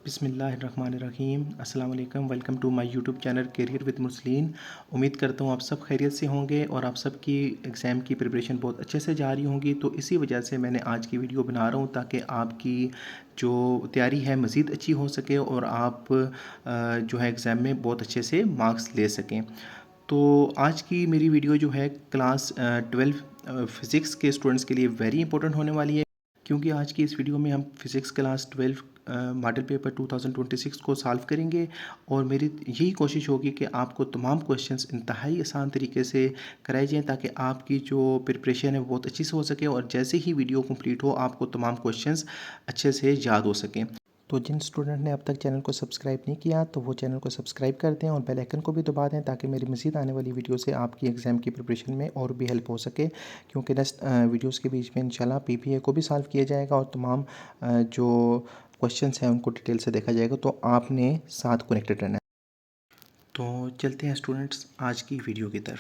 बिस्मिल्लाहिर्रहमानिर्रहीम अस्सलाम वालेकुम। Welcome to my YouTube channel career with Muslim. उम्मीद करता हूँ आप सब खैरियत से होंगे और आप सब की एग्ज़ाम की प्रिपरेशन बहुत अच्छे से जा रही होंगी। तो इसी वजह से मैंने आज की वीडियो बना रहा हूँ ताकि आपकी जो तैयारी है मज़ीद अच्छी हो सके और आप जो है एग्ज़ाम में बहुत अच्छे से मार्क्स ले सकें। तो आज की मेरी वीडियो जो है क्लास 12 फ़िज़िक्स के स्टूडेंट्स के लिए वेरी इंपॉर्टेंट होने वाली है, क्योंकि आज की इस वीडियो में हम फ़िज़िक्स क्लास 12 मॉडल पेपर 2026 को सॉल्व करेंगे और मेरी यही कोशिश होगी कि आपको तमाम क्वेश्चंस इंतहाई आसान तरीके से कराए जाएँ ताकि आपकी जो प्रिपरेशन है वो बहुत अच्छी से हो सके और जैसे ही वीडियो कंप्लीट हो आपको तमाम क्वेश्चंस अच्छे से याद हो सकें। तो जिन स्टूडेंट ने अब तक चैनल को सब्सक्राइब नहीं किया तो वो चैनल को सब्सक्राइब कर दें और बेल आइकन को भी दबा दें ताकि मेरी मज़ीद आने वाली वीडियो से आपकी एग्ज़ाम की प्रिपरेशन में और भी हेल्प हो सके, क्योंकि नेक्स्ट वीडियोस के बीच में इंशाल्लाह पीपीए को भी सॉल्व किया जाएगा और तमाम जो क्वेश्चंस हैं उनको डिटेल से देखा जाएगा। तो आपने साथ कनेक्टेड रहना है। तो चलते हैं स्टूडेंट्स आज की वीडियो की तरफ।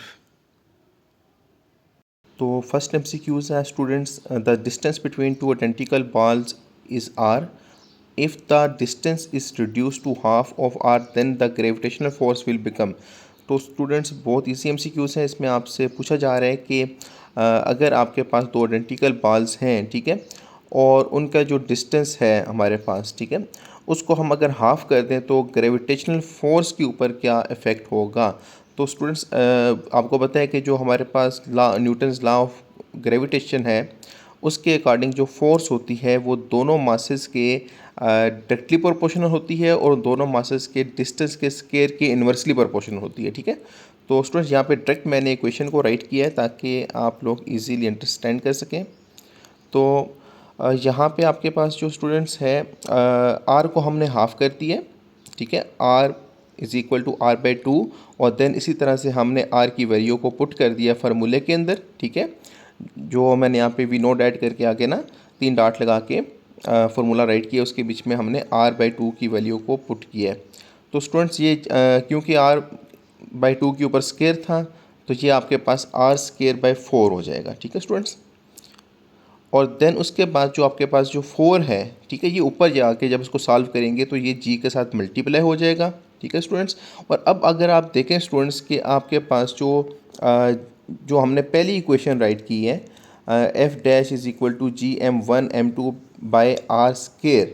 तो फर्स्ट MCQs है students, the distance between two identical balls is r. If the distance is reduced to half of r then the gravitational force will become। तो स्टूडेंट्स बहुत ईजी MCQs हैं। इसमें आपसे पूछा जा रहा है कि अगर आपके पास दो आइडेंटिकल बॉल्स हैं, ठीक है, और उनका जो डिस्टेंस है हमारे पास, ठीक है, उसको हम अगर हाफ़ कर दें तो ग्रेविटेशनल फोर्स के ऊपर क्या इफ़ेक्ट होगा। तो स्टूडेंट्स आपको पता है कि जो हमारे पास न्यूटन्स लॉ ऑफ ग्रेविटेशन है उसके अकॉर्डिंग जो फोर्स होती है वो दोनों मासेस के डायरेक्टली प्रोपोर्शनल होती है और दोनों मासेस के डिस्टेंस के स्क्वायर के इन्वर्सली प्रोपोर्शनल होती है, ठीक है। तो स्टूडेंट्स यहाँ पे डायरेक्ट मैंने इक्वेशन को राइट किया है ताकि आप लोग इजीली अंडरस्टैंड कर सकें। तो यहाँ पे आपके पास जो स्टूडेंट्स है आर को हमने हाफ़ कर दिया है, ठीक है, are is equal to r/2 और देन इसी तरह से हमने आर की वैल्यू को पुट कर दिया फार्मूले के अंदर, ठीक है। जो मैंने यहाँ पे वी नोट ऐड करके आगे ना 3 डॉट लगा के फार्मूला राइट किया, उसके बीच में हमने r/2 की वैल्यू को पुट किया है। तो स्टूडेंट्स ये क्योंकि r/2 के ऊपर स्क्वायर था तो ये आपके पास r²/4 हो जाएगा, ठीक है स्टूडेंट्स। और देन उसके बाद जो आपके पास जो 4 है, ठीक है, ये ऊपर जाके जब इसको सॉल्व करेंगे तो ये g के साथ मल्टीप्लाई हो जाएगा, ठीक है स्टूडेंट्स। और अब अगर आप देखें स्टूडेंट्स कि आपके पास जो हमने पहली इक्वेशन राइट की है f' is equal to gm1m2/r²,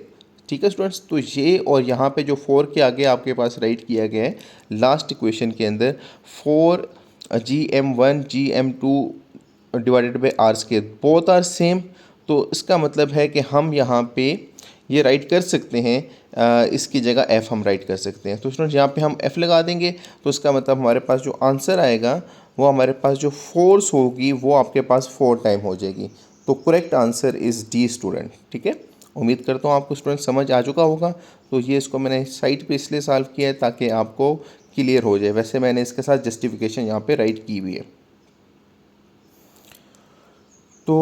ठीक है स्टूडेंट्स। तो ये और यहाँ पे जो 4 के आगे आपके पास राइट किया गया है लास्ट इक्वेशन के अंदर 4gm1 gm2 divided by r², both are same. तो इसका मतलब है कि हम यहाँ पे ये राइट कर सकते हैं, इसकी जगह f हम राइट कर सकते हैं। तो स्टूडेंट्स यहाँ पे हम f लगा देंगे तो इसका मतलब हमारे पास जो आंसर आएगा वो हमारे पास जो फोर्स होगी वो आपके पास 4 टाइम हो जाएगी। तो correct answer is dear student, ठीक है। उम्मीद करता हूँ आपको स्टूडेंट समझ आ चुका होगा। तो ये इसको मैंने साइट पे इसलिए सॉल्व किया है ताकि आपको क्लियर हो जाए। वैसे मैंने इसके साथ जस्टिफिकेशन यहाँ पे राइट की हुई है। तो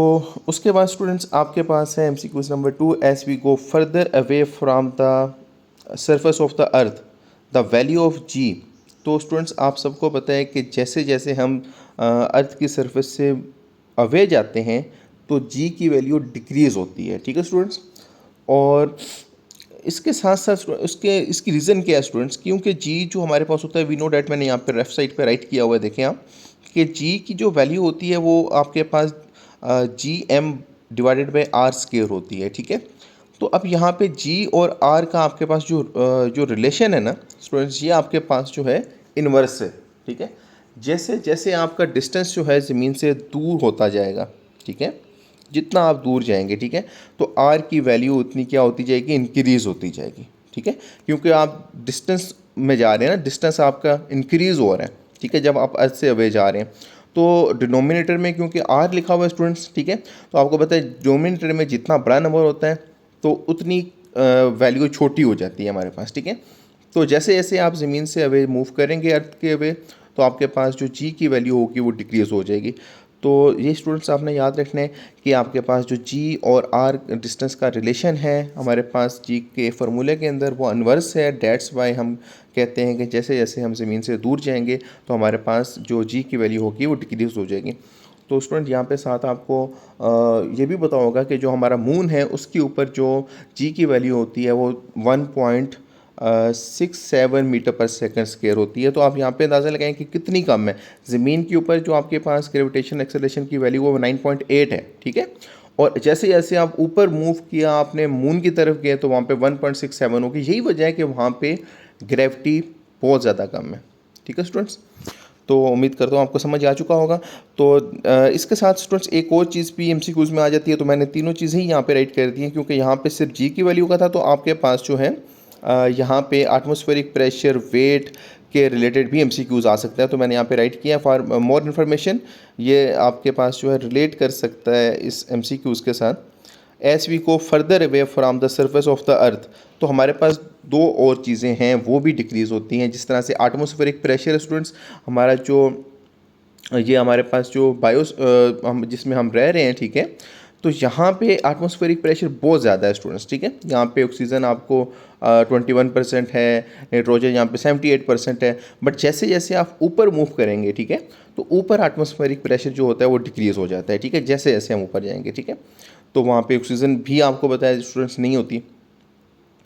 उसके बाद स्टूडेंट्स आपके पास है MCQ number 2, as we go further away from the surface of the earth the value of g। तो स्टूडेंट्स आप सबको पता है कि जैसे जैसे हम अर्थ की सरफेस से अवे जाते हैं तो g की वैल्यू डिक्रीज़ होती है, ठीक है स्टूडेंट्स। और इसके साथ साथ इसकी रीज़न क्या है स्टूडेंट्स, क्योंकि g जो हमारे पास होता है वी नो डैट, मैंने यहाँ पे लेफ्ट साइड पे राइट किया हुआ है, देखें आप कि g की जो वैल्यू होती है वो आपके पास gm डिवाइडेड बाई r² होती है, ठीक है। तो अब यहाँ पे g और r का आपके पास जो रिलेशन है ना स्टूडेंट्स, ये आपके पास जो है इन्वर्स है, ठीक है। जैसे जैसे आपका डिस्टेंस जो है ज़मीन से दूर होता जाएगा, ठीक है, जितना आप दूर जाएंगे, ठीक है, तो r की वैल्यू उतनी क्या होती जाएगी, इंक्रीज़ होती जाएगी, ठीक है। क्योंकि आप डिस्टेंस में जा रहे हैं ना, डिस्टेंस आपका इंक्रीज़ हो रहा है, ठीक है, जब आप अर्थ से अवे जा रहे हैं। तो डिनोमिनेटर में क्योंकि r लिखा हुआ है स्टूडेंट्स, ठीक है, तो आपको पता है डिनोमिनेटर में जितना बड़ा नंबर होता है तो उतनी वैल्यू छोटी हो जाती है हमारे पास, ठीक है। तो जैसे जैसे आप ज़मीन से अवे मूव करेंगे अर्थ के अवे तो आपके पास जो g की वैल्यू होगी वो डिक्रीज़ हो जाएगी। तो ये स्टूडेंट्स आपने याद रखना है कि आपके पास जो g और r डिस्टेंस का रिलेशन है हमारे पास g के फार्मूले के अंदर वो इन्वर्स है। डेट्स वाई हम कहते हैं कि जैसे जैसे हम ज़मीन से दूर जाएंगे तो हमारे पास जो g की वैल्यू होगी वो डिक्रीज़ हो जाएगी। तो स्टूडेंट यहाँ पे साथ आपको ये भी पता होगा कि जो हमारा मून है उसके ऊपर जो जी की वैल्यू होती है वो 1.67 मीटर पर सेकंड स्क्वायर होती है। तो आप यहाँ पे अंदाज़ा लगाएं कि कितनी कम है। ज़मीन के ऊपर जो आपके पास ग्रेविटेशन एक्सेलरेशन की वैल्यू वो 9.8 है, ठीक है। और जैसे जैसे आप ऊपर मूव किया, आपने मून की तरफ गए तो वहाँ पे 1.67 होगी। यही वजह है कि वहाँ पे ग्रेविटी बहुत ज़्यादा कम है, ठीक है स्टूडेंट्स। तो उम्मीद करता हूँ आपको समझ आ चुका होगा। तो इसके साथ स्टूडेंट्स एक और चीज़ भी एमसीक्यूज़ में आ जाती है, तो मैंने तीनों चीज़ें ही यहाँ पे राइट कर दी हैं, क्योंकि यहाँ पे सिर्फ जी की वैल्यू का था। तो आपके पास जो है यहाँ पे एटमॉस्फेरिक प्रेशर, वेट के रिलेटेड भी एमसीक्यूज़ आ सकता है। तो मैंने यहाँ पे राइट किया फॉर मोर इन्फॉर्मेशन। ये आपके पास जो है रिलेट कर सकता है इस एमसीक्यूज़ के साथ। एस वी को further away from the surface of the अर्थ, तो हमारे पास दो और चीज़ें हैं वो भी डिक्रीज़ होती हैं। जिस तरह से एटमॉस्फेरिक प्रेशर स्टूडेंट्स, हमारा जो ये हमारे पास जो हम जिसमें हम रह रहे हैं, ठीक है, तो यहाँ पे एटमॉस्फेरिक प्रेशर बहुत ज़्यादा है स्टूडेंट्स, ठीक है। यहाँ पे ऑक्सीजन आपको 21% है, नाइट्रोजन यहाँ पे 78% है। बट जैसे जैसे आप ऊपर मूव करेंगे, ठीक है, तो ऊपर एटमॉस्फेरिक प्रेशर जो होता है वो डिक्रीज़ हो जाता है, ठीक है, जैसे जैसे हम ऊपर जाएंगे, ठीक है। तो वहाँ पे ऑक्सीजन भी आपको बताया स्टूडेंट्स नहीं होती,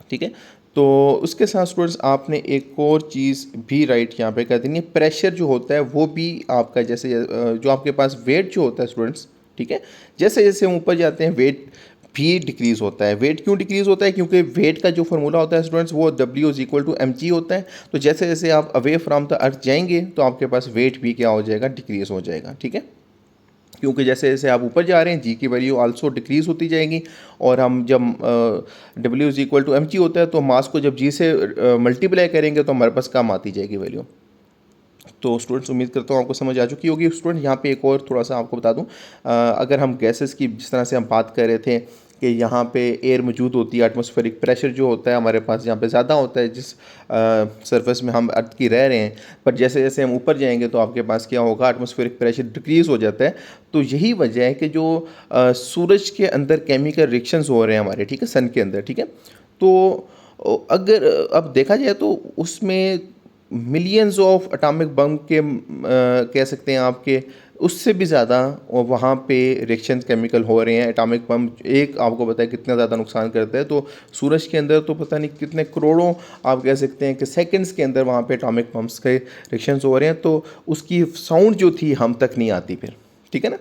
ठीक है। तो उसके साथ स्टूडेंट्स आपने एक और चीज़ भी राइट यहाँ पे कर देनी है। प्रेशर जो होता है वो भी आपका जैसे जो आपके पास वेट जो होता है स्टूडेंट्स, ठीक है, जैसे जैसे हम ऊपर जाते हैं वेट भी डिक्रीज़ होता है। वेट क्यों डिक्रीज़ होता है? क्योंकि वेट का जो फार्मूला होता है स्टूडेंट्स वो W = mg होता है। तो जैसे जैसे आप अवे फ्रॉम द अर्थ जाएंगे तो आपके पास वेट भी क्या हो जाएगा, डिक्रीज़ हो जाएगा, ठीक है। क्योंकि जैसे जैसे आप ऊपर जा रहे हैं जी की वैल्यू आल्सो डिक्रीज़ होती जाएगी। और हम जब W = mg होता है तो मास को जब जी से मल्टीप्लाई करेंगे तो हमारे पास कम आती जाएगी वैल्यू। तो स्टूडेंट्स उम्मीद करता हूँ आपको समझ आ चुकी होगी। स्टूडेंट यहाँ पे एक और थोड़ा सा आपको बता दूँ, अगर हम गैसेस की जिस तरह से हम बात कर रहे थे कि यहाँ पे एयर मौजूद होती है, एटमॉस्फेरिक प्रेशर जो होता है हमारे पास यहाँ पे ज़्यादा होता है जिस सरफेस में हम अर्थ की रह रहे हैं। पर जैसे जैसे हम ऊपर जाएंगे तो आपके पास क्या होगा, एटमॉस्फेरिक प्रेशर डिक्रीज़ हो जाता है। तो यही वजह है कि जो सूरज के अंदर केमिकल रिएक्शंस हो रहे हैं हमारे, ठीक है, सन के अंदर, ठीक है। तो अगर अब देखा जाए तो उसमें मिलियंस ऑफ एटॉमिक बम के कह सकते हैं आपके उससे भी ज़्यादा वहाँ पे रिएक्शन केमिकल हो रहे हैं। एटॉमिक बम एक आपको पता है कितना ज़्यादा नुकसान करता है। तो सूरज के अंदर तो पता नहीं कितने करोड़ों आप कह सकते हैं कि सेकंड्स के अंदर वहाँ पे एटॉमिक बम्स के रिएक्शंस हो रहे हैं। तो उसकी साउंड जो थी हम तक नहीं आती फिर, ठीक है ना,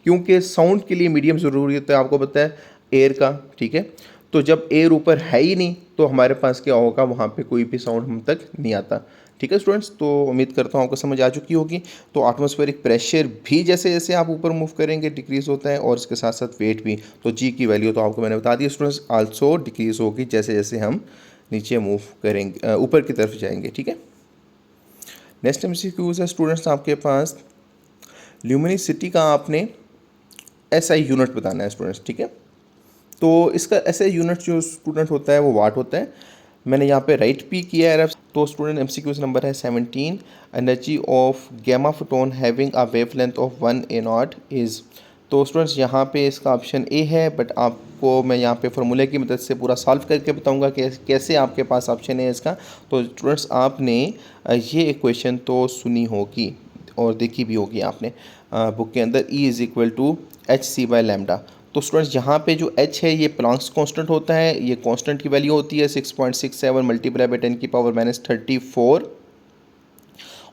क्योंकि साउंड के लिए मीडियम ज़रूरी होता है, आपको पता है एयर का, ठीक है। तो जब एयर ऊपर है ही नहीं तो हमारे पास क्या होगा, वहाँ पे कोई भी साउंड हम तक नहीं आता, ठीक है स्टूडेंट्स। तो उम्मीद करता हूँ आपको समझ आ चुकी होगी। तो एटमॉस्फेरिक प्रेशर भी जैसे जैसे आप ऊपर मूव करेंगे डिक्रीज़ होता है, और इसके साथ साथ वेट भी। तो जी की वैल्यू तो आपको मैंने बता दी स्टूडेंट्स, आल्सो डिक्रीज़ होगी जैसे जैसे हम नीचे मूव करेंगे, ऊपर की तरफ जाएंगे, ठीक है। नेक्स्ट एमसीक्यूज़ है स्टूडेंट्स आपके पास, ल्यूमिनिसिटी का आपने एसआई यूनिट बताना है स्टूडेंट्स, ठीक है। तो इसका ऐसे यूनिट जो स्टूडेंट होता है वो वाट होता है। मैंने यहाँ पे राइट भी किया है। तो स्टूडेंट एमसीक्यूज़ नंबर है 17, energy of gamma photon having a wavelength of 1 A0 is. तो स्टूडेंट्स यहाँ पे इसका ऑप्शन ए है, बट आपको मैं यहाँ पे फार्मूले की मदद से पूरा सॉल्व करके बताऊँगा कि कैसे आपके पास ऑप्शन है इसका। तो स्टूडेंट्स आपने ये इक्वेशन तो सुनी होगी और देखी भी होगी आपने बुक के अंदर, E = hc/λ। तो स्टूडेंट्स यहाँ पे जो h है ये प्लांक्स कांस्टेंट होता है। ये कांस्टेंट की वैल्यू होती है 6.67 × 10⁻⁻⁴।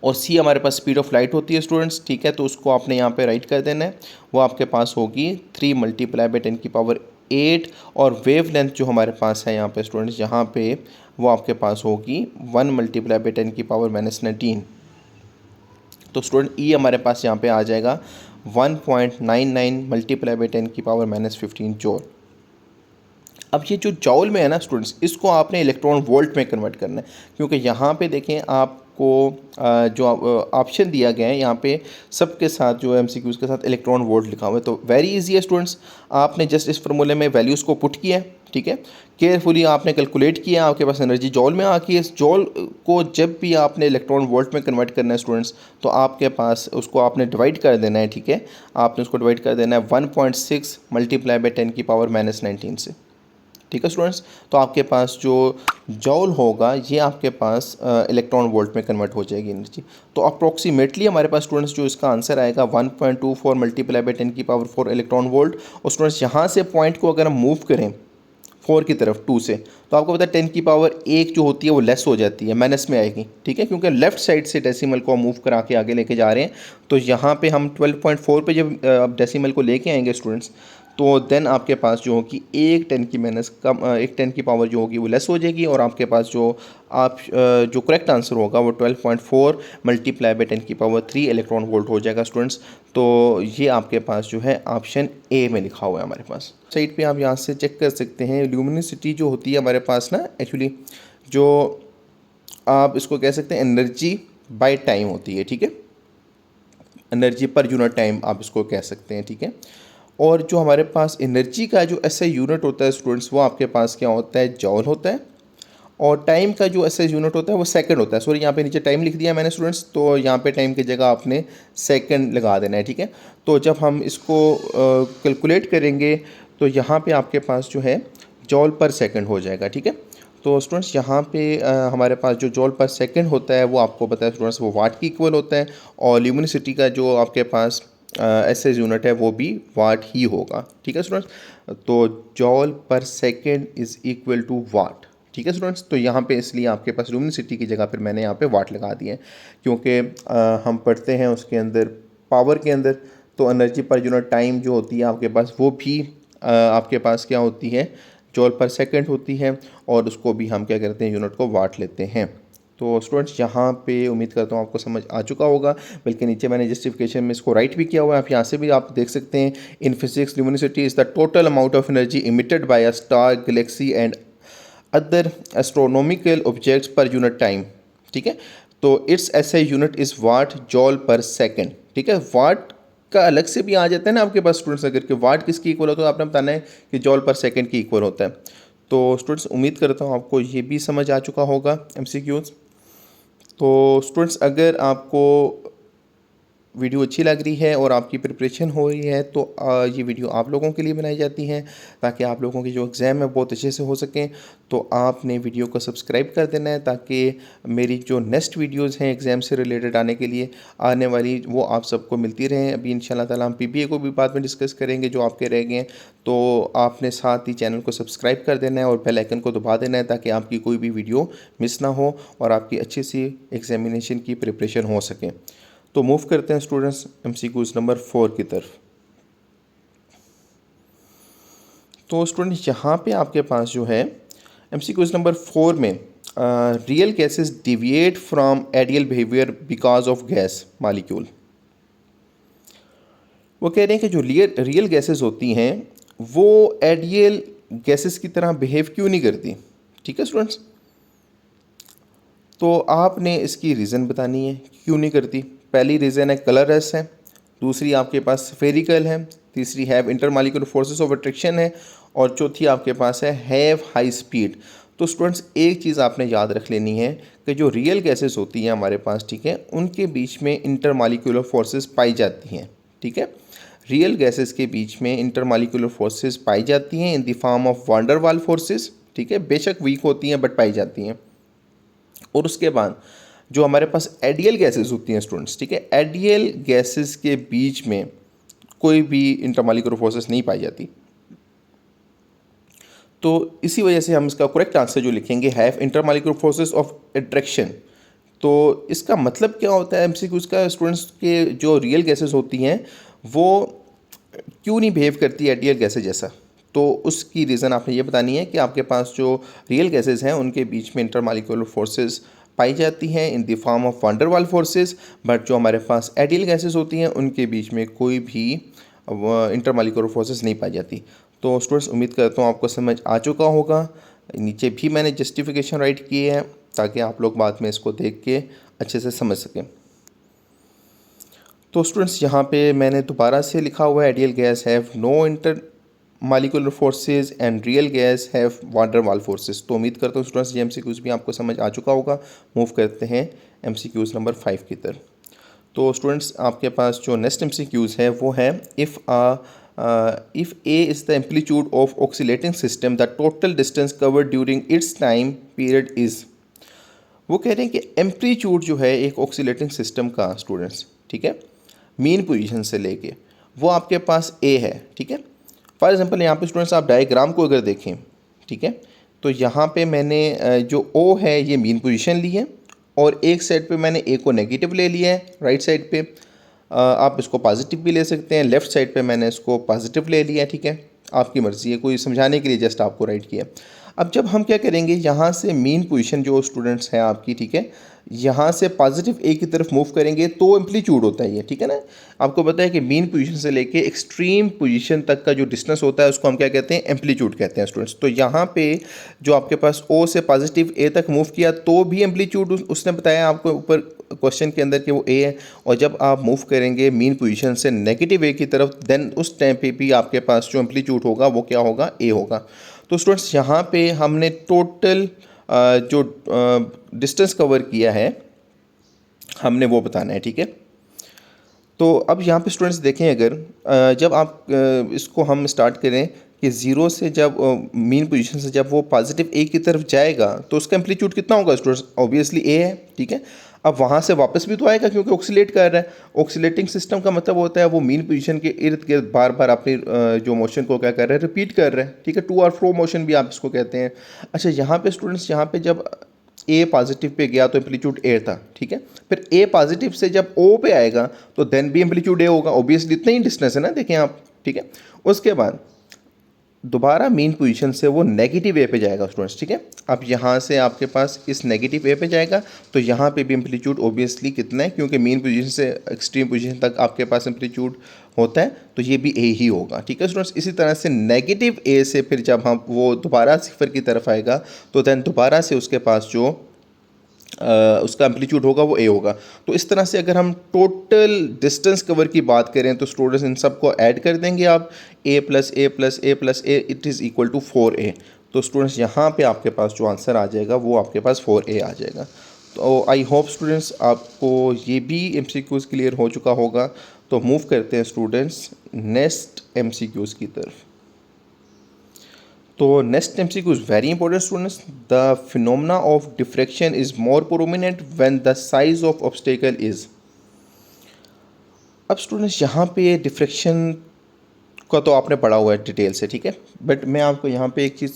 और c हमारे पास स्पीड ऑफ लाइट होती है स्टूडेंट्स, ठीक है। तो उसको आपने यहाँ पे राइट कर देना है, वो आपके पास होगी 3 × 10⁻⁸। और वेव लेंथ जो हमारे पास है यहाँ पे स्टूडेंट्स, यहाँ पे वो आपके पास होगी 1 × 10⁻⁻19। तो स्टूडेंट ई हमारे पास यहाँ पे आ जाएगा 1.99 × 10⁻⁻15 जॉल। अब ये जो जॉल में है ना स्टूडेंट्स, इसको आपने इलेक्ट्रॉन वोल्ट में कन्वर्ट करना है, क्योंकि यहाँ पे देखें आपको जो ऑप्शन दिया गया है यहाँ पे सबके साथ जो एमसीक्यूज़ के साथ इलेक्ट्रॉन वोल्ट लिखा हुआ है। तो वेरी इजी है स्टूडेंट्स, आपने जस्ट इस फार्मूले में वैल्यूज़ को पुट किया है, ठीक है, केयरफुली आपने कैलकुलेट किया, आपके पास एनर्जी जॉल में आके इस जॉल को जब भी आपने इलेक्ट्रॉन वोल्ट में कन्वर्ट करना है स्टूडेंट्स, तो आपके पास उसको आपने डिवाइड कर देना है, ठीक है। आपने उसको डिवाइड कर देना है 1.6 × 10⁻⁻19 से, ठीक है स्टूडेंट्स। तो आपके पास जो जॉल होगा ये आपके पास इलेक्ट्रॉन वोल्ट में कन्वर्ट हो जाएगी एनर्जी। तो अप्रोक्सीमेटली हमारे पास स्टूडेंट्स जो इसका आंसर आएगा 1.24 मल्टीप्लाई बाई 10⁴ इलेक्ट्रॉन वोल्ट। और स्टूडेंट्स यहाँ से पॉइंट को अगर हम मूव करें 4 की तरफ 2 से, तो आपको पता है 10⁻1 जो होती है वो लेस हो जाती है, माइनस में आएगी, ठीक है, क्योंकि लेफ्ट साइड से डेसिमल को मूव करा के आगे लेके जा रहे हैं। तो यहाँ पे हम 12.4 पे जब डेसिमल को लेके आएंगे स्टूडेंट्स, तो देन आपके पास जो होगी एक 10 की माइनस कम एक 10 की पावर जो होगी वो लेस हो जाएगी, और आपके पास जो जो करेक्ट आंसर होगा वो 12.4 मल्टीप्लाई बाई 10⁻3 इलेक्ट्रॉन वोल्ट हो जाएगा स्टूडेंट्स। तो ये आपके पास जो है ऑप्शन ए में लिखा हुआ है हमारे पास। साइड पे आप यहाँ से चेक कर सकते हैं, ल्यूमिनिसिटी जो होती है हमारे पास ना, एक्चुअली जो आप इसको कह सकते हैं एनर्जी बाय टाइम होती है, ठीक है, एनर्जी पर यूनिट टाइम आप इसको कह सकते हैं, ठीक है। और जो हमारे पास एनर्जी का जो एसआई यूनिट होता है स्टूडेंट्स, वो आपके पास क्या होता है, जॉल होता है। और टाइम का जो एसआई यूनिट होता है वो सेकंड होता है। सॉरी, यहाँ पे नीचे टाइम लिख दिया मैंने स्टूडेंट्स, तो यहाँ पे टाइम की जगह आपने सेकंड लगा देना है, ठीक है। तो जब हम इसको कैलकुलेट करेंगे तो यहाँ पे आपके पास जो है जॉल पर सेकंड हो जाएगा, ठीक है। तो स्टूडेंट्स यहाँ पे हमारे पास जो जॉल पर सेकंड होता है वो आपको पता है स्टूडेंट्स वो वाट की इक्वल होता है, और ल्यूमिनिसिटी का जो आपके पास एसआई यूनिट है वो भी वाट ही होगा, ठीक है स्टूडेंट्स। तो जॉल पर सेकंड इज़ इक्वल टू वाट, ठीक है स्टूडेंट्स। तो यहाँ पे इसलिए आपके पास ल्यूमिनिसिटी की जगह फिर मैंने यहाँ पे वाट लगा दिए हैं, क्योंकि हम पढ़ते हैं उसके अंदर पावर के अंदर तो एनर्जी पर यूनिट टाइम जो होती है आपके पास वो भी आपके पास क्या होती है, जॉल पर सेकंड होती है, और उसको भी हम क्या करते हैं, यूनिट को वाट लेते हैं। तो स्टूडेंट्स यहाँ पे उम्मीद करता हूँ आपको समझ आ चुका होगा, बल्कि नीचे मैंने जस्टिफिकेशन में इसको राइट भी किया हुआ है, आप यहाँ से भी आप देख सकते हैं। In physics luminosity is the total amount of energy emitted by a star, galaxy and other astronomical objects per unit time, ठीक है। तो it's SI unit is watt joule per second, ठीक है। वाट का अलग से भी आ जाता है ना आपके पास स्टूडेंट्स, अगर कि वाट किसकी इक्वल होता है तो आपने बताना है कि जॉल पर सेकेंड की इक्वल होता है। तो स्टूडेंट्स उम्मीद करता हूँ आपको ये भी समझ आ चुका होगा एमसीक्यूज़। तो स्टूडेंट्स अगर आपको वीडियो अच्छी लग रही है और आपकी प्रिपरेशन हो रही है तो ये वीडियो आप लोगों के लिए बनाई जाती है ताकि आप लोगों की जो एग्ज़ाम है बहुत अच्छे से हो सकें। तो आपने वीडियो को सब्सक्राइब कर देना है ताकि मेरी जो नेक्स्ट वीडियोस हैं एग्ज़ाम से रिलेटेड आने के लिए आने वाली वो आप सबको मिलती रहें। अभी इंशाल्लाह ताला हम पीपीए को भी बाद में डिस्कस करेंगे जो आपके रह गए हैं। तो आपने साथ ही चैनल को सब्सक्राइब कर देना है और बेल आइकन को दबा देना है ताकि आपकी कोई भी वीडियो मिस ना हो और आपकी अच्छी सी एग्जामिनेशन की प्रिपरेशन हो सके। तो मूव करते हैं स्टूडेंट्स एमसीक्यूज़ नंबर 4 की तरफ। तो स्टूडेंट्स यहाँ पे आपके पास जो है एमसीक्यूज़ नंबर 4 में real gases deviate from ideal behaviour because of gas molecule. वो कह रहे हैं कि जो रियल गैसेस होती हैं वो आइडियल गैसेस की तरह बिहेव क्यों नहीं करती, ठीक है स्टूडेंट्स। तो आपने इसकी रीज़न बतानी है क्यों नहीं करती। पहली रीज़न है कलरलेस है, दूसरी आपके पास स्फेरिकल है, तीसरी have intermolecular forces of attraction है, और चौथी आपके पास है हैव हाई स्पीड। तो स्टूडेंट्स एक चीज़ आपने याद रख लेनी है कि जो रियल गैसेस होती हैं हमारे पास, ठीक है, उनके बीच में इंटरमॉलिक्यूलर फोर्सेस पाई जाती हैं, ठीक है। रियल गैसेस के बीच में इंटरमॉलिक्यूलर फोर्सेस पाई जाती हैं इन the form of one der Waals forces, ठीक है, बेशक वीक होती हैं बट पाई जाती हैं। और उसके बाद जो हमारे पास आइडियल गैसेस होती हैं स्टूडेंट्स, ठीक है, आइडियल गैसेस के बीच में कोई भी इंटरमॉलिक्यूलर फोर्सेस नहीं पाई जाती। तो इसी वजह से हम इसका करेक्ट आंसर जो लिखेंगे have intermolecular forces of attraction. तो इसका मतलब क्या होता है एमसीक्यूज़ का, स्टूडेंट्स के जो रियल गैसेस होती हैं वो क्यों नहीं बिहेव करती आइडियल गैसेस जैसा। तो उसकी रीज़न आपने ये बतानी है कि आपके पास जो रियल गैसेस हैं उनके बीच में इंटरमॉलिक्यूलर फोर्सेस पाई जाती हैं इन the form of one der Waals forces, but जो हमारे पास आइडियल गैसेस होती हैं उनके बीच में कोई भी इंटरमॉलिक्यूलर फोर्सेस नहीं पाई जाती। तो स्टूडेंट्स उम्मीद करता हूँ आपको समझ आ चुका होगा। नीचे भी मैंने जस्टिफिकेशन राइट किए हैं ताकि आप लोग बाद में इसको देख के अच्छे से समझ सकें। तो स्टूडेंट्स यहाँ पे मैंने दोबारा से लिखा हुआ है ideal gas have no intermolecular forces and real gas have van der Waals forces. तो उम्मीद करता हूँ स्टूडेंट्स ये एमसीक्यूज़ भी आपको समझ आ चुका होगा। मूव करते हैं एमसीक्यूज़ नंबर 5 की तरफ। तो स्टूडेंट्स आपके पास जो नेक्स्ट एमसीक्यूज़ है वो है if a if A is the amplitude of oscillating system, the total distance covered during its time period is। वो कह रहे हैं कि एम्पलीट्यूड जो है एक ऑक्सीलेटिंग सिस्टम का स्टूडेंट्स, ठीक है, मीन पोजीशन से लेके वो आपके पास ए है, ठीक है। फॉर एग्जांपल यहाँ पे स्टूडेंट्स आप डायग्राम को अगर देखें, ठीक है, तो यहाँ पे मैंने जो ओ है ये मीन पोजीशन ली है और एक साइड पे मैंने ए को नेगेटिव ले लिया है, राइट साइड पे आप इसको पॉजिटिव भी ले सकते हैं, लेफ़्ट साइड पे मैंने इसको पॉजिटिव ले लिया है, ठीक है, आपकी मर्ज़ी है, कोई समझाने के लिए जस्ट आपको राइट किया। अब जब हम क्या करेंगे, यहाँ से मीन पोजीशन जो स्टूडेंट्स हैं आपकी, ठीक है, यहाँ से पॉजिटिव ए की तरफ मूव करेंगे तो एम्पलीट्यूड होता है ये, ठीक है ना। आपको पता है कि मीन पोजीशन से लेके एक्सट्रीम पोजीशन तक का जो डिस्टेंस होता है उसको हम क्या कहते हैं, एम्पलीट्यूड कहते हैं स्टूडेंट्स। तो यहाँ पे जो आपके पास ओ से पॉजिटिव ए तक मूव किया तो भी एम्पलीट्यूड उसने बताया आपको ऊपर क्वेश्चन के अंदर कि वो ए है, और जब आप मूव करेंगे मीन पोजीशन से नेगेटिव ए की तरफ देन उस टाइम पे भी आपके पास जो एम्पलीट्यूड होगा वो क्या होगा, ए होगा। तो स्टूडेंट्स यहाँ पे हमने टोटल जो डिस्टेंस कवर किया है हमने वो बताना है, ठीक है। तो अब यहाँ पे स्टूडेंट्स देखें, अगर जब आप इसको हम स्टार्ट करें कि ज़ीरो से जब मीन पोजीशन से जब वो पॉजिटिव ए की तरफ जाएगा तो उसका एम्पलीट्यूड कितना होगा स्टूडेंट्स, ऑब्वियसली ए है, ठीक है। अब वहाँ से वापस भी तो आएगा क्योंकि ऑक्सीलेट कर रहा है। ऑक्सीलेटिंग सिस्टम का मतलब होता है वो मीन पोजीशन के इर्द गिर्द बार बार अपनी जो मोशन को क्या कर रहा है, रिपीट कर रहा है, ठीक है, टू और फ्रो मोशन भी आप इसको कहते हैं। अच्छा, यहाँ पे स्टूडेंट्स, यहाँ पे जब ए पॉजिटिव पे गया तो एम्पलीट्यूड ए था, ठीक है, फिर ए पॉजिटिव से जब ओ पे आएगा तो देन भी एम्पलीट्यूड ए होगा, ऑब्वियसली इतना ही डिस्टेंस है ना, देखें आप, ठीक है। उसके बाद दोबारा मीन पोजीशन से वो नेगेटिव ए पे जाएगा स्टूडेंट्स, ठीक है। अब यहाँ से आपके पास इस नेगेटिव ए पे जाएगा तो यहाँ पे भी एम्पलीट्यूड ऑब्वियसली कितना है, क्योंकि मीन पोजीशन से एक्सट्रीम पोजीशन तक आपके पास एम्पलीट्यूड होता है तो ये भी ए ही होगा, ठीक है स्टूडेंट्स। इसी तरह से नेगेटिव ए से फिर जब हम वो दोबारा सिफर की तरफ आएगा तो दैन दोबारा से उसके पास जो उसका एम्पलीट्यूड होगा वो ए होगा। तो इस तरह से अगर हम टोटल डिस्टेंस कवर की बात करें तो स्टूडेंट्स इन सब को ऐड कर देंगे आप, a plus a plus a plus a it is equal to 4a। तो स्टूडेंट्स यहाँ पे आपके पास जो आंसर आ जाएगा वो आपके पास 4a आ जाएगा। तो आई होप स्टूडेंट्स आपको ये भी MCQs क्लियर हो चुका होगा। तो मूव करते हैं स्टूडेंट्स नेक्स्ट MCQs की तरफ। तो next MCQ is very important students. The phenomena of diffraction is more prominent when the size of obstacle is. अब स्टूडेंट्स यहाँ पे डिफ्रैक्शन का तो आपने पढ़ा हुआ है डिटेल से, ठीक है, बट मैं आपको यहाँ पे एक चीज़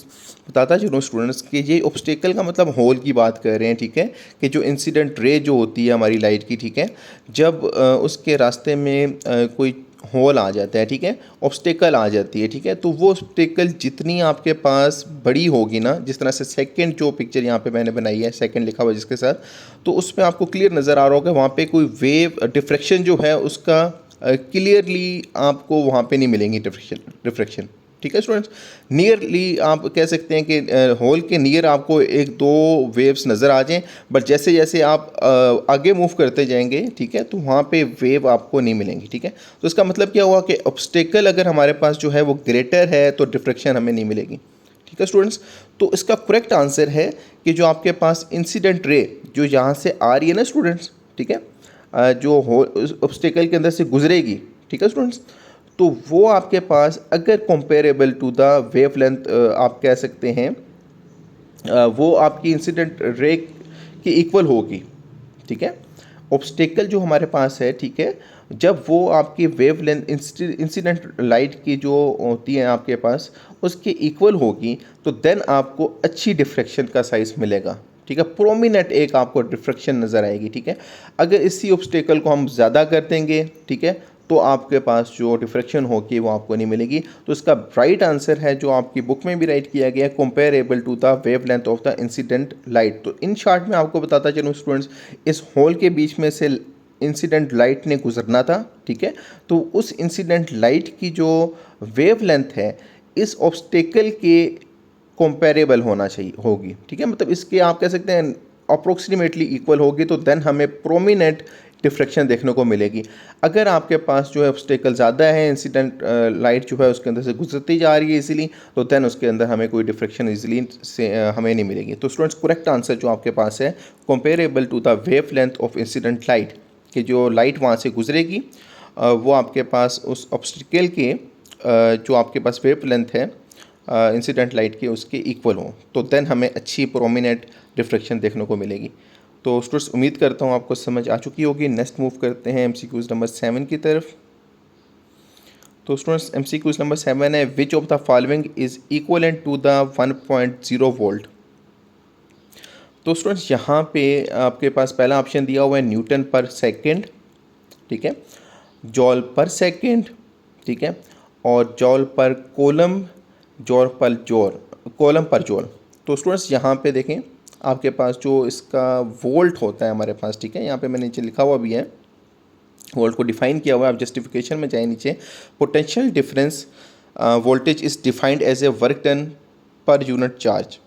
बताता चलूँ स्टूडेंट्स कि ये ऑब्स्टेकल का मतलब होल की बात कर रहे हैं, ठीक है, कि जो इंसिडेंट रे जो होती है हमारी लाइट की, ठीक है, जब उसके रास्ते में कोई होल आ जाता है, ठीक है, ऑब्स्टेकल आ जाती है, ठीक है, तो वो ऑब्स्टेकल जितनी आपके पास बड़ी होगी ना, जिस तरह से सेकंड जो पिक्चर यहाँ पे मैंने बनाई है, सेकंड लिखा हुआ है जिसके साथ, तो उसमें आपको क्लियर नज़र आ रहा होगा वहाँ पे कोई वेव डिफ्रैक्शन जो है उसका क्लियरली आपको वहाँ पे नहीं मिलेंगी डिफ्रैक्शन, ठीक है स्टूडेंट्स। नियरली आप कह सकते हैं कि होल के नियर आपको एक दो वेव्स नज़र आ जाएं, बट जैसे जैसे आप आगे मूव करते जाएंगे, ठीक है, तो वहाँ पे वेव आपको नहीं मिलेंगी, ठीक है। तो इसका मतलब क्या हुआ कि ऑब्स्टेकल अगर हमारे पास जो है वो ग्रेटर है तो डिफ्रैक्शन हमें नहीं मिलेगी, ठीक है स्टूडेंट्स। तो इसका करेक्ट आंसर है कि जो आपके पास इंसिडेंट रे जो यहाँ से आ रही है ना स्टूडेंट्स, ठीक है, जो ऑब्स्टेकल के अंदर से गुजरेगी, ठीक है स्टूडेंट्स, तो वो आपके पास अगर comparable to the wavelength आप कह सकते हैं वो आपकी इंसिडेंट रे की इक्वल होगी, ठीक है। ऑब्स्टेकल जो हमारे पास है, ठीक है, जब वो आपकी वेव लेंथ इंसिडेंट लाइट की जो होती है आपके पास उसके इक्वल होगी तो देन आपको अच्छी डिफ्रैक्शन का साइज मिलेगा, ठीक है, प्रोमिनेंट एक आपको डिफ्रैक्शन नज़र आएगी, ठीक है। अगर इसी ऑब्स्टेकल को हम ज़्यादा कर देंगे, ठीक है, तो आपके पास जो डिफ्रैक्शन होगी वो आपको नहीं मिलेगी। तो इसका राइट आंसर है जो आपकी बुक में भी राइट किया गया है, comparable to the wavelength of the incident light. तो इन शॉर्ट में आपको बताता चलूँ स्टूडेंट्स, इस होल के बीच में से इंसिडेंट लाइट ने गुजरना था, ठीक है, तो उस इंसिडेंट लाइट की जो वेव लेंथ है इस ऑब्स्टेकल के कंपेरेबल होना चाहिए होगी, ठीक है, मतलब इसके आप कह सकते हैं अप्रोक्सीमेटली इक्वल होगी तो देन हमें प्रोमिनेंट डिफ्रैक्शन देखने को मिलेगी। अगर आपके पास जो है ऑब्स्टेकल ज़्यादा है, इंसिडेंट लाइट जो है उसके अंदर से गुजरती जा रही है इजीली, तो देन उसके अंदर हमें कोई डिफ्रैक्शन इजीली से हमें नहीं मिलेगी। तो स्टूडेंट्स करेक्ट आंसर जो आपके पास है comparable to the wavelength of incident light, कि जो लाइट वहाँ से गुजरेगी वो आपके पास उस ऑब्स्टेकल के जो आपके पास वेव लेंथ है इंसिडेंट लाइट की उसके इक्वल हो, तो देन हमें अच्छी प्रोमिनेंट रिफ्लेक्शन देखने को मिलेगी। तो स्टूडेंट्स उम्मीद करता हूँ आपको समझ आ चुकी होगी। नेक्स्ट मूव करते हैं MCQs नंबर 7 की तरफ। तो स्टूडेंट्स MCQs नंबर 7 है, which of the following is equivalent to the 1.0 volt. तो स्टूडेंट्स यहाँ पे आपके पास पहला ऑप्शन दिया हुआ है न्यूटन पर सेकेंड, ठीक है, जॉल पर सेकेंड, ठीक है, और जॉल पर कोलम, जॉल पर जॉल, कोलम पर जॉल। तो स्टूडेंट्स यहाँ पे देखें आपके पास जो इसका वोल्ट होता है हमारे पास, ठीक है, यहाँ पे मैंने नीचे लिखा हुआ भी है, वोल्ट को डिफाइन किया हुआ है। आप जस्टिफिकेशन में जाए नीचे, potential difference voltage is defined as a work done per unit charge,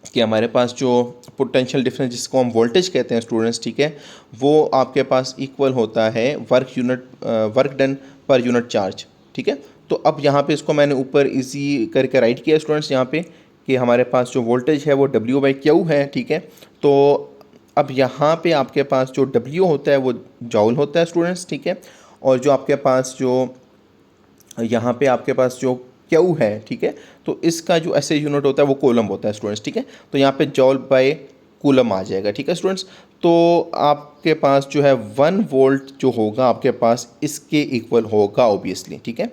कि हमारे पास जो पोटेंशियल डिफरेंस जिसको हम वोल्टेज कहते हैं स्टूडेंट्स, ठीक है, वो आपके पास इक्वल होता है work done per unit charge, ठीक है। तो अब यहाँ पे इसको मैंने ऊपर इजी करके राइट किया स्टूडेंट्स यहाँ पे, कि हमारे पास जो वोल्टेज है वो W/Q है, ठीक है। तो अब यहाँ पे आपके पास जो W होता है वो जॉल होता है स्टूडेंट्स, ठीक है, और जो आपके पास जो यहाँ पे आपके पास जो क्यू है, ठीक है, तो इसका जो ऐसे यूनिट होता है वो कोलम होता है स्टूडेंट्स, ठीक है। तो यहाँ पे जॉल बाय कूलम आ जाएगा, ठीक है स्टूडेंट्स। तो आपके पास जो है 1 वोल्ट जो होगा आपके पास इसके इक्वल होगा ऑब्वियसली, ठीक है।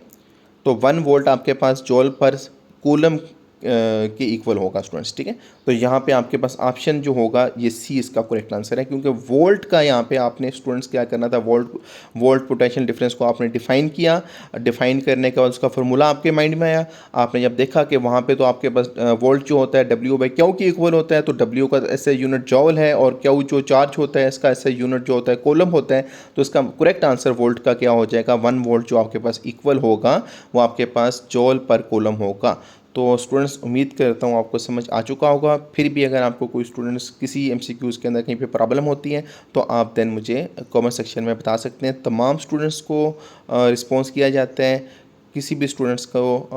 तो 1 वोल्ट आपके पास जॉल पर कूलम के इक्वल होगा स्टूडेंट्स, ठीक है। तो यहाँ पे आपके पास ऑप्शन जो होगा ये सी इसका करेक्ट आंसर है, क्योंकि वोल्ट का यहाँ पे आपने स्टूडेंट्स क्या करना था, वोल्ट पोटेंशियल डिफरेंस को आपने डिफाइन किया। डिफाइन करने के बाद उसका फार्मूला आपके माइंड में आया। आपने जब देखा कि वहाँ पे तो आपके पास वोल्ट जो होता है W/Q के इक्वल होता है, तो W का ऐसे यूनिट जॉल है और Q जो चार्ज होता है इसका ऐसे यूनिट जो होता है कोलम होता है। तो इसका करेक्ट आंसर वोल्ट का क्या हो जाएगा, 1 वोल्ट जो आपके पास इक्वल होगा वो आपके पास जॉल पर कोलम होगा। तो स्टूडेंट्स उम्मीद करता हूँ आपको समझ आ चुका होगा। फिर भी अगर आपको कोई स्टूडेंट्स किसी MCQs के अंदर कहीं पे प्रॉब्लम होती है तो आप देन मुझे कमेंट सेक्शन में बता सकते हैं। तमाम स्टूडेंट्स को रिस्पॉन्स किया जाता है। किसी भी स्टूडेंट्स को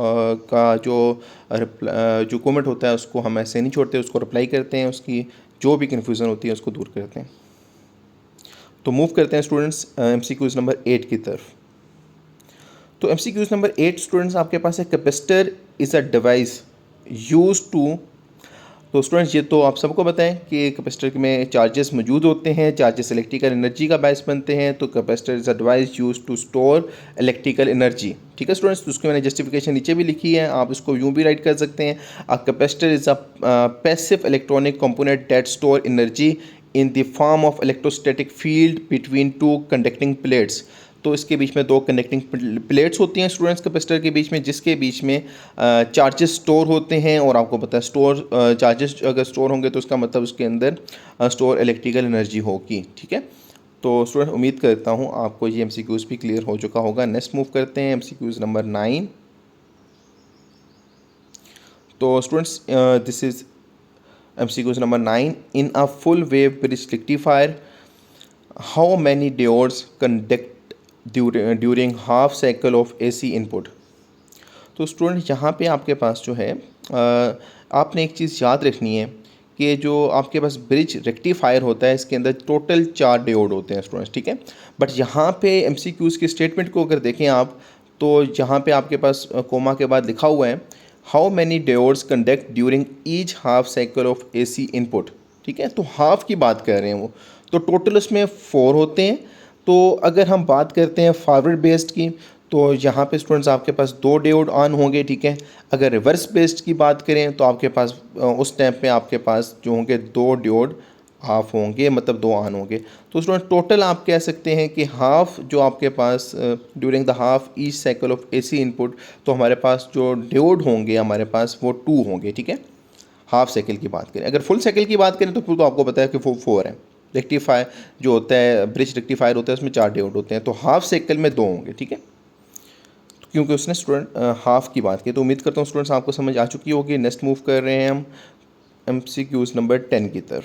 का जो कमेंट होता है उसको हम ऐसे नहीं छोड़ते, उसको रिप्लाई करते हैं, उसकी जो भी कन्फ्यूज़न होती है उसको दूर करते हैं। तो मूव करते हैं स्टूडेंट्स MCQs नंबर 8 की तरफ। तो MCQs नंबर 8 स्टूडेंट्स आपके पास है, capacitor is a device used to. तो स्टूडेंट्स ये तो आप सबको बताएं कि कैपेसिटर में चार्जेस मौजूद होते हैं, चार्जेस इलेक्ट्रिकल एनर्जी का बायस बनते हैं। तो capacitor is a device used to store electrical energy, ठीक है स्टूडेंट्स। तो उसकी मैंने जस्टिफिकेशन नीचे भी लिखी है, आप इसको यूँ भी राइट कर सकते हैं। A capacitor is a passive electronic component that store energy in the form of electrostatic field between 2 conducting plates. तो इसके बीच में 2 कनेक्टिंग प्लेट्स होती हैं स्टूडेंट्स कैपेसिटर के बीच में, जिसके बीच में चार्जेस स्टोर होते हैं। और आपको पता है स्टोर चार्जेस अगर स्टोर होंगे तो उसका मतलब उसके अंदर स्टोर इलेक्ट्रिकल एनर्जी होगी, ठीक है। तो स्टूडेंट उम्मीद करता हूँ आपको ये MCQs भी क्लियर हो चुका होगा। नेक्स्ट मूव करते हैं MCQs नंबर 9। तो students this is MCQs number 9। In a full wave bridge rectifier how many diodes conduct during half cycle of AC input. तो स्टूडेंट यहाँ पे आपके पास जो है आपने एक चीज़ याद रखनी है कि जो आपके पास ब्रिज रेक्टिफायर होता है इसके अंदर टोटल 4 डायोड होते हैं स्टूडेंट्स, ठीक है। बट यहाँ पे MCQs के स्टेटमेंट को अगर देखें आप, तो यहाँ पे आपके पास कोमा के बाद लिखा हुआ है how many diodes conduct during each half cycle of AC input, ठीक है। तो हाफ की बात कर रहे हैं वो, तो टोटल उसमें 4 होते हैं। तो अगर हम बात करते हैं फॉरवर्ड बेस्ड की, तो यहाँ पे स्टूडेंट्स आपके पास 2 डायोड ऑन होंगे, ठीक है। अगर रिवर्स बेस्ड की बात करें तो आपके पास उस टाइम पे आपके पास जो होंगे 2 डायोड हाफ होंगे, मतलब 2 ऑन होंगे। तो स्टूडेंट टोटल आप कह सकते हैं कि हाफ जो आपके पास during the half each cycle of AC input, तो हमारे पास जो डायोड होंगे हमारे पास वो 2 होंगे, ठीक है। हाफ साइकिल की बात करें, अगर फुल साइकिल की बात करें तो फिर तो आपको पता है कि वो 4 है। रेक्टिफायर जो होता है, ब्रिज रेक्टिफायर होता है, उसमें 4 डायोड होते हैं, तो हाफ साइकिल में 2 होंगे, ठीक है। तो क्योंकि उसने स्टूडेंट हाफ की बात की, तो उम्मीद करता हूँ स्टूडेंट्स आपको समझ आ चुकी होगी। नेक्स्ट मूव कर रहे हैं हम MCQs नंबर 10 की तरफ।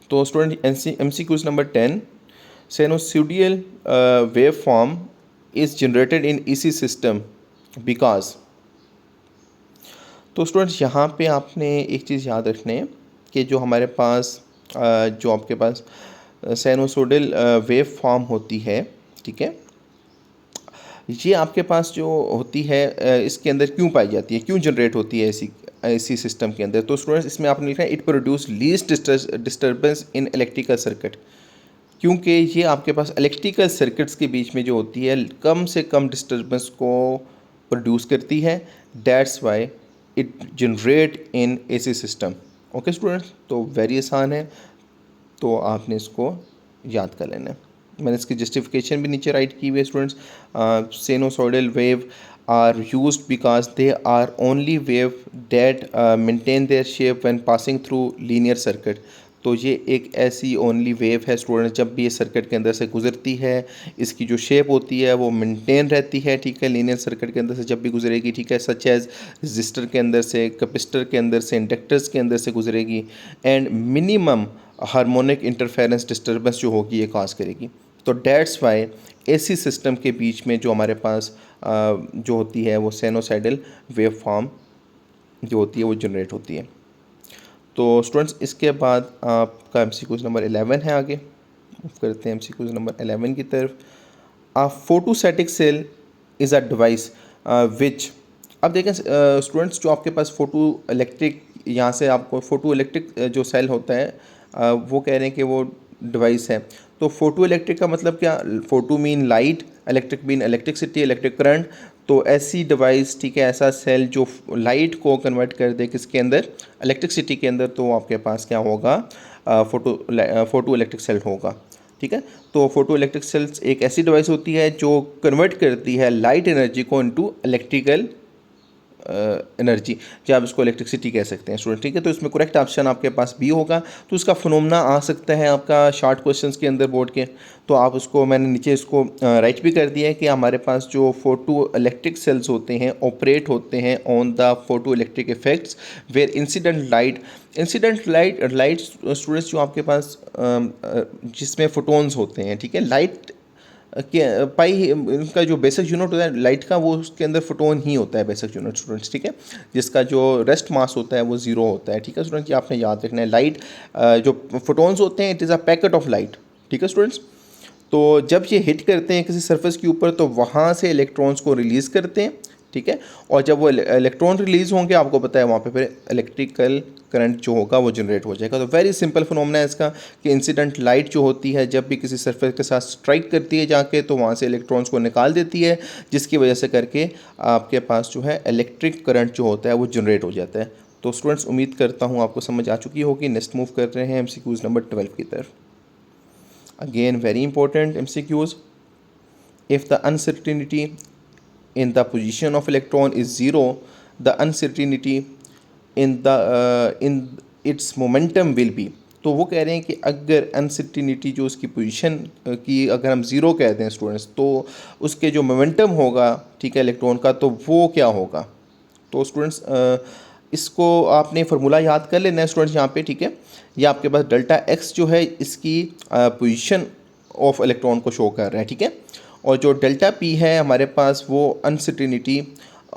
तो student MCQs number 10, sinusoidal wave form is generated in EC system because. तो स्टूडेंट्स यहाँ पे आपने एक चीज़ याद रखनी है कि जो हमारे पास जो आपके पास साइनोसॉइडल वेव फॉर्म होती है, ठीक है, ये आपके पास जो होती है इसके अंदर क्यों पाई जाती है, क्यों जनरेट होती है ऐसी सिस्टम के अंदर। तो स्टूडेंट्स इसमें आपने लिखा है it produce least disturbance in electrical circuit, क्योंकि ये आपके पास इलेक्ट्रिकल सर्किट्स के बीच में जो होती है कम से कम डिस्टर्बेंस को प्रोड्यूस करती है, that's why it generate in AC system. Okay students, तो वेरी आसान है, तो आपने इसको याद कर लेना है। मैंने इसकी जस्टिफिकेशन भी नीचे राइट की हुई है students. Sinusoidal wave are used because they are only wave that maintain their shape when passing through linear circuit. तो ये एक ऐसी ओनली वेव है स्टूडेंट्स, जब भी ये सर्किट के अंदर से गुजरती है इसकी जो शेप होती है वो मेंटेन रहती है, ठीक है, लीनियर सर्किट के अंदर से जब भी गुजरेगी, ठीक है, सच एज रजिस्टर के अंदर से, कैपेसिटर के अंदर से, इंडक्टर्स के अंदर से गुजरेगी, and minimum harmonic interference disturbance जो होगी ये काज करेगी। तो डेट्स वाई एसी सिस्टम के बीच में जो हमारे पास जो होती है वो साइनोसॉइडल वेव फॉर्म जो होती है वो जनरेट होती है। तो स्टूडेंट्स इसके बाद आपका एमसीक्यूज नंबर 11 है, आगे मूव करते हैं एमसीक्यूज नंबर 11 की तरफ। A photostatic cell is a device which, अब देखें स्टूडेंट्स जो आपके पास फोटो इलेक्ट्रिक, यहाँ से आपको फोटो इलेक्ट्रिक जो सेल होता है वो कह रहे हैं कि वो डिवाइस है। तो फोटो इलेक्ट्रिक का मतलब क्या, photo mean light, electric mean electricity, electric current. तो ऐसी डिवाइस, ठीक है, ऐसा सेल जो लाइट को कन्वर्ट कर दे किसके अंदर, इलेक्ट्रिसिटी के अंदर, तो आपके पास क्या होगा, फोटो इलेक्ट्रिक सेल होगा, ठीक है। तो फोटो इलेक्ट्रिक सेल्स एक ऐसी डिवाइस होती है जो कन्वर्ट करती है लाइट एनर्जी को इनटू इलेक्ट्रिकल एनर्जी, या आप इसको इलेक्ट्रिसिटी कह सकते हैं स्टूडेंट, ठीक है। तो इसमें करेक्ट ऑप्शन आपके पास बी होगा। तो उसका फिनोमेना आ सकता है आपका शॉर्ट क्वेश्चंस के अंदर बोर्ड के, तो आप उसको, मैंने नीचे इसको राइट भी कर दिया है कि हमारे पास जो फोटो इलेक्ट्रिक सेल्स होते हैं ऑपरेट होते हैं on the photoelectric effects where incident light students जो आपके पास जिसमें फोटोन्स होते हैं, ठीक है, लाइट के पाई इनका जो बेसिक यूनिट होता है लाइट का, वो उसके अंदर फोटोन ही होता है बेसिक यूनिट स्टूडेंट्स, ठीक है, जिसका जो रेस्ट मास होता है वो ज़ीरो होता है, ठीक है स्टूडेंट्स, ये आपने याद रखना है। लाइट जो फोटोन्स होते हैं it is a packet of light, ठीक है स्टूडेंट्स। तो जब ये हिट करते हैं किसी सरफेस के ऊपर तो वहाँ से इलेक्ट्रॉन्स को रिलीज़ करते हैं, ठीक है, और जब वो इलेक्ट्रॉन रिलीज़ होंगे आपको पता है वहाँ पे फिर इलेक्ट्रिकल करंट जो होगा वो जनरेट हो जाएगा। तो वेरी सिंपल फिनोमेना है इसका कि इंसिडेंट लाइट जो होती है जब भी किसी सरफेस के साथ स्ट्राइक करती है जाके तो वहाँ से इलेक्ट्रॉन्स को निकाल देती है, जिसकी वजह से करके आपके पास जो है इलेक्ट्रिक करंट जो होता है वो जनरेट हो जाता है। तो स्टूडेंट्स उम्मीद करता हूँ आपको समझ आ चुकी होगी। नेक्स्ट मूव कर रहे हैं एमसीक्यूज़ नंबर 12 की तरफ। Again very important MCQs, if the uncertainty in the position of electron is zero, the uncertainty in its momentum will be। तो वो कह रहे हैं कि अगर अनसर्टिनिटी जो उसकी पोजीशन की अगर हम ज़ीरो कह दें स्टूडेंट्स, तो उसके जो मोमेंटम होगा, ठीक है, इलेक्ट्रॉन का, तो वो क्या होगा। तो स्टूडेंट्स इसको आपने फार्मूला याद कर लेना है स्टूडेंट्स यहाँ पे, ठीक है। ये आपके पास डेल्टा एक्स जो है इसकी पोजीशन ऑफ इलेक्ट्रॉन को शो कर रहा है, ठीक है, और जो डेल्टा पी है हमारे पास वो अनसर्टिनिटी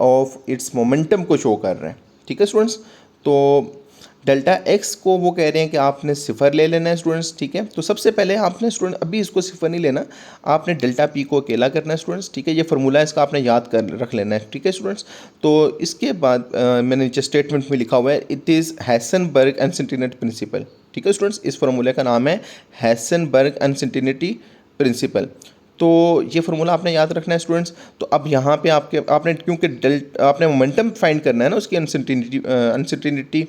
ऑफ इट्स मोमेंटम को शो कर रहा है, ठीक है स्टूडेंट्स। तो डेल्टा एक्स को वो कह रहे हैं कि आपने सिफर ले लेना है स्टूडेंट्स, ठीक है। तो सबसे पहले आपने स्टूडेंट अभी इसको सिफर नहीं लेना, आपने डेल्टा पी को अकेला करना है स्टूडेंट्स, ठीक है। ये फार्मूला इसका आपने याद कर रख लेना है, ठीक है स्टूडेंट्स। तो इसके बाद मैंने नीचे स्टेटमेंट में लिखा हुआ है इट इज़ हैसेनबर्ग अनसर्टेनिटी प्रिंसिपल, ठीक है स्टूडेंट्स। इस फार्मूले का नाम है हैसेनबर्ग अनसर्टेनिटी प्रिंसिपल। तो ये फार्मूला आपने याद रखना है स्टूडेंट्स। तो अब यहाँ पे आपने क्योंकि आपने मोमेंटम फाइंड करना है ना उसकी uncertainty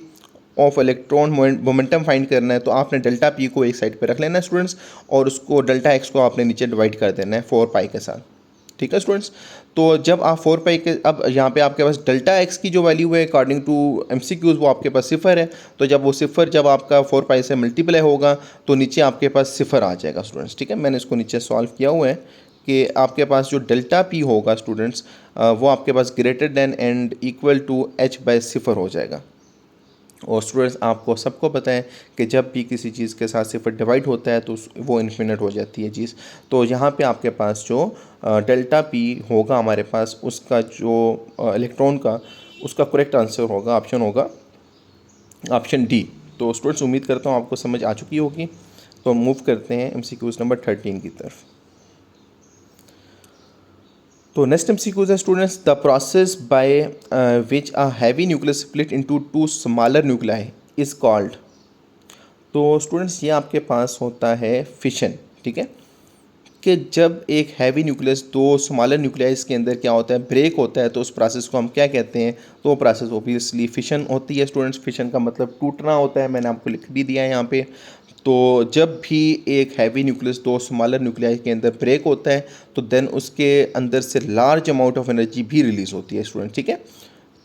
of electron momentum find करना है, तो आपने डेल्टा पी को एक साइड पे रख लेना है स्टूडेंट्स, और उसको डेल्टा एक्स को आपने नीचे डिवाइड कर देना है 4 पाई के साथ, ठीक है स्टूडेंट्स। तो जब आप 4 पाई के, अब यहाँ पे आपके पास डेल्टा एक्स की जो वैल्यू है अकॉर्डिंग टू एमसीक्यूज़ वो आपके पास सिफर है। तो जब वो सिफर जब आपका 4 पाई से मल्टीप्लाई होगा तो नीचे आपके पास सिफर आ जाएगा स्टूडेंट्स, ठीक है। मैंने इसको नीचे सॉल्व किया हुआ है कि आपके पास जो डेल्टा पी होगा स्टूडेंट्स वो आपके पास greater than and equal to h by सिफर हो जाएगा। और स्टूडेंट्स आपको सबको पता है कि जब भी किसी चीज़ के साथ सिफर डिवाइड होता है तो वो इन्फिनिट हो जाती है चीज़। तो यहाँ पे आपके पास जो डेल्टा पी होगा हमारे पास उसका जो इलेक्ट्रॉन का उसका करेक्ट आंसर होगा ऑप्शन होगा ऑप्शन डी। तो स्टूडेंट्स उम्मीद करता हूँ आपको समझ आ चुकी होगी। तो मूव करते हैं एमसीक्यूज़ नंबर 13 की तरफ। तो नेक्स्ट MCQ है students, the process by which a heavy nucleus split into two smaller nuclei is called. तो स्टूडेंट्स ये आपके पास होता है फिशन, ठीक है, कि जब एक हैवी न्यूक्लियस दो स्मॉलर न्यूक्लियस के अंदर क्या होता है, ब्रेक होता है, तो उस प्रोसेस को हम क्या कहते हैं, तो वो प्रोसेस ऑब्वियसली फिशन होती है स्टूडेंट्स। फिशन का मतलब टूटना होता है, मैंने आपको लिख भी दिया है यहाँ पे। तो जब भी एक हैवी न्यूक्लियस दो स्मॉलर न्यूक्लियस के अंदर ब्रेक होता है तो देन उसके अंदर से लार्ज अमाउंट ऑफ एनर्जी भी रिलीज़ होती है स्टूडेंट, ठीक है।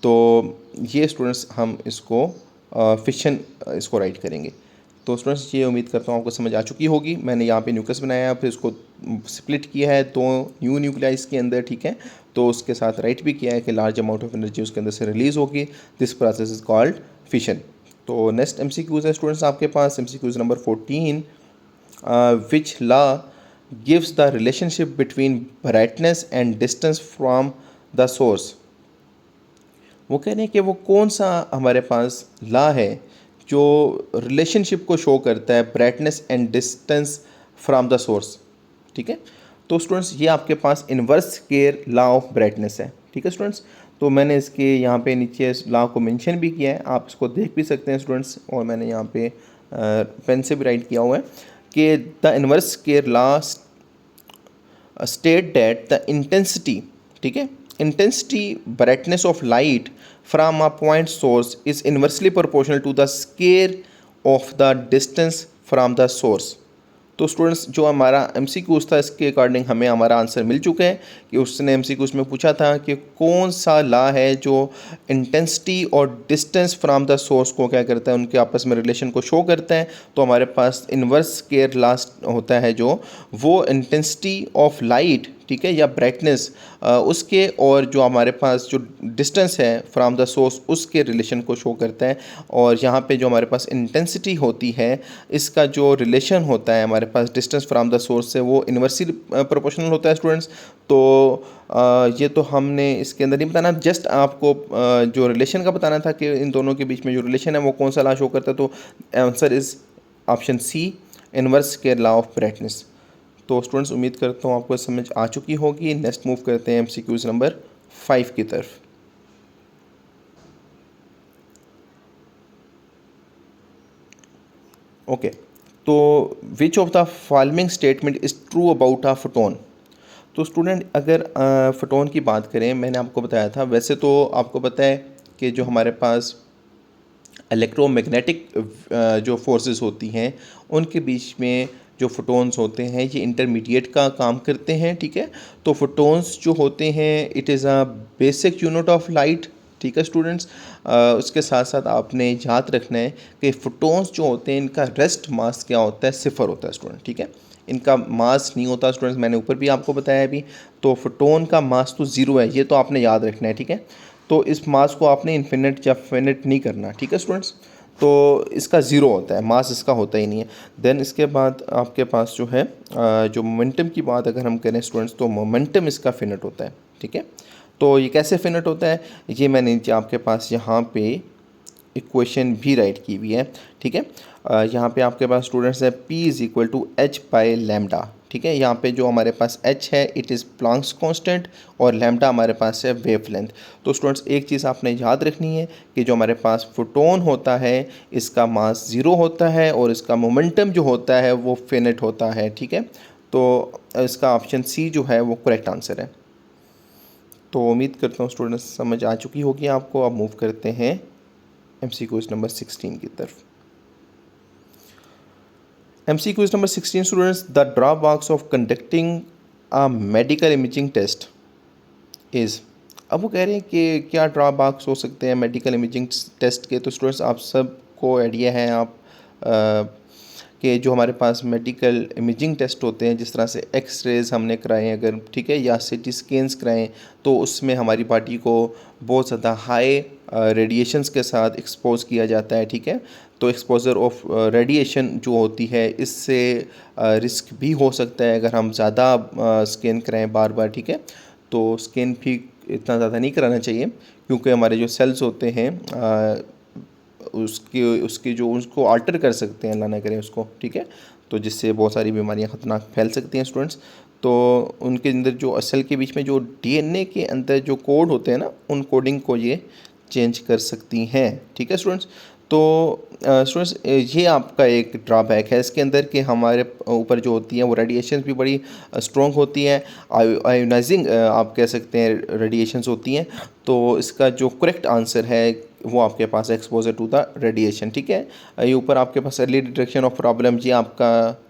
तो ये स्टूडेंट्स हम इसको फिशन इसको राइट करेंगे। तो स्टूडेंट्स ये उम्मीद करता हूँ आपको समझ आ चुकी होगी। मैंने यहाँ पे न्यूक्लियस बनाया है, फिर इसको स्प्लिट किया है दो न्यू न्यूक्लियस के अंदर, ठीक है। तो उसके साथ राइट भी किया है कि लार्ज अमाउंट ऑफ एनर्जी उसके अंदर से रिलीज़ होगी। This process is called fission. तो नेक्स्ट MCQs है स्टूडेंट्स आपके पास, MCQs number 14, which law gives the relationship between brightness and distance from the source. वो कह रहे हैं कि वो कौन सा हमारे पास लॉ है जो रिलेशनशिप को शो करता है brightness and distance from the source, ठीक है। तो स्टूडेंट्स ये आपके पास inverse square law of brightness है, ठीक है स्टूडेंट्स। तो मैंने इसके यहाँ पे नीचे इस लॉ को मेंशन भी किया है, आप इसको देख भी सकते हैं स्टूडेंट्स, और मैंने यहाँ पे पेन से भी राइट किया हुआ है कि the inverse square law state that the intensity, ठीक है, intensity brightness of light from a point source is inversely proportional to the square of the distance from the source. तो स्टूडेंट्स जो हमारा MCQs था इसके अकॉर्डिंग हमें हमारा answer मिल चुका है कि उसने MCQs में पूछा था कि कौन सा लॉ है जो इंटेंसिटी और डिस्टेंस फ्रॉम द सोर्स को क्या करता है, उनके आपस में रिलेशन को शो करता है। तो हमारे पास इन्वर्स स्क्वायर लॉ होता है जो वो इंटेंसिटी ऑफ लाइट, ठीक है, या ब्राइटनेस उसके और जो हमारे पास जो डिस्टेंस है फ्रॉम द सोर्स उसके रिलेशन को शो करता है। और यहाँ पे जो हमारे पास इंटेंसिटी होती है इसका जो रिलेशन होता है हमारे पास डिस्टेंस फ्रॉम द सोर्स से वो इन्वर्सली प्रोपोर्शनल होता है स्टूडेंट्स। तो ये तो हमने इसके अंदर नहीं बताना, जस्ट आपको जो रिलेशन का बताना था कि इन दोनों के बीच में जो रिलेशन है वो कौन सा लॉ शो करता है। तो answer is option C, inverse square law of brightness. तो स्टूडेंट्स उम्मीद करता हूँ आपको समझ आ चुकी होगी। नेक्स्ट मूव करते हैं MCQs नंबर 5 की तरफ। ओके, तो विच of the following statement is true about a photon. तो स्टूडेंट अगर फोटोन की बात करें, मैंने आपको बताया था, वैसे तो आपको पता है कि जो हमारे पास इलेक्ट्रोमैग्नेटिक जो फोर्सेस होती हैं उनके बीच में जो फोटोन्स होते हैं ये इंटरमीडिएट का काम करते हैं, ठीक है। तो फोटोन्स जो होते हैं it is a basic unit of light, ठीक है स्टूडेंट्स। उसके साथ साथ आपने याद रखना है कि फोटोन्स जो होते हैं इनका रेस्ट मास क्या होता है, सिफर होता है स्टूडेंट, ठीक है। इनका मास नहीं होता स्टूडेंट्स, मैंने ऊपर भी आपको बताया अभी। तो फोटोन का मास तो ज़ीरो है, ये तो आपने याद रखना है, ठीक है। तो इस मास को आपने इन्फिनिट या फिनिट नहीं करना, ठीक है स्टूडेंट्स। तो इसका ज़ीरो होता है, मास इसका होता ही नहीं है। देन इसके बाद आपके पास जो है जो मोमेंटम की बात अगर हम करें स्टूडेंट्स, तो मोमेंटम इसका फिनिट होता है, ठीक है। तो ये कैसे फिनिट होता है, ये मैंने नीचे आपके पास यहाँ पे इक्वेशन भी राइट की हुई है, ठीक है। यहाँ पे आपके पास स्टूडेंट्स है P is equal to H by lambda, ठीक है। यहाँ पे जो हमारे पास H है इट इज़ प्लांक्स कांस्टेंट और लैम्डा हमारे पास है वेवलेंथ। तो स्टूडेंट्स एक चीज़ आपने याद रखनी है कि जो हमारे पास फोटोन होता है इसका मास ज़ीरो होता है और इसका मोमेंटम जो होता है वो फिनिट होता है, ठीक है। तो इसका ऑप्शन सी जो है वो करेक्ट आंसर है। तो उम्मीद करता हूँ स्टूडेंट्स समझ आ चुकी होगी आपको। अब मूव करते हैं MCQs नंबर 16 की तरफ। MCQs number 16 students, the drawbacks of conducting a medical imaging test is. अब वो कह रहे हैं कि क्या ड्रॉबैक्स हो सकते हैं मेडिकल इमेजिंग टेस्ट के। तो स्टूडेंट्स आप सबको आइडिया है आप कि जो हमारे पास मेडिकल इमेजिंग टेस्ट होते हैं, जिस तरह से एक्सरेज हमने कराएं अगर, ठीक है, या सिटी स्कैन्स कराएं, तो उसमें हमारी बॉडी को बहुत ज़्यादा हाई रेडिएशंस के साथ एक्सपोज किया जाता है, ठीक है। तो एक्सपोजर ऑफ रेडिएशन जो होती है इससे रिस्क भी हो सकता है अगर हम ज़्यादा स्कैन कराएं बार बार, ठीक है। तो स्कैन भी इतना ज़्यादा नहीं कराना चाहिए क्योंकि हमारे जो सेल्स होते हैं उसके उसके जो उसको अल्टर कर सकते हैं, अल्लाह ना करे उसको, ठीक है। तो जिससे बहुत सारी बीमारियां ख़तरनाक फैल सकती हैं स्टूडेंट्स। तो उनके अंदर जो सेल के बीच में जो डीएनए के अंदर जो कोड होते हैं ना, उन कोडिंग को ये चेंज कर सकती हैं। ठीक है स्टूडेंट्स। तो स्टूडेंट्स ये आपका एक ड्रॉबैक है इसके अंदर कि हमारे ऊपर जो होती हैं वो रेडिएशंस भी बड़ी स्ट्रॉन्ग होती हैं, आयोनाइजिंग आप कह सकते हैं रेडिएशंस होती हैं। तो इसका जो करेक्ट आंसर है वो आपके पास एक्सपोजर टू द रेडिएशन। ठीक है, ये ऊपर आपके पास अर्ली डिटेक्शन ऑफ प्रॉब्लम, ये आपका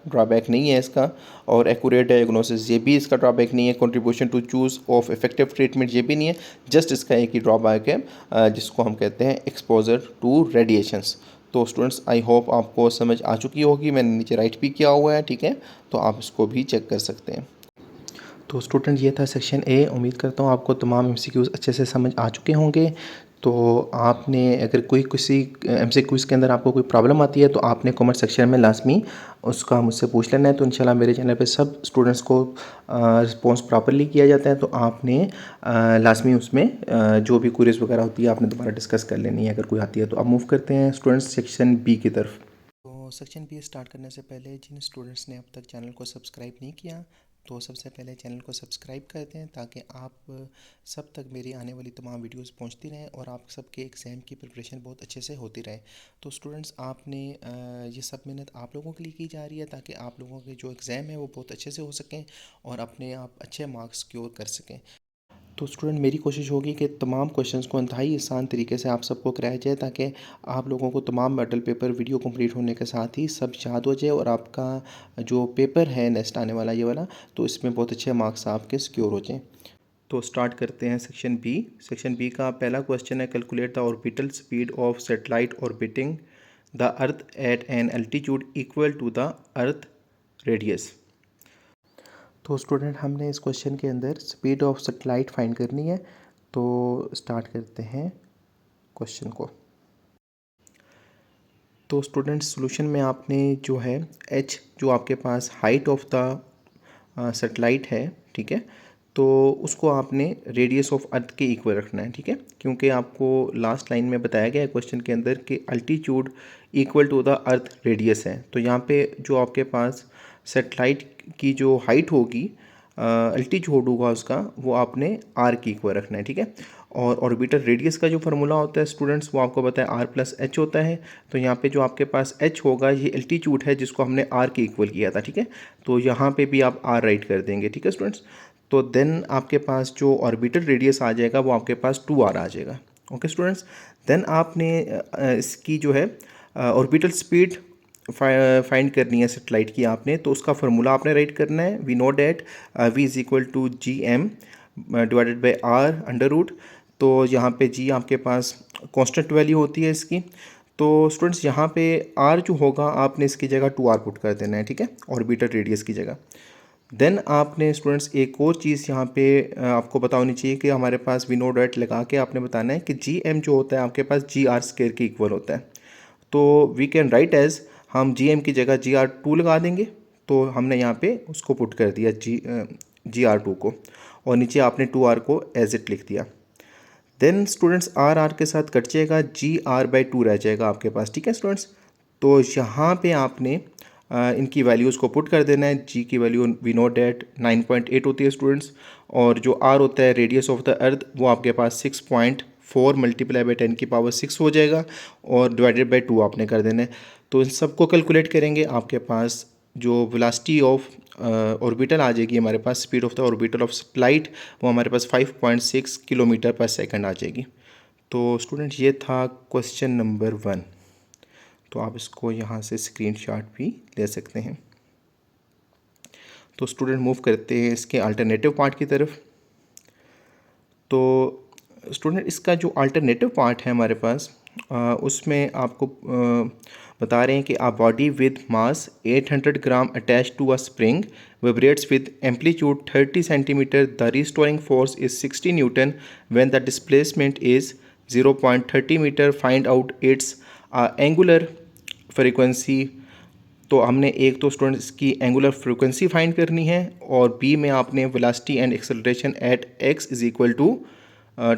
ड्रॉबैक नहीं है इसका, और एक्यूरेट डायग्नोसिस ये भी इसका ड्रॉबैक नहीं है, contribution to choose of effective treatment ये भी नहीं है। जस्ट इसका एक ही ड्रॉबैक है जिसको हम कहते हैं एक्सपोजर टू रेडिएशंस। तो स्टूडेंट्स आई होप आपको समझ आ चुकी होगी, मैंने नीचे राइट भी किया हुआ है। ठीक है, तो आप इसको भी चेक कर सकते हैं। तो स्टूडेंट ये था सेक्शन ए। उम्मीद करता हूँ आपको तमाम एमसीक्यूज़ अच्छे से समझ आ चुके होंगे। तो आपने अगर कोई किसी एमसीक्यूज़ के अंदर आपको कोई प्रॉब्लम आती है तो आपने कमेंट सेक्शन में लाजमी उसका मुझसे पूछ लेना है। तो इंशाल्लाह मेरे चैनल पे सब स्टूडेंट्स को रिस्पॉन्स प्रॉपरली किया जाता है। तो आपने लाजमी उसमें जो भी क्वेरीज वगैरह होती है आपने दोबारा डिस्कस कर लेनी है अगर कोई आती है। तो अब मूव करते हैं स्टूडेंट्स सेक्शन बी की तरफ। तो सेक्शन बी स्टार्ट करने से पहले जिन स्टूडेंट्स ने अब तक चैनल को सब्सक्राइब नहीं किया तो सबसे पहले चैनल को सब्सक्राइब कर दें ताकि आप सब तक मेरी आने वाली तमाम वीडियोस पहुंचती रहें और आप सबके एग्ज़ाम की प्रिपरेशन बहुत अच्छे से होती रहे। तो स्टूडेंट्स आपने ये सब मेहनत आप लोगों के लिए की जा रही है ताकि आप लोगों के जो एग्ज़ाम है वो बहुत अच्छे से हो सकें और अपने आप अच्छे मार्क्स सिक्योर कर सकें। तो स्टूडेंट मेरी कोशिश होगी कि तमाम क्वेश्चंस को इंतहाई आसान तरीके से आप सबको कराया जाए ताकि आप लोगों को तमाम मॉडल पेपर वीडियो कंप्लीट होने के साथ ही सब याद हो जाए और आपका जो पेपर है नेक्स्ट आने वाला ये वाला, तो इसमें बहुत अच्छे मार्क्स आपके सिक्योर हो जाएँ। तो स्टार्ट करते हैं सेक्शन बी। सेक्शन बी का पहला क्वेश्चन है calculate the orbital speed of satellite orbiting the earth at an altitude equal to the earth radius. तो स्टूडेंट हमने इस क्वेश्चन के अंदर स्पीड ऑफ सैटेलाइट फाइंड करनी है। तो स्टार्ट करते हैं क्वेश्चन को। तो स्टूडेंट सॉल्यूशन में आपने जो है एच जो आपके पास हाइट ऑफ द सैटेलाइट है, ठीक है, तो उसको आपने रेडियस ऑफ अर्थ के इक्वल रखना है। ठीक है, क्योंकि आपको लास्ट लाइन में बताया गया है क्वेश्चन के अंदर कि altitude equal to the earth radius है। तो यहाँ पे जो आपके पास सैटेलाइट की जो हाइट होगी अल्टीट्यूड होगा उसका, वो आपने आर की इक्वल रखना है। ठीक है, और ऑर्बिटल रेडियस का जो फार्मूला होता है स्टूडेंट्स वो आपको पता है आर प्लस एच होता है। तो यहाँ पे जो आपके पास एच होगा ये एल्टीट्यूड है जिसको हमने आर के इक्वल किया था। ठीक है, तो यहाँ पे भी आप आर राइट कर देंगे। ठीक है स्टूडेंट्स, तो देन आपके पास जो ऑर्बिटल रेडियस आ जाएगा वो आपके पास 2r आ जाएगा। ओके स्टूडेंट्स, देन आपने इसकी जो है ऑर्बिटल स्पीड फाइंड करनी है सेटेलाइट की आपने, तो उसका फार्मूला आपने राइट करना है। We know that v is equal to G M divided by r under root. तो यहाँ पे g आपके पास कांस्टेंट वैल्यू होती है इसकी। तो स्टूडेंट्स यहाँ पे r जो होगा आपने इसकी जगह 2r पुट कर देना है। ठीक है, ऑर्बिटल रेडियस की जगह। देन आपने स्टूडेंट्स एक और चीज़ यहाँ पे आपको पता होनी चाहिए कि हमारे पास वी नो डॉट लगा के आपने बताना है कि जी एम जो होता है आपके पास जी आर स्क्वायर के इक्वल होता है। तो वी कैन राइट एज, हम जी एम की जगह जी आर टू लगा देंगे। तो हमने यहाँ पे उसको पुट कर दिया जी आर टू को, और नीचे आपने 2r को एज इट लिख दिया। देन स्टूडेंट्स आर के साथ कट जाएगा, जी आर बाई 2 रह जाएगा आपके पास। ठीक है स्टूडेंट्स, तो यहाँ पे आपने इनकी वैल्यूज़ को पुट कर देना है। जी की वैल्यू वी नो डैट 9.8 होती है स्टूडेंट्स, और जो आर होता है रेडियस ऑफ द अर्थ वो आपके पास 6.4 मल्टीप्लाई बाई 10 की पावर 6 हो जाएगा, और डिवाइडेड बाई 2 आपने कर देना है। तो इन सबको कैलकुलेट करेंगे, आपके पास जो वेलोसिटी ऑफ ऑर्बिटल आ जाएगी हमारे पास, speed of the orbital of satellite, वो हमारे पास 5.6 किलोमीटर पर सेकंड आ जाएगी। तो स्टूडेंट ये था क्वेश्चन नंबर 1। तो आप इसको यहाँ से स्क्रीनशॉट भी ले सकते हैं। तो स्टूडेंट मूव करते हैं इसके अल्टरनेटिव पार्ट की तरफ। तो स्टूडेंट इसका जो अल्टरनेटिव पार्ट है हमारे पास उसमें आपको बता रहे हैं कि a body with mass 800 gram attach to a spring vibrates with amplitude 30 centimetre, the restoring force is 60 newton when the displacement is 0.30 metre, find out its angular frequency. तो हमने एक तो स्टूडेंट इसकी एंगुलर फ्रीक्वेंसी फाइंड करनी है, और b में आपने velocity and acceleration at x is equal to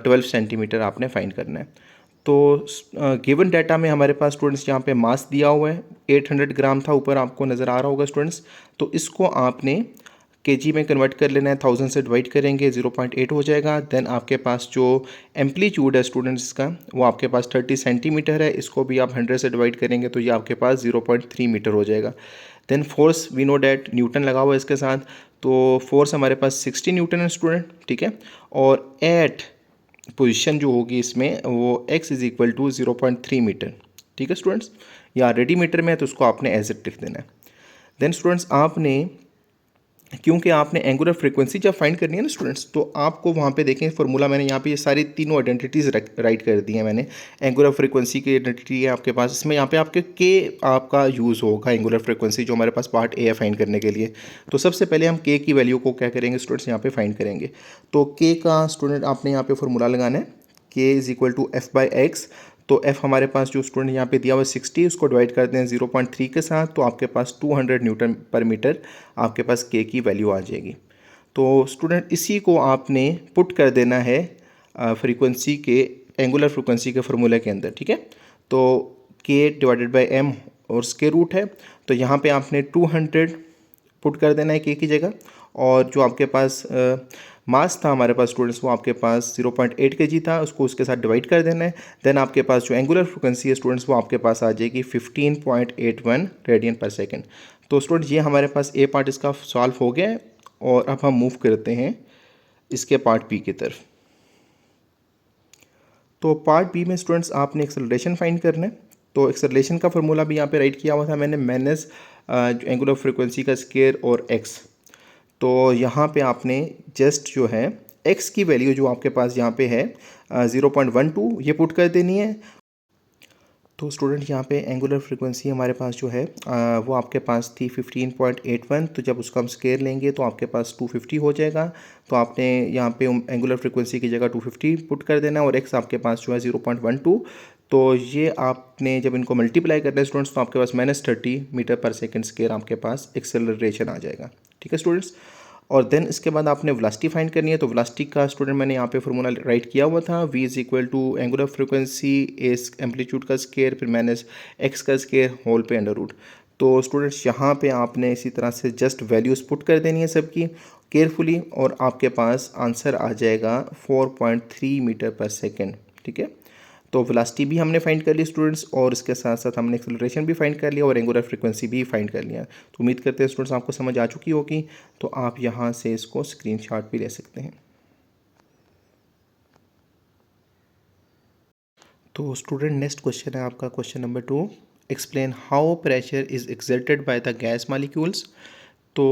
12 centimetre आपने फाइंड करना है। तो गिवन डाटा में हमारे पास स्टूडेंट्स यहाँ पे मास दिया हुआ है 800 ग्राम था, ऊपर आपको नज़र आ रहा होगा स्टूडेंट्स। तो इसको आपने केजी में कन्वर्ट कर लेना है, 1000 से डिवाइड करेंगे 0.8 हो जाएगा। देन आपके पास जो एम्पलीट्यूड है स्टूडेंट्स का वो आपके पास 30 सेंटीमीटर है, इसको भी आप 100 से डिवाइड करेंगे तो ये आपके पास 0.3 मीटर हो जाएगा। Then force we know that newton लगा हुआ है इसके साथ, तो फोर्स हमारे पास 60 न्यूटन है स्टूडेंट, ठीक है। और एट पोजीशन जो होगी इसमें वो x is equal to 0.3 metre, ठीक है स्टूडेंट्स। या रेडी मीटर में है तो उसको आपने एज इट लिख देना है। देन स्टूडेंट्स आपने, क्योंकि आपने एंगुलर फ्रीक्वेंसी जब फाइंड करनी है ना स्टूडेंट्स, तो आपको वहाँ पे देखें फॉर्मूला मैंने यहाँ पे ये सारी तीनों आइडेंटिटीज़ राइट कर दी हैं मैंने। एंगुलर फ्रीक्वेंसी की आइडेंटिटी है आपके पास, इसमें यहाँ पे आपके के आपका यूज़ होगा एंगुलर फ्रीक्वेंसी जो हमारे पास पार्ट ए है फाइंड करने के लिए। तो सबसे पहले हम के की वैल्यू को क्या करेंगे स्टूडेंट्स, यहाँ पे फाइंड करेंगे। तो के का स्टूडेंट आपने यहाँ पे फॉर्मूला लगाना है, k is equal to F by x. तो f हमारे पास जो स्टूडेंट यहाँ पे दिया हुआ 60, उसको डिवाइड करते हैं 0.3 के साथ, तो आपके पास 200 न्यूटन पर मीटर आपके पास k की वैल्यू आ जाएगी। तो स्टूडेंट इसी को आपने पुट कर देना है फ्रीक्वेंसी के, एंगुलर फ्रीक्वेंसी के फार्मूले के अंदर, ठीक है। तो k डिवाइडेड बाई m और स्क्वायर रूट है, तो यहाँ पे आपने 200 पुट कर देना है k की जगह। और जो आपके पास मास था हमारे पास स्टूडेंट्स, वो आपके पास 0.8 kg था, उसको उसके साथ डिवाइड कर देना है। देन आपके पास जो एंगुलर फ्रीक्वेंसी है स्टूडेंट्स, वो आपके पास आ जाएगी 15.81 रेडियन पर सेकेंड। तो स्टूडेंट ये हमारे पास ए पार्ट इसका सॉल्व हो गया है, और अब हम मूव करते हैं इसके पार्ट बी की तरफ। तो पार्ट बी में स्टूडेंट्स आपने एक्सेलरेशन फाइंड करना है। तो एक्सेलरेशन का फार्मूला भी यहाँ पे राइट किया हुआ था मैंने, माइनस एंगुलर फ्रीक्वेंसी का स्क्वायर और एक्स। तो यहाँ पे आपने जस्ट जो है x की वैल्यू जो आपके पास यहाँ पे है 0.12 ये पुट कर देनी है। तो स्टूडेंट यहाँ पे एंगुलर फ्रीक्वेंसी हमारे पास जो है वो आपके पास थी 15.81, तो जब उसका हम स्केयर लेंगे तो आपके पास 250 हो जाएगा। तो आपने यहाँ पे एंगुलर फ्रीक्वेंसी की जगह 250 पुट कर देना है, और x आपके पास जो है 0.12। तो ये आपने जब इनको मल्टीप्लाई करना है स्टूडेंट्स, तो आपके पास -30 मीटर पर सेकेंड स्केयर आपके पास एक्सेलरेशन आ जाएगा, ठीक है स्टूडेंट्स। और देन इसके बाद आपने वेलोसिटी फाइंड करनी है। तो वेलोसिटी का स्टूडेंट मैंने यहाँ पे फार्मूला राइट किया हुआ था, v is equal to angular frequency इस एम्पलीट्यूड का स्केयर फिर माइनस x का स्केयर होल पे अंडर रूट। तो स्टूडेंट्स यहाँ पे आपने इसी तरह से जस्ट वैल्यूज़ पुट कर देनी है सबकी केयरफुली, और आपके पास आंसर आ जाएगा 4.3 मीटर पर सेकेंड, ठीक है। तो वेलोसिटी भी हमने फाइंड कर ली स्टूडेंट्स, और इसके साथ साथ हमने एक्सेलरेशन भी फाइंड कर लिया और एंगुलर फ्रीक्वेंसी भी फाइंड कर लिया। तो उम्मीद करते हैं स्टूडेंट्स आपको समझ आ चुकी होगी। तो आप यहाँ से इसको स्क्रीनशॉट भी ले सकते हैं। तो स्टूडेंट नेक्स्ट क्वेश्चन है आपका question number 2, explain how pressure is exerted by the gas molecules. तो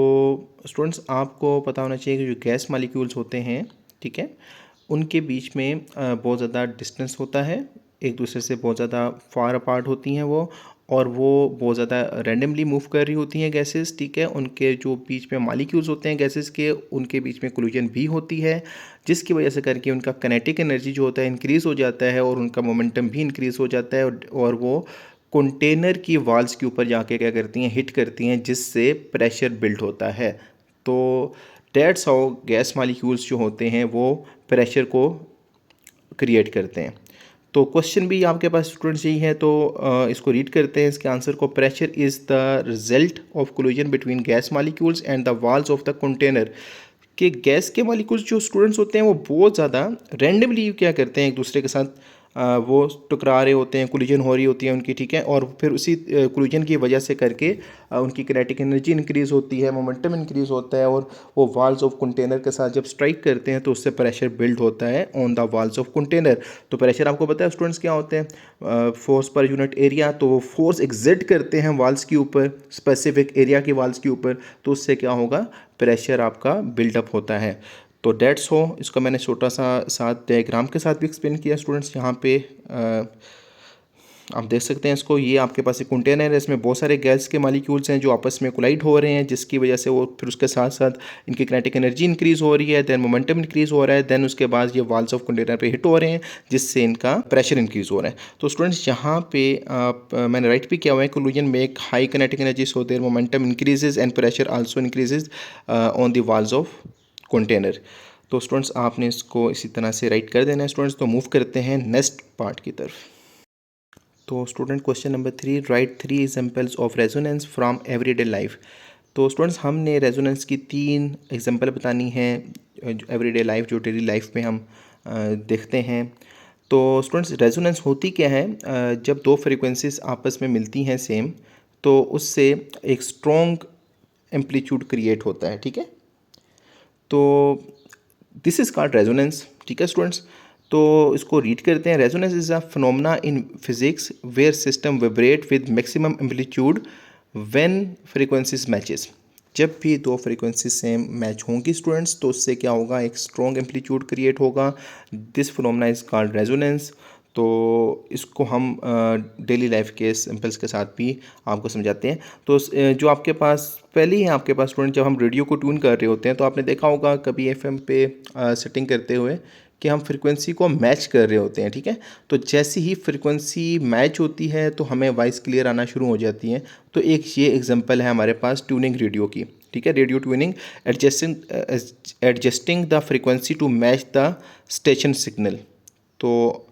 स्टूडेंट्स आपको पता होना चाहिए कि जो गैस मालिक्यूल्स होते हैं, ठीक है, उनके बीच में बहुत ज़्यादा डिस्टेंस होता है, एक दूसरे से बहुत ज़्यादा फार अपार्ट होती हैं वो, और वो बहुत ज़्यादा रैंडमली मूव कर रही होती हैं गैसेस, ठीक है। उनके जो बीच में मालिक्यूल्स होते हैं गैसेस के, उनके बीच में कोलिजन भी होती है, जिसकी वजह से करके उनका काइनेटिक एनर्जी जो होता है इंक्रीज़ हो जाता है, और उनका मोमेंटम भी इंक्रीज़ हो जाता है, और वो कंटेनर की वॉल्स के ऊपर जाके क्या करती हैं, हिट करती हैं, जिससे प्रेशर बिल्ड होता है। तो डेट्स हाउ गैस मालिक्यूल्स जो होते हैं वो प्रेशर को क्रिएट करते हैं। तो क्वेश्चन भी आपके पास स्टूडेंट्स यही है, तो इसको रीड करते हैं इसके आंसर को। Pressure is the result of collision between gas molecules and the walls of the container. कि गैस के मालिक्यूल्स जो स्टूडेंट्स होते हैं वो बहुत ज़्यादा रैंडमली क्या करते हैं, एक दूसरे के साथ वो टकरा रहे होते हैं, कोलिजन हो रही होती है उनकी, ठीक है। और फिर उसी कोलिजन की वजह से करके उनकी काइनेटिक एनर्जी इंक्रीज़ होती है, मोमेंटम इंक्रीज़ होता है, और वो वॉल्स ऑफ कंटेनर के साथ जब स्ट्राइक करते हैं तो उससे प्रेशर बिल्ड होता है on the walls of container. तो प्रेशर आपको पता है स्टूडेंट्स क्या होते हैं, फोर्स पर यूनिट एरिया। तो वो फोर्स एग्जर्ट करते हैं वॉल्स के ऊपर, स्पेसिफिक एरिया की वॉल्स के ऊपर, तो उससे क्या होगा, प्रेशर आपका बिल्डअप होता है। तो डेट्स हो, इसको मैंने छोटा सा साथ डायग्राम के साथ भी एक्सप्लेन किया स्टूडेंट्स। यहाँ पे आप देख सकते हैं इसको, ये आपके पास एक कंटेनर है, इसमें बहुत सारे गैस के मालिक्यूल्स हैं जो आपस में कोलाइड हो रहे हैं, जिसकी वजह से वो फिर उसके साथ साथ इनकी काइनेटिक एनर्जी इंक्रीज़ हो रही है, देन मोमेंटम इंक्रीज़ हो रहा है, देन उसके बाद ये वॉल्स ऑफ कंटेनर पे हिट हो रहे हैं, जिससे इनका प्रेशर इंक्रीज़ हो रहा है। तो स्टूडेंट्स यहाँ पे मैंने राइट भी किया हुआ है, collision make high kinetic energy so there momentum increases and pressure also increases on the walls of container. तो स्टूडेंट्स आपने इसको इसी तरह से राइट कर देना है स्टूडेंट्स। तो मूव करते हैं नेक्स्ट पार्ट की तरफ। तो student question number 3, right 3 examples of resonance from everyday life. तो स्टूडेंट्स हमने रेजोनेंस की 3 एग्जांपल बतानी है एवरीडे लाइफ जो डेली लाइफ में हम देखते हैं। तो स्टूडेंट्स रेजोनेंस होती क्या है? जब दो फ्रीक्वेंसीज आपस में मिलती हैं सेम, तो उससे एक स्ट्रॉन्ग एम्पलीट्यूड क्रिएट होता है, ठीक है। तो दिस इज़ कॉल्ड रेजोनेंस, ठीक है स्टूडेंट्स। तो इसको रीड करते हैं। Resonance is a phenomena in physics where system vibrate with maximum amplitude when frequencies matches. जब भी दो फ्रीक्वेंसी सेम मैच होंगी स्टूडेंट्स, तो उससे क्या होगा, एक स्ट्रॉन्ग एम्पलीट्यूड क्रिएट होगा। This phenomena is called resonance. तो इसको हम डेली लाइफ के सिंपल्स के साथ भी आपको समझाते हैं। तो जो आपके पास पहले ही है आपके पास स्टूडेंट, जब हम रेडियो को ट्यून कर रहे होते हैं तो आपने देखा होगा कभी एफएम पे सेटिंग करते हुए कि हम फ्रीक्वेंसी को मैच कर रहे होते हैं, ठीक है। तो जैसे ही फ्रीक्वेंसी मैच होती है तो हमें वॉइस क्लियर आना शुरू हो जाती है। तो एक ये एग्जांपल है हमारे पास ट्यूनिंग रेडियो की, ठीक है। Radio tuning, adjusting the frequency to match the station signal. तो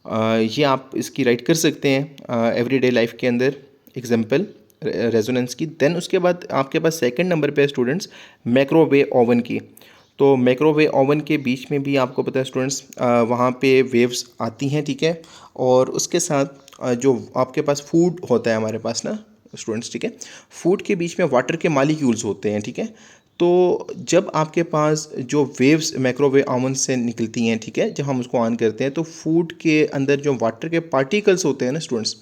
ये आप इसकी राइट कर सकते हैं एवरीडे लाइफ के अंदर एग्जांपल रेजोनेंस की। देन उसके बाद आपके पास सेकंड नंबर पे स्टूडेंट्स माइक्रोवेव ओवन की। तो माइक्रोवेव ओवन के बीच में भी आपको पता है स्टूडेंट्स वहाँ पे वेव्स आती हैं, ठीक है। और उसके साथ जो आपके पास फूड होता है हमारे पास ना स्टूडेंट्स, ठीक है, फूड के बीच में वाटर के मालिक्यूल्स होते हैं, ठीक है। तो जब आपके पास जो वेव्स माइक्रोवेव ओवन से निकलती हैं, ठीक है, जब हम उसको ऑन करते हैं तो फूड के अंदर जो वाटर के पार्टिकल्स होते हैं ना स्टूडेंट्स,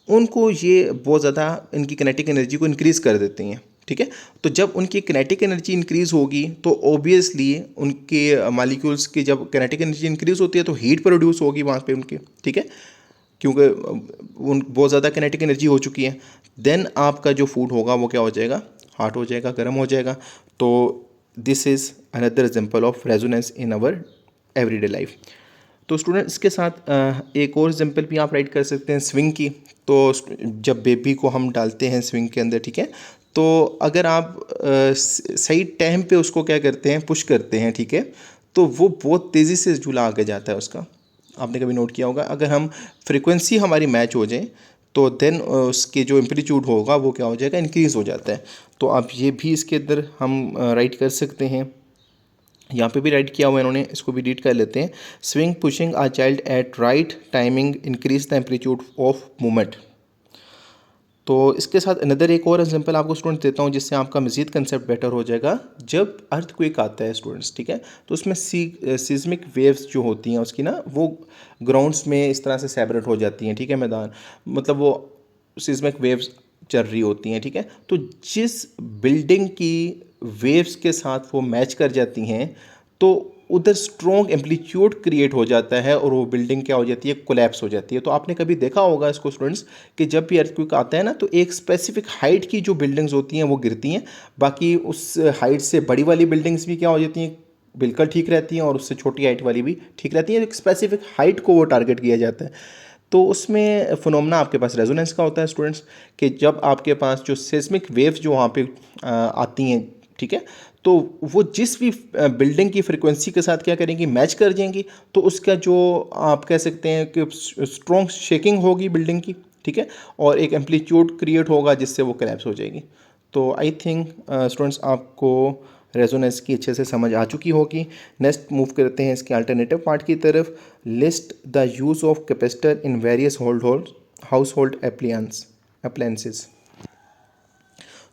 उनको ये बहुत ज़्यादा इनकी किनेटिक एनर्जी को इंक्रीज़ कर देती हैं, ठीक है। तो जब उनकी किनेटिक एनर्जी इंक्रीज़ होगी तो ऑब्वियसली उनके मालिक्यूल्स की जब किनेटिक एनर्जी इंक्रीज़ होती है तो हीट प्रोड्यूस होगी वहाँ पे उनके, ठीक है, क्योंकि उन बहुत ज़्यादा किनेटिक एनर्जी हो चुकी है। देन आपका जो फूड होगा वो क्या हो जाएगा, हॉट हो जाएगा, गर्म हो जाएगा। तो this is another example of resonance in our everyday life. तो स्टूडेंट इसके साथ एक और एग्जांपल भी आप राइट कर सकते हैं स्विंग की। तो जब बेबी को हम डालते हैं स्विंग के अंदर, ठीक है, तो अगर आप सही टाइम पे उसको क्या करते हैं, पुश करते हैं, ठीक है, तो वो बहुत तेज़ी से झूला आगे जाता है उसका। आपने कभी नोट किया होगा, अगर हम फ्रीक्वेंसी हमारी मैच हो जाए तो देन उसके जो एम्पलीट्यूड होगा वो क्या हो जाएगा, इंक्रीज़ हो जाता है। तो आप ये भी इसके अंदर हम राइट कर सकते हैं। यहाँ पे भी राइट किया हुआ है इन्होंने, इसको भी रीड कर लेते हैं। Swing pushing a child at right timing increase the amplitude of movement. तो इसके साथ अनदर एक और एग्जांपल आपको स्टूडेंट देता हूँ जिससे आपका मज़ीद कंसेप्ट बेटर हो जाएगा। जब अर्थक्वेक आता है स्टूडेंट्स, ठीक है, तो उसमें सीस्मिक वेव्स जो होती हैं उसकी ना, वो ग्राउंड्स में इस तरह से सेपरेट हो जाती हैं, ठीक है, मैदान, मतलब वो सीस्मिक वेव्स चल रही होती हैं, ठीक है। तो जिस बिल्डिंग की वेव्स के साथ वो मैच कर जाती हैं तो उधर स्ट्रॉन्ग एम्पलीट्यूड क्रिएट हो जाता है और वो बिल्डिंग क्या हो जाती है, कोलैप्स हो जाती है। तो आपने कभी देखा होगा इसको स्टूडेंट्स कि जब भी अर्थक्वेक आता है ना तो एक स्पेसिफिक हाइट की जो बिल्डिंग्स होती हैं वो गिरती हैं, बाकी उस हाइट से बड़ी वाली बिल्डिंग्स भी क्या हो जाती हैं, बिल्कुल ठीक रहती हैं, और उससे छोटी हाइट वाली भी ठीक रहती हैं। एक स्पेसिफिक हाइट को वो टारगेट किया जाता है। तो उसमें फिनोमेना आपके पास रेजोनेंस का होता है स्टूडेंट्स, कि जब आपके पास जो सेस्मिक वेव्स जो वहाँ पे आती हैं, ठीक है, तो वो जिस भी बिल्डिंग की फ्रिक्वेंसी के साथ क्या करेंगी, मैच कर जाएंगी, तो उसका जो आप कह सकते हैं कि स्ट्रॉन्ग शेकिंग होगी बिल्डिंग की, ठीक है, और एक एम्पलीट्यूड क्रिएट होगा जिससे वो कोलैप्स हो जाएगी। तो आई थिंक स्टूडेंट्स आपको रेजोनेंस की अच्छे से समझ आ चुकी होगी। नेक्स्ट मूव करते हैं इसके अल्टरनेटिव पार्ट की तरफ। List the use of capacitor in various house hold appliances.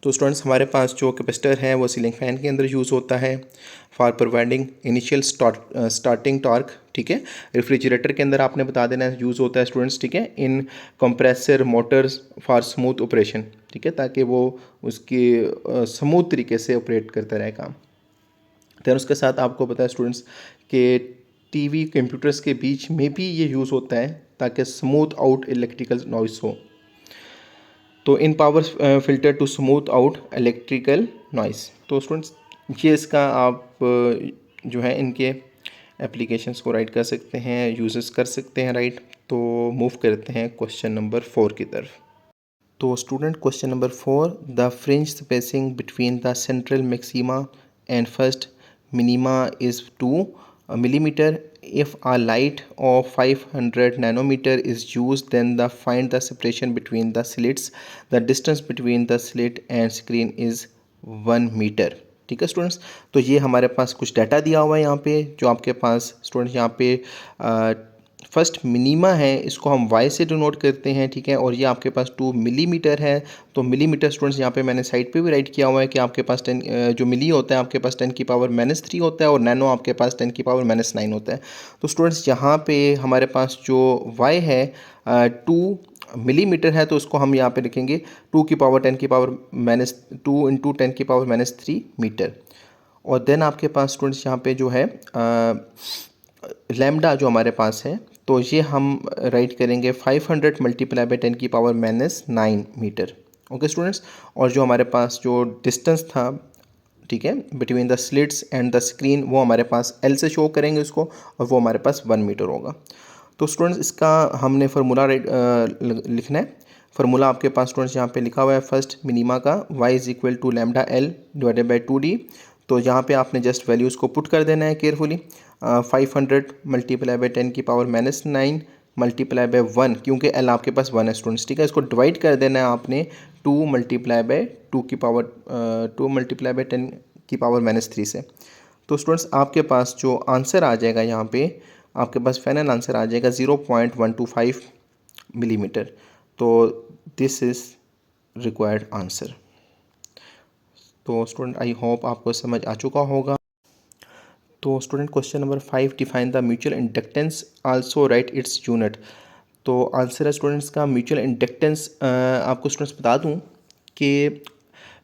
तो स्टूडेंट्स हमारे पास जो कैपेसिटर है वो सीलिंग फैन के अंदर यूज़ होता है for providing initial starting torque, ठीक है। रेफ्रिजरेटर के अंदर आपने बता देना यूज़ होता है स्टूडेंट्स, ठीक है, in compressor motors for smooth operation, ठीक है, ताकि वो उसकी स्मूथ तरीके से ऑपरेट करता रहे काम। दैन उसके साथ आपको पता है स्टूडेंट्स कि टीवी कंप्यूटर्स के बीच में भी ये यूज़ होता है ताकि स्मूथ आउट इलेक्ट्रिकल नॉइस हो। तो in power filter to smooth out electrical noise. तो स्टूडेंट्स ये इसका आप जो है इनके एप्लीकेशंस को राइट कर सकते हैं, यूजेस कर सकते हैं, राइट। तो मूव करते हैं क्वेश्चन नंबर 4 की तरफ। तो student question number 4, the fringe spacing between the central maxima and first minima is 2 millimeter. If a light of 500 nanometer is used, then find the separation between the slits. The distance between the slit and screen is 1 metre. ठीक है students, तो ये हमारे पास कुछ data दिया हुआ है यहाँ पे, जो आपके पास स्टूडेंट्स यहाँ पे फर्स्ट मिनीमा है, इसको हम y से डिनोट करते हैं। ठीक है, और ये आपके पास 2 मिलीमीटर है। तो मिलीमीटर स्टूडेंट्स यहाँ पे मैंने साइड पे भी राइट किया हुआ है कि आपके पास 10 जो मिली होता है आपके पास 10 की पावर -3 होता है, और नैनो आपके पास 10 की पावर -9 होता है। तो स्टूडेंट्स यहाँ पे हमारे पास जो y है 2 मिलीमीटर है, तो उसको हम यहाँ पे लिखेंगे 2 की पावर 10 की पावर -2 इंटू 10 की पावर -3 मीटर। और देन आपके पास स्टूडेंट्स यहाँ पे जो है लैम्डा जो हमारे पास है, तो ये हम राइट करेंगे 500 मल्टीप्लाई बाई 10 की पावर -9 मीटर। ओके स्टूडेंट्स, और जो हमारे पास जो डिस्टेंस था, ठीक है, between the slits and the screen, वो हमारे पास एल से शो करेंगे उसको, और वो हमारे पास 1 मीटर होगा। तो स्टूडेंट्स इसका हमने फार्मूला लिखना है। फार्मूला आपके पास स्टूडेंट्स यहाँ पे लिखा हुआ है फर्स्ट मिनीमा का, y is equal to lambda L divided by 2d। तो यहाँ पे आपने जस्ट वैल्यूज़ को पुट कर देना है केयरफुली। 500 मल्टीप्लाई बाई 10 की पावर -9 मल्टीप्लाई बाई 1, क्योंकि एल आपके पास 1 है स्टूडेंट्स। ठीक है, इसको डिवाइड कर देना है आपने 2 मल्टीप्लाई बाई 2 की पावर 2 मल्टीप्लाई बाई 10 की पावर -3 से। तो स्टूडेंट्स आपके पास जो आंसर आ जाएगा यहाँ पे, आपके पास फाइनल आंसर आ जाएगा 0.125 मिलीमीटर। तो दिस इज़ रिक्वायर्ड आंसर। तो स्टूडेंट आई होप आपको समझ आ चुका होगा। तो student question number 5, define the mutual inductance, also right its unit. तो आंसर है स्टूडेंट्स का म्यूचुअल इंडक्टेंस। आपको स्टूडेंट्स बता दूं कि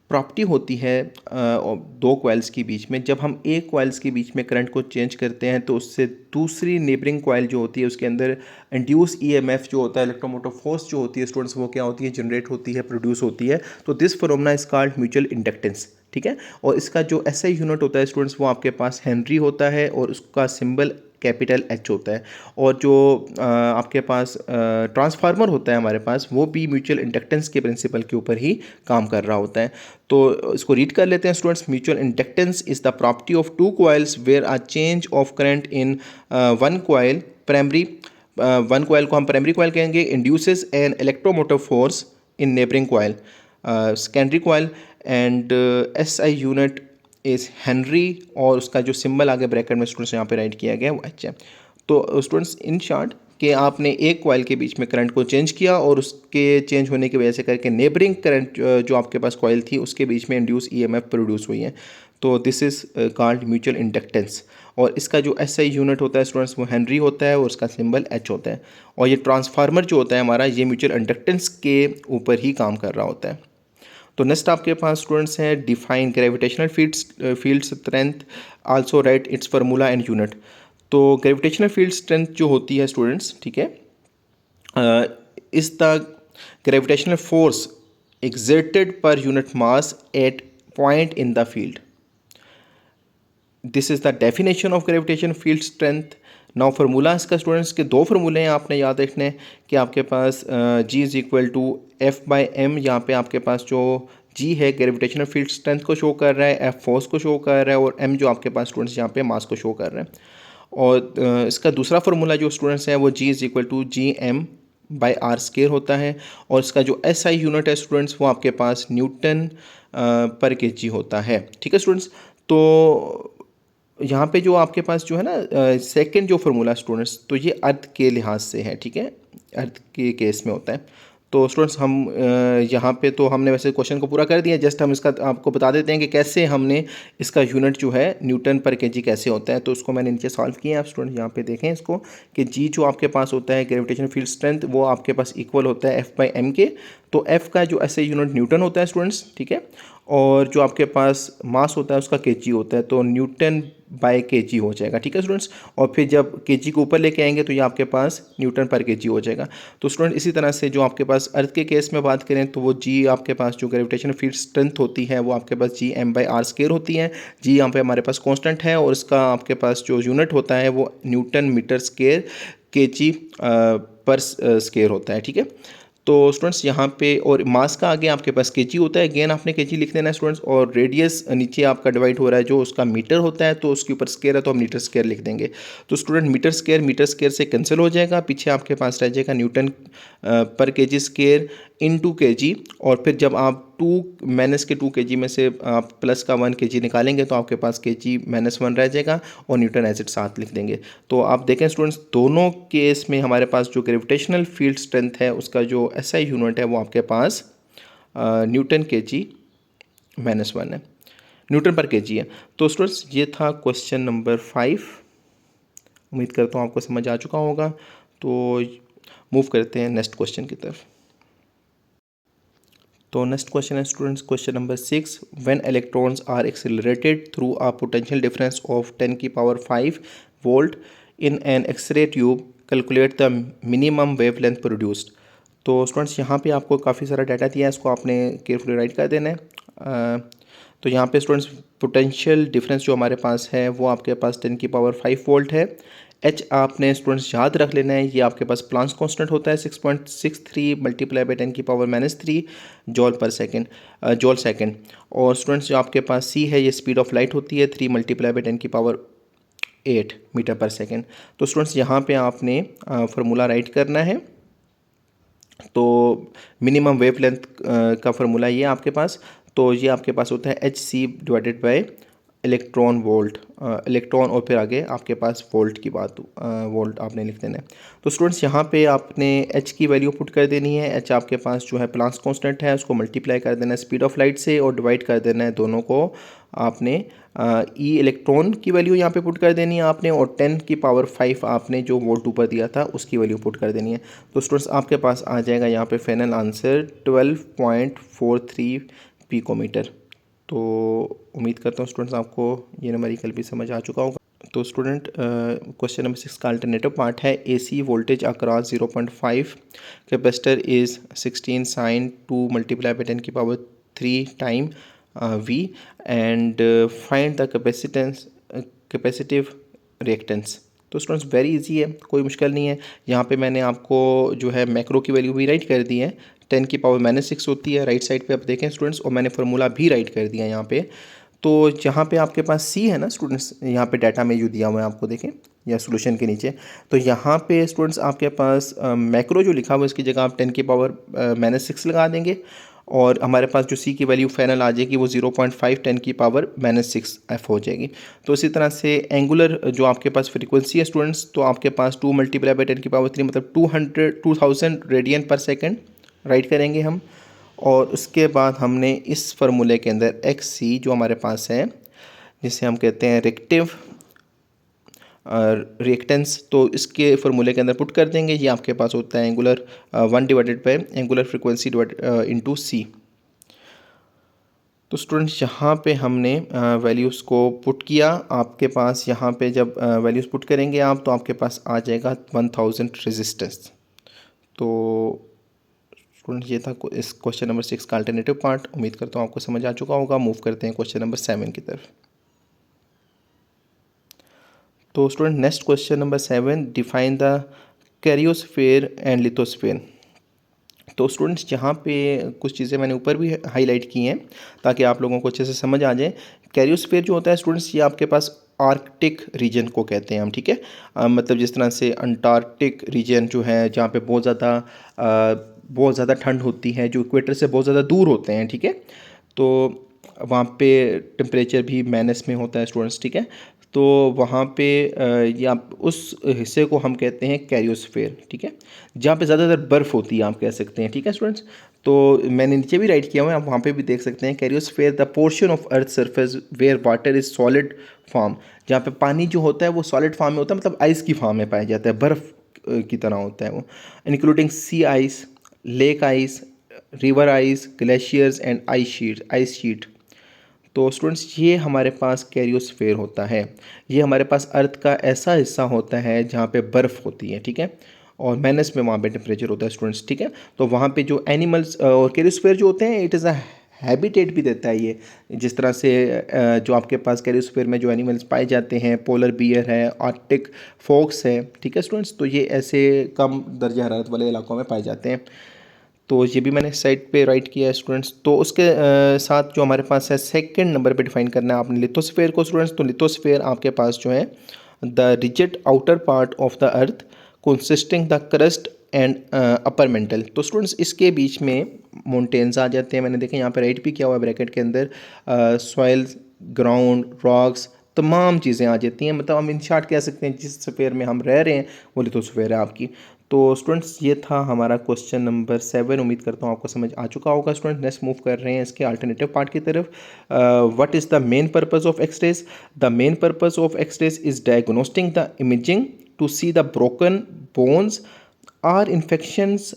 प्रॉपर्टी होती है दो कॉइल्स के बीच में। जब हम एक कॉइल्स के बीच में करंट को चेंज करते हैं, तो उससे दूसरी नेबरिंग कॉइल जो होती है उसके अंदर इंड्यूस ईएमएफ जो होता है, इलेक्ट्रोमोटिव फोर्स जो होती है स्टूडेंट्स, वो क्या होती है, जनरेट होती है, प्रोड्यूस होती है। तो this phenomena is called mutual inductance. ठीक है, और इसका जो एसआई यूनिट होता है स्टूडेंट्स, वो आपके पास हेनरी होता है, और उसका सिंबल कैपिटल एच होता है। और जो आपके पास ट्रांसफार्मर होता है हमारे पास, वो भी म्यूचुअल इंडक्टेंस के प्रिंसिपल के ऊपर ही काम कर रहा होता है। तो इसको रीड कर लेते हैं students. Mutual inductance is the property of two coils where a change of current in one coil primary, one coil को हम प्राइमरी कॉइल कहेंगे, induces an electromotive force in neighbouring coil secondary coil, and SI unit is henry, और उसका जो symbol आगे bracket में students यहाँ पे राइट किया गया है वो एच है। तो स्टूडेंट्स इन शॉर्ट कि आपने एक कॉइल के बीच में करंट को चेंज किया, और उसके चेंज होने की वजह से करके नेबरिंग करंट जो आपके पास कॉइल थी उसके बीच में इंड्यूस ईएमएफ प्रोड्यूस हुई है। तो this is called mutual inductance. और इसका जो एसआई यूनिट होता है स्टूडेंट्स, वो हेनरी होता है, और उसका सिंबल एच होता है। और ये ट्रांसफार्मर जो होता है हमारा, ये म्यूचुअल इंडक्टेंस के ऊपर ही काम कर रहा होता है। तो नेक्स्ट आपके पास स्टूडेंट्स हैं define gravitational field strength, also right it's formula and unit. तो ग्रेविटेशनल फील्ड स्ट्रेंथ जो होती है स्टूडेंट्स, ठीक है, is the gravitational force exerted per unit mass at point in the field. This is the definition of gravitational field strength. Now formula इसका students के दो फार्मूले हैं, आपने याद रखने कि आपके पास G is equal to F/m। यहाँ पे आपके पास जो G है ग्रेविटेशनल फील्ड स्ट्रेंथ को शो कर रहा है, F फोर्स को शो कर रहा है, और M जो आपके पास स्टूडेंट्स यहाँ पे मास को शो कर रहा है। और इसका दूसरा फार्मूला जो स्टूडेंट्स है वो G is equal to Gm/r² होता है। और इसका जो SI यूनिट है स्टूडेंट्स, वो आपके पास न्यूटन पर kg होता है। ठीक है स्टूडेंट्स, तो यहाँ पे जो आपके पास जो है ना सेकंड जो फार्मूला स्टूडेंट्स, तो ये अर्थ के लिहाज से है, ठीक है, अर्थ के केस में होता है। तो स्टूडेंट्स हम यहाँ पे तो हमने वैसे क्वेश्चन को पूरा कर दिया, जस्ट हम इसका आपको बता देते हैं कि कैसे हमने इसका यूनिट जो है न्यूटन पर केजी कैसे होता है। तो उसको मैंने नीचे सॉल्व किया है, आप स्टूडेंट यहाँ पे देखें इसको कि जी जो आपके पास होता है ग्रेविटेशनल फील्ड स्ट्रेंथ, वो आपके पास इक्वल होता है F/m के। तो F का जो ऐसे यूनिट न्यूटन होता है स्टूडेंट्स, ठीक है, और जो आपके पास मास होता है उसका केजी होता है, तो N/kg हो जाएगा। ठीक है स्टूडेंट्स, और फिर जब केजी को ऊपर लेके आएंगे तो ये आपके पास न्यूटन पर केजी हो जाएगा। तो स्टूडेंट इसी तरह से जो आपके पास अर्थ के केस में बात करें तो वो जी आपके पास जो ग्रेविटेशनल फील्ड स्ट्रेंथ होती है वो आपके पास Gm/r² होती है। जी यहाँ पे हमारे पास कांस्टेंट है, और इसका आपके पास जो यूनिट होता है वो न्यूटन मीटर स्क्वायर kg पर स्क्वायर होता है। ठीक है, तो स्टूडेंट्स यहाँ पे और मास का आगे आपके पास केजी होता है, अगेन आपने केजी लिख देना है स्टूडेंट्स, और रेडियस नीचे आपका डिवाइड हो रहा है जो उसका मीटर होता है, तो उसके ऊपर स्क्वायर है तो हम मीटर स्क्वायर लिख देंगे। तो स्टूडेंट मीटर स्क्वायर से कैंसिल हो जाएगा, पीछे आपके पास रह जाएगा न्यूटन पर केजी स्क्वायर इन 2 kg, और फिर जब आप -2 kg में से आप प्लस का 1 kg निकालेंगे तो आपके पास kg -1 रह जाएगा और न्यूटन एज इट साथ लिख देंगे। तो आप देखें स्टूडेंट्स, दोनों केस में हमारे पास जो ग्रेविटेशनल फील्ड स्ट्रेंथ है उसका जो SI यूनिट है वो आपके पास न्यूटन kg -1 है, न्यूटन पर केजी है। तो स्टूडेंट्स ये था क्वेश्चन नंबर 5। उम्मीद करता हूँ आपको समझ आ चुका होगा। तो मूव करते हैं नेक्स्ट क्वेश्चन की तरफ। तो नेक्स्ट क्वेश्चन है students question number 6। When electrons are accelerated through a potential difference of 10⁵ volt in an X-ray tube, calculate the minimum wavelength produced. तो स्टूडेंट्स यहाँ पे आपको काफ़ी सारा डाटा दिया है, इसको आपने केयरफुली राइट कर देना है। तो यहाँ पे स्टूडेंट्स पोटेंशियल डिफरेंस जो हमारे पास है वो आपके पास 10⁵ वोल्ट है। एच आपने स्टूडेंट्स याद रख लेना है, ये आपके पास प्लांक्स कांस्टेंट होता है 6.63 × 10⁻³ जॉल पर सेकेंड, जॉल सेकेंड। और स्टूडेंट्स जो आपके पास सी है ये स्पीड ऑफ लाइट होती है 3 × 10⁸ मीटर पर सेकेंड। तो स्टूडेंट्स यहाँ पे आपने फार्मूला राइट करना है। तो मिनिमम वेवलेंथ का फार्मूला ये आपके पास, तो ये आपके पास होता है Hc/, इलेक्ट्रॉन वोल्ट, इलेक्ट्रॉन और फिर आगे आपके पास वोल्ट की बात, वोल्ट आपने लिख देना है। तो स्टूडेंट्स यहाँ पे आपने H की वैल्यू पुट कर देनी है। H आपके पास जो है प्लांक्स कांस्टेंट है, उसको मल्टीप्लाई कर देना है स्पीड ऑफ लाइट से और डिवाइड कर देना है दोनों को। आपने ई इलेक्ट्रॉन की वैल्यू यहाँ पे पुट कर देनी है आपने, और 10⁵ आपने जो वोल्ट ऊपर दिया था उसकी वैल्यू पुट कर देनी है। तो स्टूडेंट्स आपके पास आ जाएगा यहाँ पे फाइनल आंसर 12.43 पिकोमीटर। तो उम्मीद करता हूँ स्टूडेंट्स आपको ये न्यूमेरिकल भी समझ आ चुका होगा। तो स्टूडेंट क्वेश्चन नंबर 6 का अल्टरनेटिव पार्ट है AC voltage across 0.5 capacitor is 16 sin 2 × 10⁻³ time V and find the capacitive reactance. तो स्टूडेंट्स वेरी इजी है, कोई मुश्किल नहीं है। यहाँ पे मैंने आपको जो है मैक्रो की वैल्यू भी राइट कर दी है, 10⁻⁻6 होती है राइट साइड पे आप देखें स्टूडेंट्स, और मैंने फार्मूला भी राइट कर दिया यहाँ पे। तो जहाँ पे आपके पास सी है ना स्टूडेंट्स, यहाँ पे डाटा में जो दिया हुआ है आपको देखें या सोल्यूशन के नीचे, तो यहाँ पे स्टूडेंट्स आपके पास मैक्रो जो लिखा हुआ है इसकी जगह आप 10⁻⁻6 लगा देंगे, और हमारे पास जो सी की वैल्यू फाइनल आ जाएगी वो 0.5 10⁻⁻6 एफ हो जाएगी। तो इसी तरह से एंगुलर जो आपके पास फ्रीक्वेंसी है स्टूडेंट्स, तो आपके पास 2 × 10⁻³ मतलब 2000 रेडियन पर सेकेंड राइट करेंगे हम। और उसके बाद हमने इस फार्मूले के अंदर XC जो हमारे पास है, जिसे हम कहते हैं रिएक्टेंस, तो इसके फार्मूले के अंदर पुट कर देंगे। ये आपके पास होता है angular 1 angular frequency into C। तो स्टूडेंट्स यहाँ पे हमने वैल्यूज़ को पुट किया। आपके पास यहाँ पे जब वैल्यूज़ पुट करेंगे आप, तो आपके पास आ जाएगा 1000 रेजिस्टेंस। तो स्टूडेंट ये था इस क्वेश्चन नंबर 6 का अल्टरनेटिव पार्ट। उम्मीद करता हूँ आपको समझ आ चुका होगा। मूव करते हैं क्वेश्चन नंबर 7 की तरफ। तो student next question number 7, define the cryosphere and lithosphere. तो स्टूडेंट्स यहाँ पे कुछ चीज़ें मैंने ऊपर भी हाईलाइट की हैं ताकि आप लोगों को अच्छे से समझ आ जाए। कैरियोस्फेयर जो होता है स्टूडेंट्स, ये आपके पास आर्कटिक रीजन को कहते हैं हम, ठीक है। मतलब जिस तरह से अंटार्कटिक रीजन जो है जहाँ पे बहुत ज़्यादा ठंड होती है, जो इक्वेटर से बहुत ज़्यादा दूर होते हैं, ठीक है। तो वहाँ पे टेम्परेचर भी माइनस में होता है स्टूडेंट्स, ठीक है। तो वहाँ पे या उस हिस्से को हम कहते हैं कैरियोस्फेयर, ठीक है, जहाँ पे ज़्यादातर बर्फ़ होती है आप कह सकते हैं, ठीक है स्टूडेंट्स। तो मैंने नीचे भी राइट किया हुआ है, आप वहाँ पे भी देख सकते हैं। Cryosphere the portion of earth surface where water is solid form, जहाँ पे पानी जो होता है वो सॉलिड फॉर्म में होता है, मतलब आइस की फॉर्म में पाया जाता है, बर्फ़ की तरह होता है वो, including sea ice, lake ice, river ice, glaciers and ice sheet. तो स्टूडेंट्स ये हमारे पास कैरियोस्फेयर होता है। ये हमारे पास अर्थ का ऐसा हिस्सा होता है जहाँ पे बर्फ़ होती है, ठीक है, और माइनस में वहाँ पे टेम्परेचर होता है स्टूडेंट्स, ठीक है। तो वहाँ पे जो एनिमल्स और कैरियोस्फेयर जो होते हैं, इट इज़ अ हैबिटेट भी देता है ये। जिस तरह से जो आपके पास कैरियोस्फेयर में जो एनिमल्स पाए जाते हैं, पोलर बियर है, आर्कटिक फॉक्स है, ठीक है स्टूडेंट्स, तो ये ऐसे कम दर्जा हरारत वाले इलाकों में पाए जाते हैं। तो ये भी मैंने साइड पे राइट किया है स्टूडेंट्स। तो उसके साथ जो हमारे पास है सेकंड नंबर पे डिफाइन करना है आपने लिथोस्फेयर को स्टूडेंट्स। तो लिथोस्फेयर आपके पास जो है the rigid outer part of the earth consisting the crust and upper mantle. तो स्टूडेंट्स इसके बीच में माउंटेन्स आ जाते हैं, मैंने देखा यहाँ पे राइट भी किया हुआ है ब्रैकेट के अंदर, सॉइल, ग्राउंड, रॉक्स, तमाम चीज़ें आ जाती हैं। मतलब हम इन शॉर्ट कह सकते हैं जिस स्फीयर में हम रह रहे हैं वो लिथोस्फीयर है आपकी। तो स्टूडेंट्स ये था हमारा क्वेश्चन नंबर 7। उम्मीद करता हूँ आपको समझ आ चुका होगा। स्टूडेंट नेक्स्ट मूव कर रहे हैं इसके अल्टरनेटिव पार्ट की तरफ। What is the main purpose of X rays? The main purpose of X rays is diagnosing the imaging to see the broken bones or infections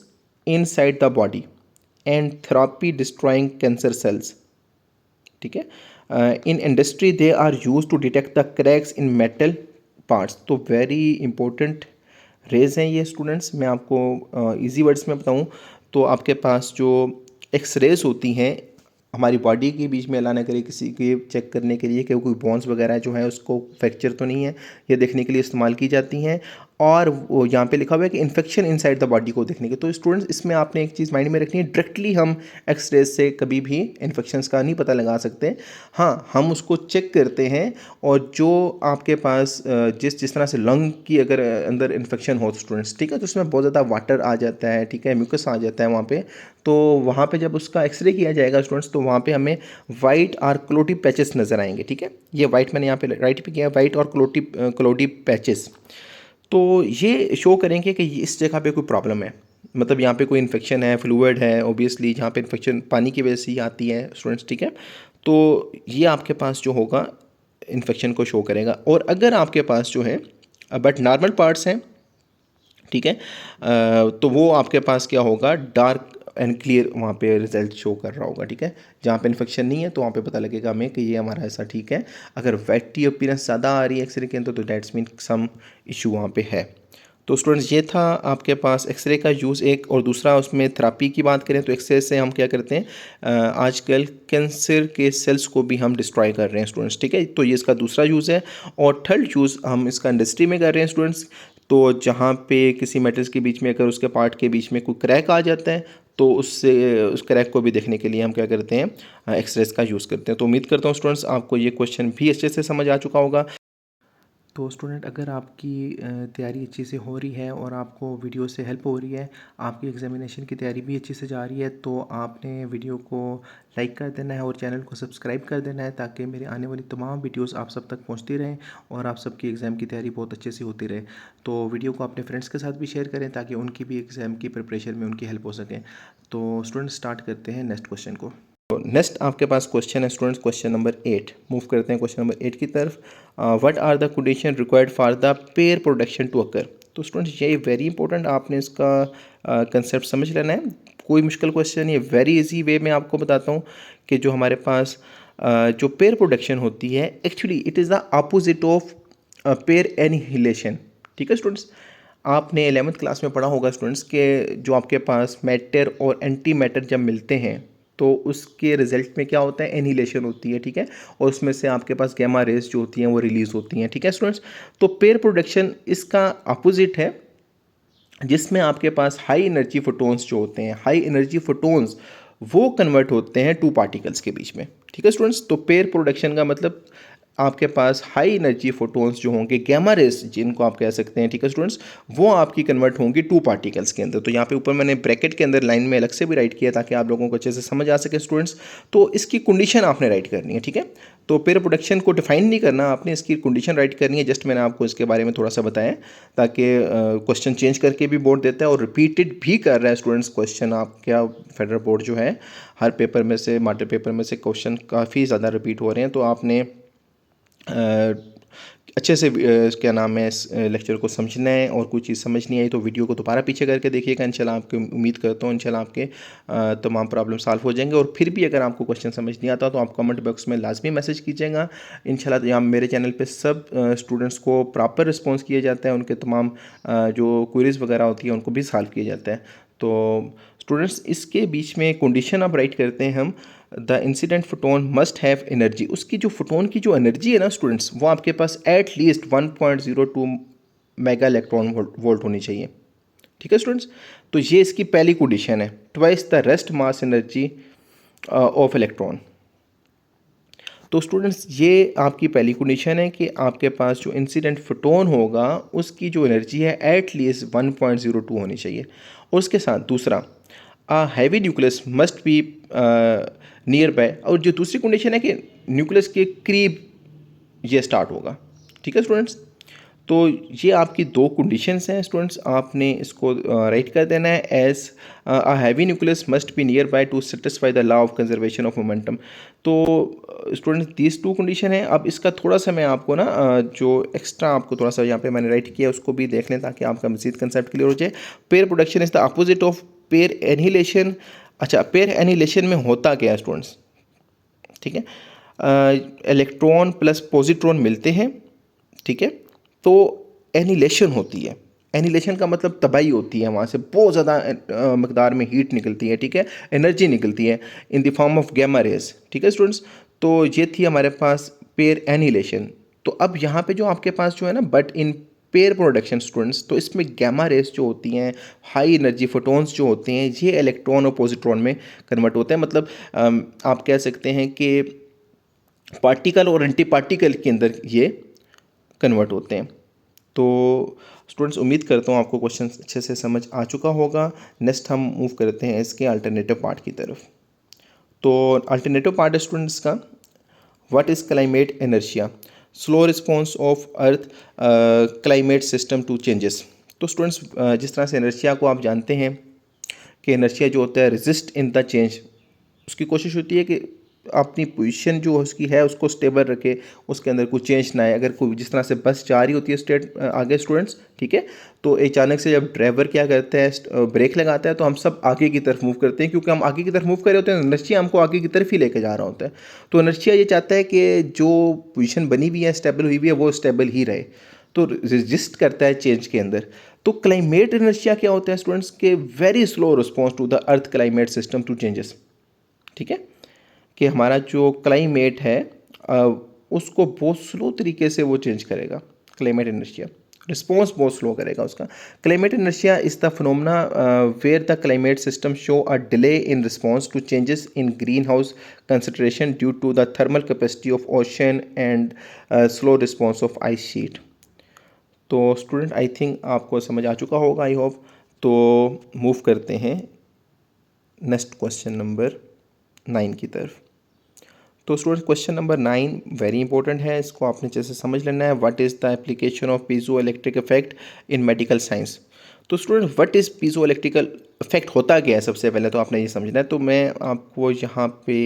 inside the body and therapy destroying cancer cells. ठीक है। In industry they are use to detect the cracks in metal parts. तो very important rays हैं ये students. मैं आपको easy words में बताऊं तो आपके पास जो एक्स रेज होती हैं हमारी बॉडी के बीच में, अल्लाह ना करे किसी के चेक करने के लिए कि कोई बोन्स वगैरह जो है उसको फ्रैक्चर तो नहीं है, ये देखने के लिए इस्तेमाल की जाती हैं। और वो यहाँ पे लिखा हुआ है कि इन्फेक्शन इनसाइड द बॉडी को देखने के। तो स्टूडेंट्स इसमें आपने एक चीज़ माइंड में रखनी है, डायरेक्टली हम एक्सरेज से कभी भी इन्फेक्शंस का नहीं पता लगा सकते। हाँ, हम उसको चेक करते हैं और जो आपके पास जिस जिस तरह से लंग की अगर अंदर इन्फेक्शन हो स्टूडेंट्स, ठीक है, तो उसमें बहुत ज़्यादा वाटर आ जाता है, ठीक है, म्यूकस आ जाता है वहाँ पे। तो वहाँ पे जब उसका एक्सरे किया जाएगा स्टूडेंट्स तो वहाँ पे हमें वाइट और क्लोटी पैचेस नज़र आएंगे। ठीक है, ये वाइट मैंने यहाँ पे राइट पे किया, वाइट और क्लोटी पैचेस। तो ये शो करेंगे कि इस जगह पे कोई प्रॉब्लम है, मतलब यहाँ पे कोई इन्फेक्शन है, फ्लूइड है, ऑब्वियसली जहाँ पे इन्फेक्शन पानी की वजह से ही आती है स्टूडेंट्स। ठीक है, तो ये आपके पास जो होगा इन्फेक्शन को शो करेगा। और अगर आपके पास जो है बट नॉर्मल पार्ट्स हैं, ठीक है, तो वो आपके पास क्या होगा, डार्क एंड क्लियर वहाँ पे रिजल्ट शो कर रहा होगा। ठीक है, जहाँ पे इन्फेक्शन नहीं है तो वहाँ पे पता लगेगा हमें कि ये हमारा ऐसा ठीक है। अगर वेटी अपीयरेंस ज़्यादा आ रही है एक्सरे के अंदर तो डेट्स मीन सम इशू वहाँ पे है। तो स्टूडेंट्स ये था आपके पास एक्सरे का यूज़ एक। और दूसरा उसमें थेरापी की बात करें तो एक्सरे से हम क्या करते हैं, आजकल कैंसर के सेल्स को भी हम डिस्ट्रॉय कर रहे हैं स्टूडेंट्स। ठीक है, तो ये इसका दूसरा यूज़ है। और थर्ड यूज़ हम इसका इंडस्ट्री में कर रहे हैं स्टूडेंट्स। तो जहाँ पे किसी मेटल्स के बीच में अगर उसके पार्ट के बीच में कोई क्रैक आ जाता है तो उससे उस क्रैक को भी देखने के लिए हम क्या करते हैं, एक्सरेज का यूज़ करते हैं। तो उम्मीद करता हूँ स्टूडेंट्स आपको ये क्वेश्चन भी अच्छे से समझ आ चुका होगा। तो स्टूडेंट अगर आपकी तैयारी अच्छे से हो रही है और आपको वीडियो से हेल्प हो रही है, आपकी एग्जामिनेशन की तैयारी भी अच्छे से जा रही है, तो आपने वीडियो को लाइक कर देना है और चैनल को सब्सक्राइब कर देना है ताकि मेरे आने वाली तमाम वीडियोस आप सब तक पहुंचती रहें और आप सबकी एग्ज़ाम की तैयारी बहुत अच्छे से होती रहे। तो वीडियो को अपने फ्रेंड्स के साथ भी शेयर करें ताकि उनकी भी एग्ज़ाम की प्रिपरेशन में उनकी हेल्प हो सके। तो स्टूडेंट स्टार्ट करते हैं नेक्स्ट क्वेश्चन को। तो नेक्स्ट आपके पास क्वेश्चन है स्टूडेंट्स, क्वेश्चन नंबर 8। मूव करते हैं क्वेश्चन नंबर 8 की तरफ। What are the condition required for the pair production to occur? तो स्टूडेंट्स ये वेरी इंपॉर्टेंट, आपने इसका कंसेप्ट समझ लेना है। कोई मुश्किल क्वेश्चन, ये वेरी इजी वे में आपको बताता हूँ कि जो हमारे पास जो पेयर प्रोडक्शन होती है actually it is the opposite of pair annihilation. ठीक है स्टूडेंट्स, आपने 11th क्लास में पढ़ा होगा स्टूडेंट्स के जो आपके पास मैटर और एंटी मैटर जब मिलते हैं तो उसके रिजल्ट में क्या होता है, एनिहिलेशन होती है। ठीक है, और उसमें से आपके पास गैमा रेज जो होती हैं वो रिलीज होती हैं। ठीक है स्टूडेंट्स, तो पेयर प्रोडक्शन इसका अपोजिट है जिसमें आपके पास हाई एनर्जी फोटोन्स जो होते हैं, हाई एनर्जी फोटोन्स वो कन्वर्ट होते हैं टू पार्टिकल्स के बीच में। ठीक है स्टूडेंट्स, तो पेयर प्रोडक्शन का मतलब आपके पास हाई एनर्जी फोटोन्स जो होंगे, गैमा रेस जिनको आप कह सकते हैं, ठीक है स्टूडेंट्स, वो आपकी कन्वर्ट होंगी टू पार्टिकल्स के अंदर। तो यहाँ पे ऊपर मैंने ब्रैकेट के अंदर लाइन में अलग से भी राइट किया ताकि आप लोगों को अच्छे से समझ आ सके स्टूडेंट्स। तो इसकी कंडीशन आपने राइट करनी है। ठीक है, तो पेयर प्रोडक्शन को डिफाइन नहीं करना, आपने इसकी कंडीशन राइट करनी है। जस्ट मैंने आपको इसके बारे में थोड़ा सा बताया ताकि क्वेश्चन चेंज करके भी बोर्ड देता है और रिपीटेड भी कर रहा है स्टूडेंट्स क्वेश्चन। आप क्या फेडरल बोर्ड जो है हर पेपर में से, मॉडल पेपर में से क्वेश्चन काफ़ी ज़्यादा रिपीट हो रहे हैं, तो आपने अच्छे से क्या नाम है इस लेक्चर को समझना है। और कोई चीज़ समझ नहीं आई तो वीडियो को दोबारा पीछे करके देखिएगा। इंशाल्लाह आपकी उम्मीद करता हूँ इंशाल्लाह आपके तमाम प्रॉब्लम सॉल्व हो जाएंगे। और फिर भी अगर आपको क्वेश्चन समझ नहीं आता तो आप कमेंट बॉक्स में लाजमी मैसेज कीजिएगा। इंशाल्लाह यहाँ मेरे चैनल पे सब स्टूडेंट्स को प्रॉपर रिस्पॉन्स किया जाता है, उनके तमाम जो क्वेरीज़ वगैरह होती है उनको भी सॉल्व किया जाता है। तो स्टूडेंट्स इसके बीच में कंडीशन अब राइट करते हैं हम, the incident photon must have energy. उसकी जो फोटोन की जो एनर्जी है ना स्टूडेंट्स, वो आपके पास at least 1.02 mega electron volt होनी चाहिए। ठीक है स्टूडेंट्स, तो ये इसकी पहली कंडीशन है, twice the rest mass energy of electron. तो स्टूडेंट्स ये आपकी पहली कंडीशन है कि आपके पास जो इंसिडेंट फोटोन होगा उसकी जो एनर्जी है एट लीस्ट 1.02 होनी चाहिए। और उसके साथ दूसरा, heavy nucleus must be near bye, और जो दूसरी कंडीशन है कि न्यूक्लियस के करीब ये स्टार्ट होगा। ठीक है स्टूडेंट्स, तो ये आपकी दो कंडीशंस हैं स्टूडेंट्स, आपने इसको राइट कर देना है as a heavy nucleus must be near by to satisfy the law of conservation of momentum. तो स्टूडेंट्स दीज टू कंडीशन है। अब इसका थोड़ा सा मैं आपको ना जो एक्स्ट्रा आपको थोड़ा सा यहाँ पे मैंने राइट किया उसको भी देख लें ताकि आपका मजीद कंसेप्ट क्लियर हो जाए। Pair production is the opposite of pair annihilation. अच्छा, पेयर एनिहिलेशन में होता क्या है स्टूडेंट्स? ठीक है, इलेक्ट्रॉन प्लस पॉजिट्रॉन मिलते हैं, ठीक है, तो एनिलेशन होती है। एनिलेशन का मतलब तबाही होती है, वहाँ से बहुत ज़्यादा मकदार में हीट निकलती है, ठीक है, एनर्जी निकलती है in the form of gamma rays. ठीक है स्टूडेंट्स, तो ये थी हमारे पास पेयर एनिलेशन। तो अब यहाँ पे जो आपके पास जो है ना, but in pair production students, तो इसमें गैमा रेस जो होती हैं, हाई एनर्जी फोटोन्स जो होते हैं, ये इलेक्ट्रॉन और पॉजिट्रॉन में कन्वर्ट होते हैं। मतलब आप कह सकते हैं कि पार्टिकल और एंटी पार्टिकल के अंदर ये कन्वर्ट होते हैं। तो स्टूडेंट्स उम्मीद करता हूँ आपको क्वेश्चन अच्छे से समझ आ चुका होगा। नेक्स्ट हम मूव करते हैं इसके अल्टरनेटिव पार्ट की तरफ। तो अल्टरनेटिव पार्ट है स्टूडेंट्स का, what is climate inertia, slow response of earth climate system to changes. तो स्टूडेंट्स जिस तरह से इनर्शिया को आप जानते हैं कि इनर्शिया जो होता है रेजिस्ट इन द चेंज, उसकी कोशिश होती है कि अपनी पोजीशन जो उसकी है उसको स्टेबल रखे, उसके अंदर कोई चेंज ना आए। अगर कोई जिस तरह से बस जा रही होती है स्ट्रेट आगे स्टूडेंट्स, ठीक है, तो अचानक से जब ड्राइवर क्या करता है, ब्रेक लगाता है, तो हम सब आगे की तरफ मूव करते हैं, क्योंकि हम आगे की तरफ मूव कर रहे होते हैं, इनर्शिया हमको आगे की तरफ ही लेके जा रहा होता है। तो इनर्शिया ये चाहता है कि जो पोजीशन बनी हुई है, स्टेबल हुई हुई है, वो स्टेबल ही रहे, तो रेजिस्ट करता है चेंज के अंदर। तो क्लाइमेट इनर्शिया क्या होता है स्टूडेंट्स के very slow response to the earth climate system to changes. ठीक है, कि हमारा जो क्लाइमेट है उसको बहुत स्लो तरीके से वो चेंज करेगा। क्लाइमेट इनर्शिया रिस्पॉन्स बहुत स्लो करेगा उसका। Climate inertia is the phenomena where the climate system show a delay in response to changes in greenhouse concentration due to the thermal capacity of ocean and slow response of ice sheet. तो student I think आपको समझ आ चुका होगा, I hope. तो move करते हैं next question number 9 की तरफ। तो student question number 9 very important है, इसको आपने जैसे समझ लेना है। What is the application of piezo electric effect in medical science. तो student what is piezo electrical effect होता क्या है, सबसे पहले तो आपने ये समझना है। तो मैं आपको यहाँ पे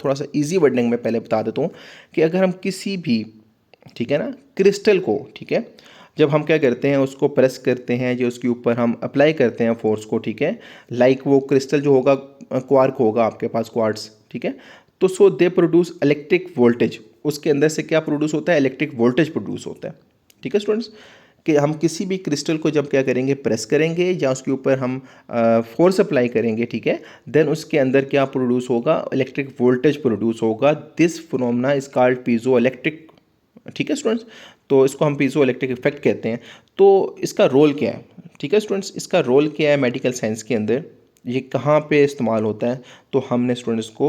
थोड़ा सा इजी वर्डिंग में पहले बता देता हूँ कि अगर हम किसी भी, ठीक है ना, क्रिस्टल को, ठीक है, जब हम क्या करते हैं उसको प्रेस करते हैं, जो उसके ऊपर हम अप्लाई करते हैं फोर्स को, ठीक है, लाइक वो क्रिस्टल जो होगा क्वार्क होगा आपके पास, क्वार्ट्स, ठीक है, तो सो दे प्रोड्यूस इलेक्ट्रिक वोल्टेज। उसके अंदर से क्या प्रोड्यूस होता है, इलेक्ट्रिक वोल्टेज प्रोड्यूस होता है। ठीक है स्टूडेंट्स, कि हम किसी भी क्रिस्टल को जब क्या करेंगे, प्रेस करेंगे या उसके ऊपर हम फोर्स अप्लाई करेंगे, ठीक है, देन उसके अंदर क्या प्रोड्यूस होगा, इलेक्ट्रिक वोल्टेज प्रोड्यूस होगा। This phenomena is called piezo electric. ठीक है स्टूडेंट्स, तो इसको हम पीजो इलेक्ट्रिक इफेक्ट कहते हैं। तो इसका रोल क्या है, ठीक है स्टूडेंट्स, इसका रोल क्या है मेडिकल साइंस के अंदर, ये कहाँ पे इस्तेमाल होता है। तो हमने स्टूडेंट्स को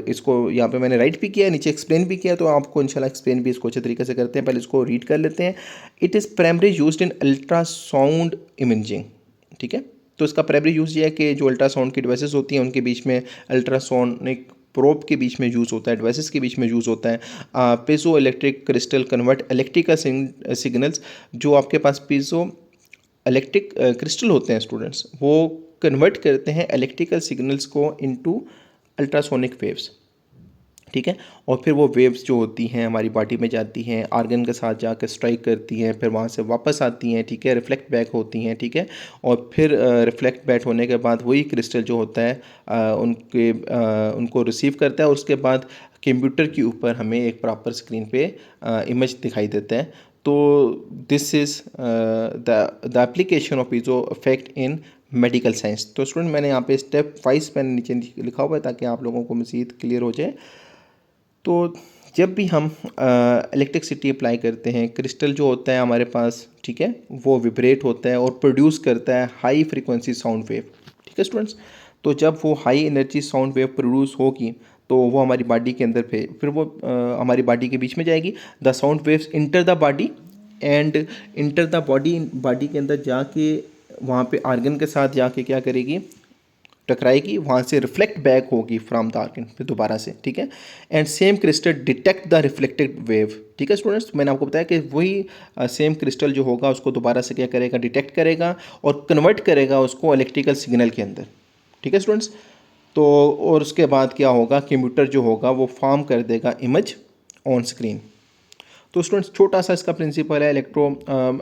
इसको यहाँ पे मैंने राइट भी किया है, नीचे एक्सप्लेन भी किया, तो आपको इंशाल्लाह एक्सप्लेन भी इसको अच्छे तरीके से करते हैं। पहले इसको रीड कर लेते हैं। It is primary used in ultrasound imaging. ठीक है, तो इसका प्राइमरी यूज़ ये है कि जो अल्ट्रासाउंड की डिवाइसेस होती हैं उनके बीच में, अल्ट्रासोनिक प्रोब के बीच में यूज़ होता है, डिवाइसेस के बीच में यूज़ होता है। Piezo electric crystal convert electrical signals. जो आपके पास पीजो इलेक्ट्रिक क्रिस्टल होते हैं स्टूडेंट्स, वो कन्वर्ट करते हैं इलेक्ट्रिकल सिग्नल्स को इनटू अल्ट्रासोनिक वेव्स। ठीक है, और फिर वो वेव्स जो होती हैं हमारी बॉडी में जाती हैं, आर्गन के साथ जाकर स्ट्राइक करती हैं, फिर वहाँ से वापस आती हैं, ठीक है, रिफ्लेक्ट बैक होती हैं, ठीक है, और फिर रिफ्लेक्ट बैक होने के बाद वही क्रिस्टल जो होता है उनको रिसीव करता है, और उसके बाद कंप्यूटर के ऊपर हमें एक प्रॉपर स्क्रीन पे इमेज दिखाई देता है। तो this is the application of piezo effect in medical science. तो स्टूडेंट मैंने यहाँ पे स्टेप वाइज मैंने नीचे लिखा हुआ है ताकि आप लोगों को मज़ीद क्लियर हो जाए। तो जब भी हम इलेक्ट्रिसिटी अप्लाई करते हैं, क्रिस्टल जो होता है हमारे पास, ठीक है, वो विब्रेट होता है और प्रोड्यूस करता है हाई फ्रीक्वेंसी साउंड वेव। ठीक है स्टूडेंट्स, तो जब वो high energy sound wave produce होगी तो वो हमारी बॉडी के अंदर फिर वो हमारी बॉडी के बीच में जाएगी। The sound waves enter the body and enter the body, body के अंदर जाके वहाँ पे आर्गन के साथ जाके क्या करेगी, टकराएगी, वहाँ से रिफ्लेक्ट बैक होगी फ्रॉम द आर्गन फिर दोबारा से, ठीक है। And same crystal detect the reflected wave, ठीक है स्टूडेंट्स। मैंने आपको बताया कि वही सेम क्रिस्टल जो होगा उसको दोबारा से क्या करेगा, डिटेक्ट करेगा और कन्वर्ट करेगा उसको इलेक्ट्रिकल सिग्नल के अंदर, ठीक है स्टूडेंट्स। तो और उसके बाद क्या होगा, कंप्यूटर जो होगा वो फॉर्म कर देगा इमेज ऑन स्क्रीन। तो स्टूडेंट्स छोटा सा इसका प्रिंसिपल है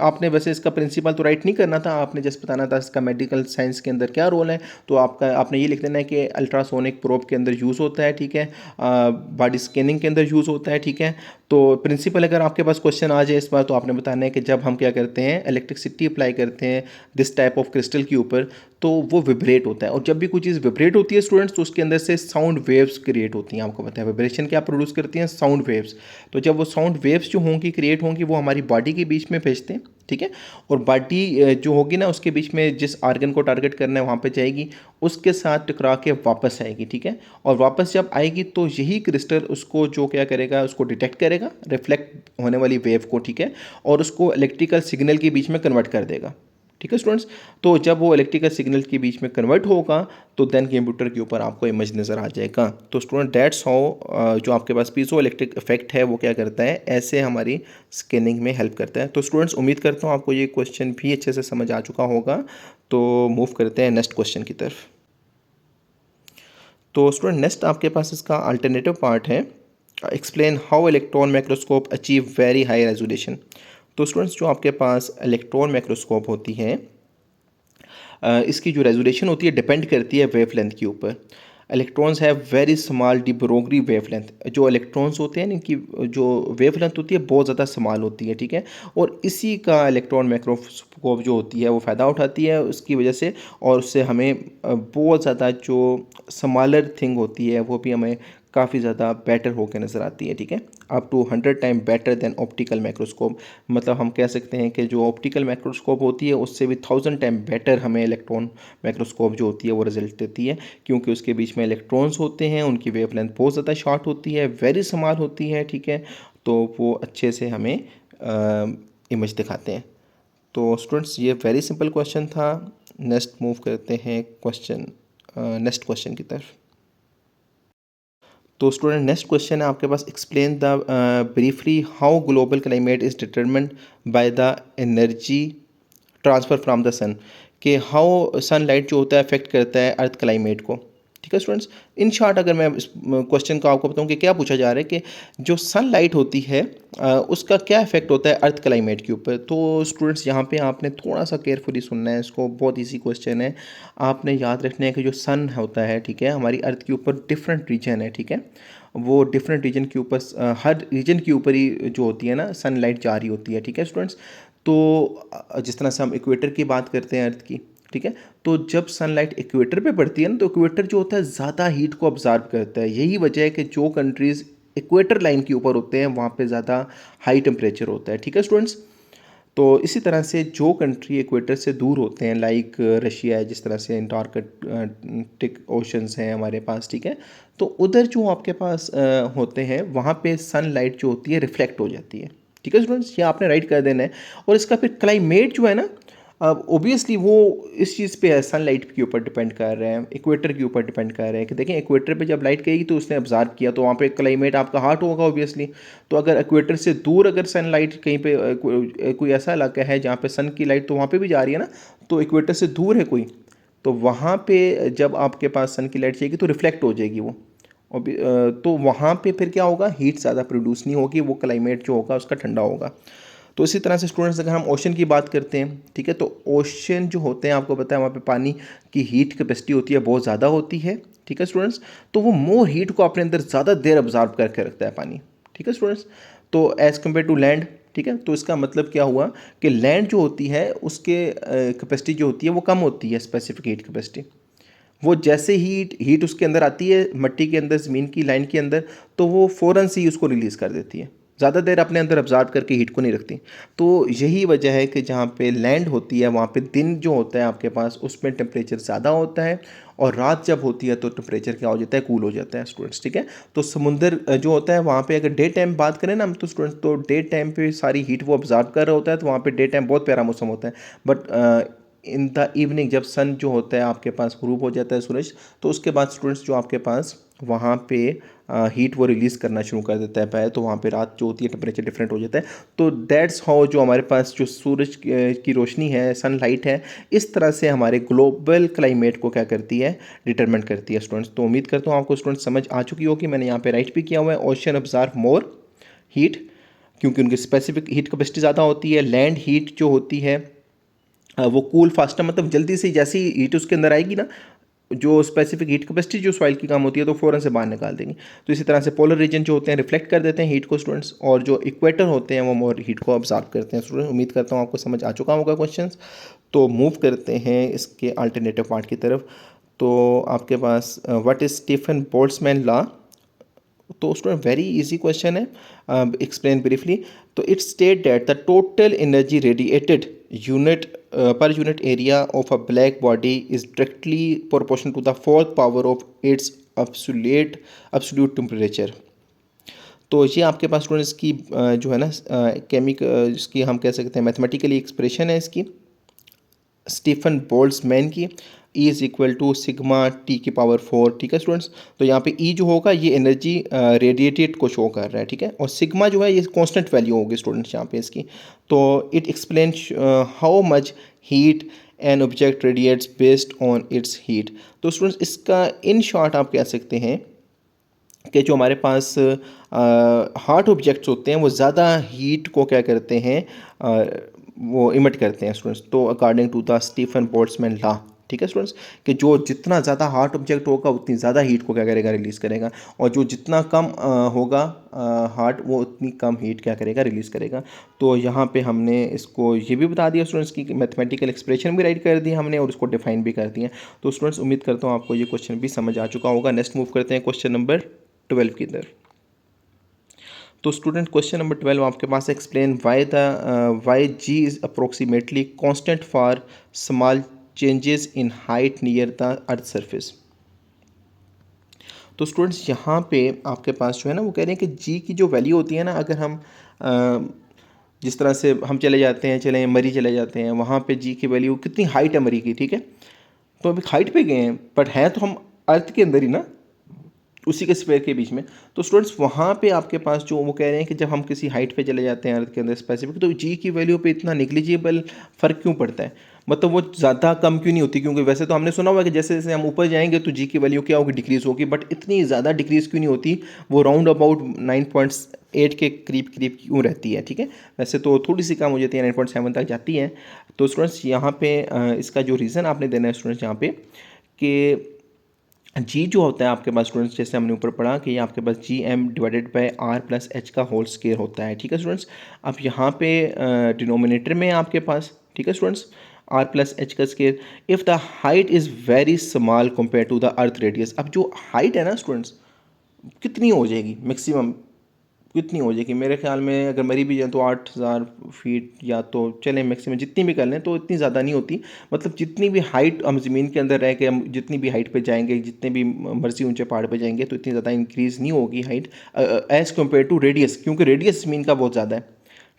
आपने वैसे इसका प्रिंसिपल तो राइट नहीं करना था, आपने जस्ट बताना था इसका मेडिकल साइंस के अंदर क्या रोल है। तो आपने ये लिख देना है कि अल्ट्रासोनिक प्रोब के अंदर यूज़ होता है, ठीक है, बॉडी स्कैनिंग के अंदर यूज़ होता है, ठीक है। तो प्रिंसिपल अगर आपके पास क्वेश्चन आ जाए इस बार, तो आपने बताना है कि जब हम क्या करते हैं, इलेक्ट्रिसिटी अप्लाई करते हैं दिस टाइप ऑफ क्रिस्टल के ऊपर, तो वो विब्रेट होता है। और जब भी कोई चीज़ विब्रेट होती है स्टूडेंट्स, तो उसके अंदर से साउंड वेव्स क्रिएट होती हैं। आपको पता है वाइब्रेशन क्या प्रोड्यूस करती हैं, साउंड वेव्स। तो जब वो साउंड वेव्स जो होंगी क्रिएट होंगी, वो हमारी बॉडी के बीच में भेजते हैं, ठीक है। और बॉडी जो होगी ना, उसके बीच में जिस आर्गन को टारगेट करना है वहाँ पे जाएगी, उसके साथ टकरा के वापस आएगी, ठीक है। और वापस जब आएगी तो यही क्रिस्टल उसको जो क्या करेगा, उसको डिटेक्ट करेगा रिफ्लेक्ट होने वाली वेव को, ठीक है, और उसको इलेक्ट्रिकल सिग्नल के बीच में कन्वर्ट कर देगा, ठीक है स्टूडेंट्स। तो जब वो इलेक्ट्रिकल सिग्नल के बीच में कन्वर्ट होगा, तो देन कंप्यूटर के ऊपर आपको इमेज नज़र आ जाएगा। तो स्टूडेंट दैट्स हाउ जो आपके पास पीजो इलेक्ट्रिक इफेक्ट है वो क्या करता है, ऐसे हमारी स्कैनिंग में हेल्प करता है। तो स्टूडेंट्स उम्मीद करता हूँ आपको ये क्वेश्चन भी अच्छे से समझ आ चुका होगा। तो मूव करते हैं नेक्स्ट क्वेश्चन की तरफ। तो स्टूडेंट नेक्स्ट आपके पास इसका अल्टरनेटिव पार्ट है, explain how electron microscope achieve very high resolution. तो स्टूडेंट्स जो आपके पास इलेक्ट्रॉन माइक्रोस्कोप होती है, इसकी जो रेजोल्यूशन होती है डिपेंड करती है वेवलेंथ के ऊपर। Electrons have very small de Broglie wavelength. जो इलेक्ट्रॉन्स होते हैं इनकी जो वेवलेंथ होती है बहुत ज़्यादा स्मॉल होती है, ठीक है। और इसी का इलेक्ट्रॉन माइक्रोस्कोप जो होती है वो फ़ायदा उठाती है उसकी वजह से, और उससे हमें बहुत ज़्यादा जो स्मॉलर थिंग होती है वो भी हमें काफ़ी ज़्यादा बेटर होकर नज़र आती है, ठीक है। Up to 100 time better than optical microscope. मतलब हम कह सकते हैं कि जो ऑप्टिकल माइक्रोस्कोप होती है उससे भी 1000 टाइम बेटर हमें इलेक्ट्रॉन माइक्रोस्कोप जो होती है वो रिजल्ट देती है, क्योंकि उसके बीच में इलेक्ट्रॉन्स होते हैं, उनकी वेवलेंथ बहुत ज़्यादा शॉर्ट होती है, वेरी स्मॉल होती है, ठीक है। तो वो अच्छे से हमें इमेज दिखाते हैं। तो स्टूडेंट्स ये वेरी सिंपल क्वेश्चन था। नेक्स्ट मूव करते हैं नेक्स्ट क्वेश्चन की तरफ। तो स्टूडेंट नेक्स्ट क्वेश्चन है आपके पास, explain the briefly how global climate is determined by the energy transfer from the sun, कि हाउ सनलाइट जो होता है अफेक्ट करता है अर्थ क्लाइमेट को, ठीक है स्टूडेंट्स। इन शॉर्ट अगर मैं इस क्वेश्चन को आपको बताऊं कि क्या पूछा जा रहा है कि जो सनलाइट होती है उसका क्या इफेक्ट होता है अर्थ क्लाइमेट के ऊपर। तो स्टूडेंट्स यहाँ पे आपने थोड़ा सा केयरफुली सुनना है इसको, बहुत इजी क्वेश्चन है। आपने याद रखना है कि जो सन होता है, ठीक है, हमारी अर्थ के ऊपर डिफरेंट रीजन है, ठीक है। वो डिफरेंट रीजन के ऊपर हर रीजन के ऊपर ही जो होती है ना सनलाइट जा रही होती है, ठीक है स्टूडेंट्स। तो जिस तरह से हम इक्वेटर की बात करते हैं अर्थ की, ठीक है, तो जब सनलाइट इक्वेटर पे पड़ती है ना, तो इक्वेटर जो होता है ज़्यादा हीट को ऑब्जर्व करता है। यही वजह है कि जो कंट्रीज़ इक्वेटर लाइन के ऊपर होते हैं वहाँ पे ज़्यादा हाई टेम्परेचर होता है, ठीक है स्टूडेंट्स। तो इसी तरह से जो कंट्री इक्वेटर से दूर होते हैं, लाइक रशिया है, जिस तरह से अंटार्कटिक ओशंस हैं हमारे पास, ठीक है, तो उधर जो आपके पास होते हैं वहाँ पे सनलाइट जो होती है रिफ्लेक्ट हो जाती है, ठीक है स्टूडेंट्स, ये आपने राइट कर देना है। और इसका फिर क्लाइमेट जो है ना, अब ओबियसली वो इस चीज़ पे है, सनलाइट के ऊपर डिपेंड कर रहे हैं, इक्वेटर के ऊपर डिपेंड कर रहे हैं कि देखें इक्वेटर पे जब लाइट गई तो उसने ऑब्जर्व किया, तो वहाँ पे क्लाइमेट आपका हॉट होगा ओबियसली। तो अगर इक्वेटर से दूर अगर सनलाइट कहीं पे कोई ऐसा इलाका है जहाँ पे सन की लाइट तो वहाँ पे भी जा रही है ना, तो इक्वेटर से दूर है कोई, तो वहाँ पे जब आपके पास सन की लाइट जाएगी तो रिफ्लेक्ट हो जाएगी वो, तो वहाँ पे फिर क्या होगा, हीट ज़्यादा प्रोड्यूस नहीं होगी, वो क्लाइमेट जो होगा उसका ठंडा होगा। तो इसी तरह से स्टूडेंट्स अगर हम ओशन की बात करते हैं, ठीक है, तो ओशन जो होते हैं आपको पता है वहाँ पे पानी की हीट कैपेसिटी होती है बहुत ज़्यादा होती है, ठीक है स्टूडेंट्स। तो वो मोर हीट को अपने अंदर ज़्यादा देर ऑब्जर्व करके रखता है पानी, ठीक है स्टूडेंट्स। तो एज़ कम्पेयर टू लैंड, ठीक है, तो इसका मतलब क्या हुआ कि लैंड जो होती है उसके कैपेसिटी जो होती है वो कम होती है, स्पेसिफिक हीट कैपेसिटी। वो जैसे हीट उसके अंदर आती है, मिट्टी के अंदर, ज़मीन की लाइन के अंदर, तो वो फ़ौरन से ही उसको रिलीज़ कर देती है, ज़्यादा देर अपने अंदर ऑब्जर्व करके हीट को नहीं रखती। तो यही वजह है कि जहाँ पे लैंड होती है वहाँ पे दिन जो होता है आपके पास उसमें टेम्परेचर ज़्यादा होता है, और रात जब होती है तो टेम्परेचर क्या हो जाता है, कूल हो जाता है स्टूडेंट्स, ठीक है। तो समुंदर जो होता है वहाँ पे अगर डे टाइम बात करें ना हम, तो स्टूडेंट्स तो डे टाइम पे सारी हीट वो ऑब्जर्व कर रहा होता है, तो वहाँ पे डे टाइम बहुत प्यारा मौसम होता है। बट इन द इवनिंग जब सन जो होता है आपके पास ग्रूप हो जाता है सूरज, तो उसके बाद स्टूडेंट्स जो आपके पास वहाँ पे हीट वो रिलीज़ करना शुरू कर देता है पहले, तो वहाँ पे रात जो होती है टेम्परेचर डिफरेंट हो जाता है। तो दैट्स हाउ जो हमारे पास जो सूरज की रोशनी है, सनलाइट है, इस तरह से हमारे ग्लोबल क्लाइमेट को क्या करती है, डिटरमिन करती है स्टूडेंट्स। तो उम्मीद करता हूँ आपको स्टूडेंट्स समझ आ चुकी होगी। मैंने यहाँ पे राइट भी किया हुआ है, ओशन ऑब्जर्व मोर हीट, क्योंकि उनकी स्पेसिफिक हीट कैपेसिटी ज़्यादा होती है। लैंड हीट जो होती है वो कूल फास्टर, मतलब जल्दी से जैसे ही हीट उसके अंदर आएगी ना, जो स्पेसिफिक हीट कैपेसिटी जो सॉइल की कम होती है तो फ़ौरन से बाहर निकाल देंगे। तो इसी तरह से पोलर रीजन जो होते हैं रिफ्लेक्ट कर देते हैं हीट को स्टूडेंट्स, और जो इक्वेटर होते हैं वो मोर हीट को ऑब्जर्व करते हैं स्टूडेंट्स। उम्मीद करता हूँ आपको समझ आ चुका होगा क्वेश्चन। तो मूव करते हैं इसके अल्टरनेटिव पार्ट की तरफ। तो आपके पास what is Stefan Boltzmann law. तो स्टूडेंट वेरी इजी क्वेश्चन है, एक्सप्लेन ब्रीफली। तो it state that the total energy radiated unit per unit area of a black body is directly proportional to the fourth power of its absolute temperature। तो ये आपके पास students की जो है ना इसकी हम कह सकते हैं मैथमेटिकली एक्सप्रेशन है इसकी, स्टीफन बोल्ट्जमैन की। E is equal to sigma T की पावर 4, ठीक है स्टूडेंट्स। तो यहाँ पे E जो होगा ये एनर्जी रेडिएटेड को शो कर रहा है, ठीक है, और सिग्मा जो है ये कांस्टेंट वैल्यू होगी स्टूडेंट्स यहाँ पे इसकी। तो it explain how much heat an object radiates based on it's heat. तो स्टूडेंट्स इसका इन शॉर्ट आप कह सकते हैं कि जो हमारे पास हार्ड ऑब्जेक्ट्स होते हैं वो ज़्यादा हीट को क्या करते हैं, वो इमिट करते हैं स्टूडेंट्स। तो according to the Stefan Boltzmann law, ठीक है स्टूडेंट्स, कि जो जितना ज़्यादा हार्ड ऑब्जेक्ट होगा उतनी ज़्यादा हीट को क्या करेगा, रिलीज़ करेगा, और जो जितना कम होगा हार्ड वो उतनी कम हीट क्या करेगा, रिलीज़ करेगा। तो यहाँ पे हमने इसको ये भी बता दिया स्टूडेंट्स की मैथमेटिकल एक्सप्रेशन भी राइट कर दी हमने, और उसको डिफाइन भी कर दिया। तो स्टूडेंट्स उम्मीद करता हूँ आपको ये क्वेश्चन भी समझ आ चुका होगा। नेक्स्ट मूव करते हैं क्वेश्चन नंबर 12 की तरफ। तो स्टूडेंट क्वेश्चन नंबर 12 आपके पास explain why g is approximately constant for small changes in height near the earth surface. तो स्टूडेंट्स यहाँ पे आपके पास जो है ना वो कह रहे हैं कि जी की जो वैल्यू होती है ना, अगर हम जिस तरह से हम चले जाते हैं, चले मरी चले जाते हैं, वहाँ पे जी की वैल्यू कितनी हाइट है मरी की, ठीक है। तो अभी हाइट पे गए हैं बट हैं तो हम अर्थ के अंदर ही ना, उसी के स्फीयर के बीच में। तो स्टूडेंट्स वहाँ पे आपके पास जो वो कह रहे हैं कि जब हम किसी हाइट पे चले जाते हैं अर्थ के अंदर स्पेसिफिक, तो जी की वैल्यू पे इतना निग्लिजिबल फ़र्क क्यों पड़ता है, मतलब वो ज़्यादा कम क्यों नहीं होती। क्योंकि वैसे तो हमने सुना हुआ है कि जैसे जैसे हम ऊपर जाएंगे तो जी की वैल्यू क्या होगी, डिक्रीज़ होगी, बट इतनी ज़्यादा डिक्रीज़ क्यों नहीं होती, वो राउंड अबाउट 9.8 के करीब करीब क्यों रहती है, ठीक है। वैसे तो थोड़ी सी कम हो जाती है, 9.7 तक जाती है। तो स्टूडेंट्स यहाँ पे इसका जो रीज़न आपने देना है स्टूडेंट्स यहाँ पे, कि जी जो होता है आपके पास स्टूडेंट्स, जैसे हमने ऊपर पढ़ा कि ये आपके पास G M divided by R plus H का होल स्क्वायर होता है, ठीक है स्टूडेंट्स। अब यहाँ पे डिनोमिनेटर में आपके पास, ठीक है स्टूडेंट्स, आर प्लस एच का square if the height is very small compare to the earth radius. अब जो हाइट है ना स्टूडेंट्स कितनी हो जाएगी, मैक्सिमम कितनी हो जाएगी, मेरे ख्याल में अगर मरी भी जाए तो 8,000 फीट, या तो चलें मैक्सिमम जितनी भी कर लें तो इतनी ज़्यादा नहीं होती। मतलब जितनी भी हाइट हम ज़मीन के अंदर रह के हम जितनी भी हाइट पे जाएंगे, जितने भी मर्जी ऊंचे पहाड़ पे जाएंगे, तो इतनी ज़्यादा इंक्रीज़ नहीं होगी height as compare to radius, क्योंकि रेडियस ज़मीन का बहुत ज़्यादा है,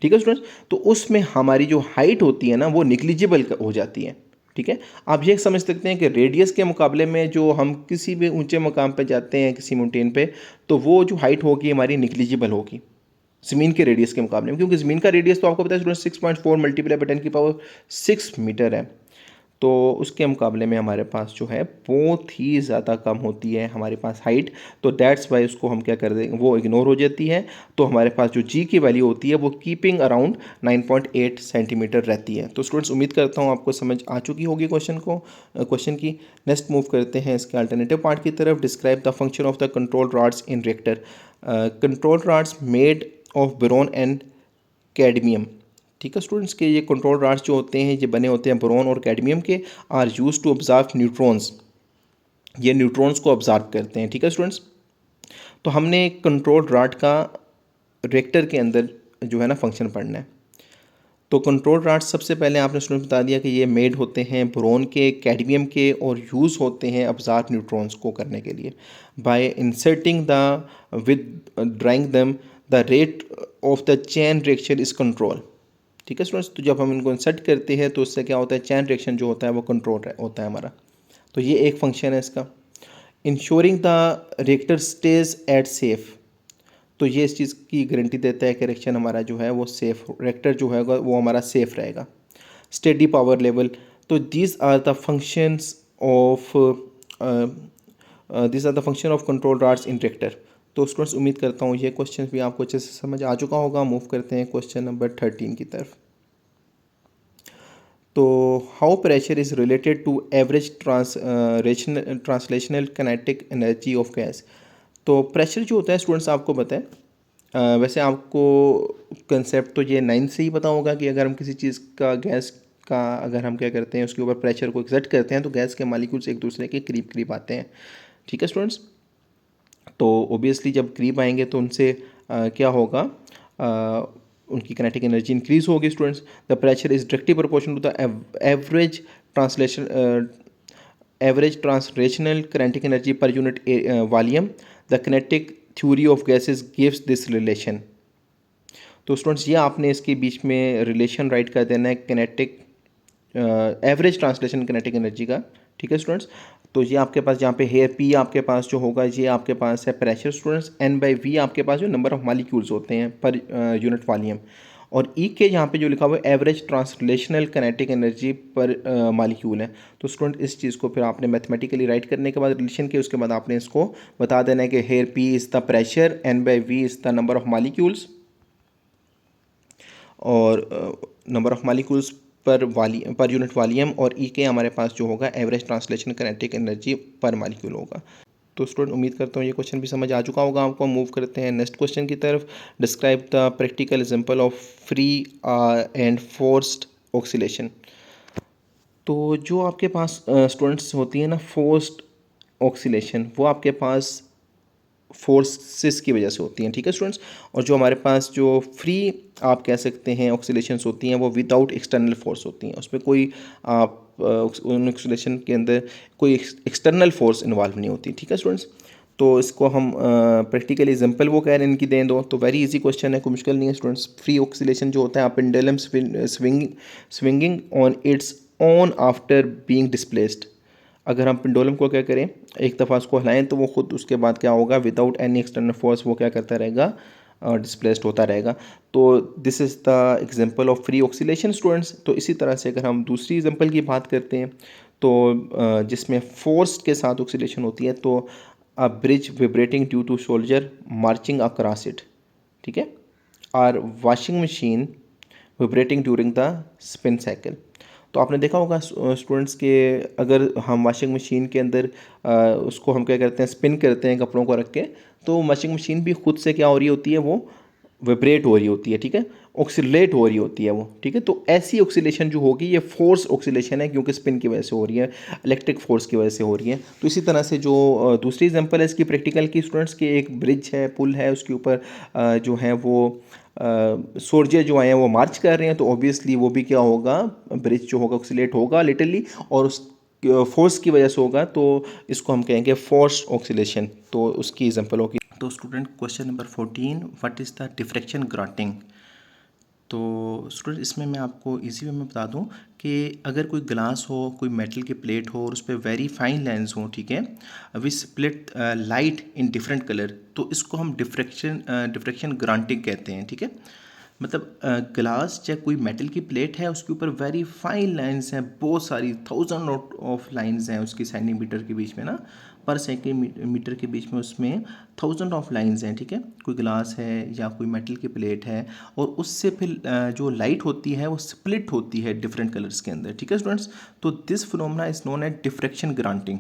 ठीक है स्टूडेंट्स। तो उसमें हमारी जो हाइट होती है ना वो निग्लिजिबल हो जाती है, ठीक है। आप ये समझ सकते हैं कि रेडियस के मुकाबले में जो हम किसी भी ऊंचे मकाम पे जाते हैं किसी माउंटेन पे, तो वो जो हाइट होगी हमारी निग्लिजिबल होगी ज़मीन के रेडियस के मुकाबले में, क्योंकि ज़मीन का रेडियस तो आपको पता है स्टूडेंट 6.4 मल्टीप्लाई बाई 10 की पावर 6 मीटर है। तो उसके मुकाबले में हमारे पास जो है बहुत ही ज़्यादा कम होती है हमारे पास हाइट। तो दैट्स वाई उसको हम क्या कर देंगे, वो इग्नोर हो जाती है। तो हमारे पास जो जी की वैल्यू होती है वो कीपिंग अराउंड 9.8 सेंटीमीटर रहती है। तो स्टूडेंट्स उम्मीद करता हूँ आपको समझ आ चुकी होगी क्वेश्चन की। नेक्स्ट मूव करते हैं इसके अल्टरनेटिव पार्ट की तरफ। Describe the function of the control rods in reactor. Control rods made of boron and cadmium, ठीक है स्टूडेंट्स, के ये कंट्रोल रॉड्स जो होते हैं ये बने होते हैं बोरोन और कैडमियम के। Are use to observe neutrons, ये न्यूट्रॉन्स को ऑब्जर्व करते हैं, ठीक है स्टूडेंट्स। तो हमने कंट्रोल रॉड का रिएक्टर के अंदर जो है ना फंक्शन पढ़ना है। तो कंट्रोल रॉड्स सबसे पहले आपने स्टूडेंट बता दिया कि ये मेड होते हैं बोरोन के, कैडमियम के, और यूज़ होते हैं अब्जॉर्ब न्यूट्रॉन्स को करने के लिए। Bye inserting the with drawing them the rate of the chain reaction is control. ठीक है स्टूडेंट्स, तो जब हम इनको इंसर्ट करते हैं तो उससे क्या होता है, चेन रिएक्शन जो होता है वो कंट्रोल होता है हमारा। तो ये एक फंक्शन है इसका। Ensuring the reactor stage at safe, तो ये इस चीज़ की गारंटी देता है कि रिएक्शन हमारा जो है वो सेफ, रिएक्टर जो है वो हमारा सेफ रहेगा। स्टेडी पावर लेवल, तो these are the functions of this are the function of control rods in reactor. तो स्टूडेंट्स उम्मीद करता हूँ ये क्वेश्चन भी आपको अच्छे से समझ आ चुका होगा। मूव करते हैं क्वेश्चन नंबर 13 की तरफ। तो how pressure is related to average translational kinetic energy of gas. तो प्रेशर जो होता है स्टूडेंट्स आपको पता है, वैसे आपको कंसेप्ट तो ये 9 से ही पता होगा कि अगर हम किसी चीज़ का गैस का अगर हम क्या करते हैं उसके ऊपर प्रेशर को एक्सर्ट करते हैं तो गैस के मॉलिक्यूल्स एक दूसरे के करीब करीब आते हैं। ठीक है स्टूडेंट्स, तो ओबियसली जब करीब आएंगे तो उनसे क्या होगा, उनकी काइनेटिक एनर्जी इंक्रीज होगी students. The pressure is directly proportional to the average translation average translational kinetic energy per unit volume. The kinetic theory of gases gives this relation. तो स्टूडेंट्स ये आपने इसके बीच में रिलेशन राइट कर देना है kinetic average translation kinetic energy का। ठीक है स्टूडेंट्स, तो ये आपके पास जहाँ पे है पी आपके पास जो होगा ये आपके पास है pressure students, N by V आपके पास जो नंबर ऑफ मॉलिक्यूल्स होते हैं पर यूनिट वॉल्यूम, और ई के यहाँ पे जो लिखा हुआ है average translational kinetic energy per molecule है। तो स्टूडेंट इस चीज़ को फिर आपने मैथमेटिकली राइट करने के बाद रिलेशन के उसके बाद आपने इसको बता देना है कि here p is the pressure, N by V is the number of molecules, और number of molecules per unit volume, और ई के हमारे पास जो होगा average translation kinetic energy per molecule होगा। तो स्टूडेंट उम्मीद करता हूँ ये क्वेश्चन भी समझ आ चुका होगा आपको। मूव करते हैं नेक्स्ट क्वेश्चन की तरफ। Describe the practical example of free and forced oscillation. तो जो आपके पास स्टूडेंट्स होती है ना फोर्स्ड ऑक्सीलेशन, वो आपके पास फोर्सेस की वजह से होती हैं। ठीक है स्टूडेंट्स, और जो हमारे पास जो फ्री आप कह सकते हैं ऑक्सीलेशंस होती हैं वो विदाउट एक्सटर्नल फोर्स होती हैं, उसमें कोई आप उन ऑक्सीलेशन के अंदर कोई एक्सटर्नल फोर्स इन्वॉल्व नहीं होती। ठीक है स्टूडेंट्स, तो इसको हम प्रैक्टिकल एग्जांपल वो कह रहे हैं इनकी दें दो, तो वेरी इजी क्वेश्चन है, कोई मुश्किल नहीं है स्टूडेंट्स। फ्री ऑक्सीलेशन जो होता है pendulum swinging on its own after being displaced. अगर हम पेंडुलम को क्या करें, एक दफ़ा उसको हिलाएं तो वो खुद उसके बाद क्या होगा, विदाउट एनी एक्सटर्नल फोर्स वो क्या करता रहेगा, डिस्प्लेस्ड होता रहेगा। तो this is the example of free oscillation students. तो इसी तरह से अगर हम दूसरी एग्जांपल की बात करते हैं तो जिसमें फोर्स के साथ ऑक्सीलेशन होती है, तो a bridge vibrating due to soldier marching across it. ठीक है, और washing machine vibrating during the spin cycle. तो आपने देखा होगा स्टूडेंट्स के अगर हम वॉशिंग मशीन के अंदर उसको हम क्या करते हैं, स्पिन करते हैं कपड़ों को रख के, तो वॉशिंग मशीन भी खुद से क्या हो रही होती है, वो वाइब्रेट हो रही होती है। ठीक है, ऑक्सीलेट हो रही होती है वो। ठीक है, तो ऐसी ऑक्सीलेशन जो होगी ये फोर्स ऑक्सीलेशन है, क्योंकि स्पिन की वजह से हो रही है, इलेक्ट्रिक फोर्स की वजह से हो रही है। तो इसी तरह से जो दूसरी एग्जांपल है इसकी प्रैक्टिकल की स्टूडेंट्स की, एक ब्रिज है, पुल है, उसके ऊपर जो है वो सोल्जर जो आए हैं वो मार्च कर रहे हैं, तो ऑब्वियसली वो भी क्या होगा, ब्रिज जो होगा ऑक्सीलेट होगा लिटरली, और उस फोर्स की वजह से होगा, तो इसको हम कहेंगे फोर्स ऑक्सीलेशन। तो उसकी एग्जांपल होगी। तो student question number 14, what is the diffraction grating. तो स्टूडेंट इसमें मैं आपको इजी वे में बता दूं कि अगर कोई ग्लास हो, कोई मेटल की प्लेट हो और उस पर वेरी फाइन लाइंस हो, ठीक है, we split light in different colour, तो इसको हम डिफ्रैक्शन ग्रांटिंग कहते हैं। ठीक है, मतलब ग्लास चाहे कोई मेटल की प्लेट है, उसके ऊपर वेरी फाइन लाइंस हैं, बहुत सारी थाउजेंड ऑफ लाइंस हैं उसकी सेंटीमीटर के बीच में ना, पर सेंटीमीटर के बीच में उसमें थाउजेंड ऑफ लाइंस हैं। ठीक है, कोई ग्लास है या कोई मेटल की प्लेट है, और उससे फिर जो लाइट होती है वो स्प्लिट होती है डिफरेंट कलर्स के अंदर। ठीक है स्टूडेंट्स, तो this phenomena is known as diffraction granting.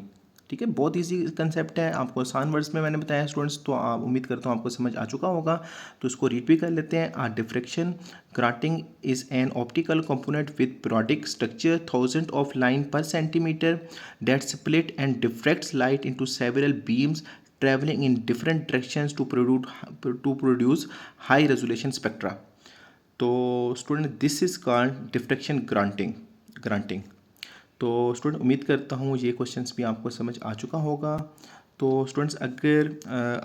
ठीक है, बहुत इजी कंसेप्ट है, आपको आसान वर्ड्स में मैंने बताया स्टूडेंट्स, तो आप उम्मीद करता हूँ आपको समझ आ चुका होगा। तो इसको रीड भी कर लेते हैं। A diffraction grating is an optical component with periodic structure thousand of line per centimetre that split and diffracts light into several beams traveling in different directions to produce high resolution spectra. तो student this is called diffraction granting. तो student उम्मीद करता हूँ ये questions भी आपको समझ आ चुका होगा। तो स्टूडेंट्स अगर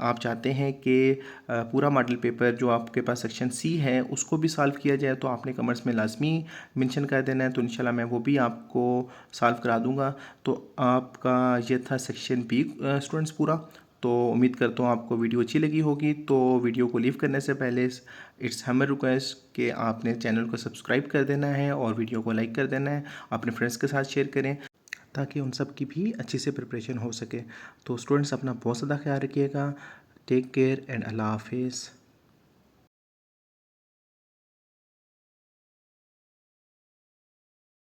आप चाहते हैं कि पूरा मॉडल पेपर जो आपके पास सेक्शन सी है उसको भी सॉल्व किया जाए तो आपने कमेंट्स में लाजमी मेंशन कर देना है, तो इंशाल्लाह मैं वो भी आपको सॉल्व करा दूंगा। तो आपका ये था सेक्शन बी स्टूडेंट्स पूरा। तो उम्मीद करता हूँ आपको वीडियो अच्छी लगी होगी। तो वीडियो को लीव करने से पहले इट्स हमर रिक्वेस्ट कि आपने चैनल को सब्सक्राइब कर देना है और वीडियो को लाइक कर देना है, अपने फ्रेंड्स के साथ शेयर करें ताकि उन सब की भी अच्छी से प्रिपरेशन हो सके। तो स्टूडेंट्स अपना बहुत ज़्यादा ख्याल रखिएगा। टेक केयर एंड अल्लाह हाफिज़।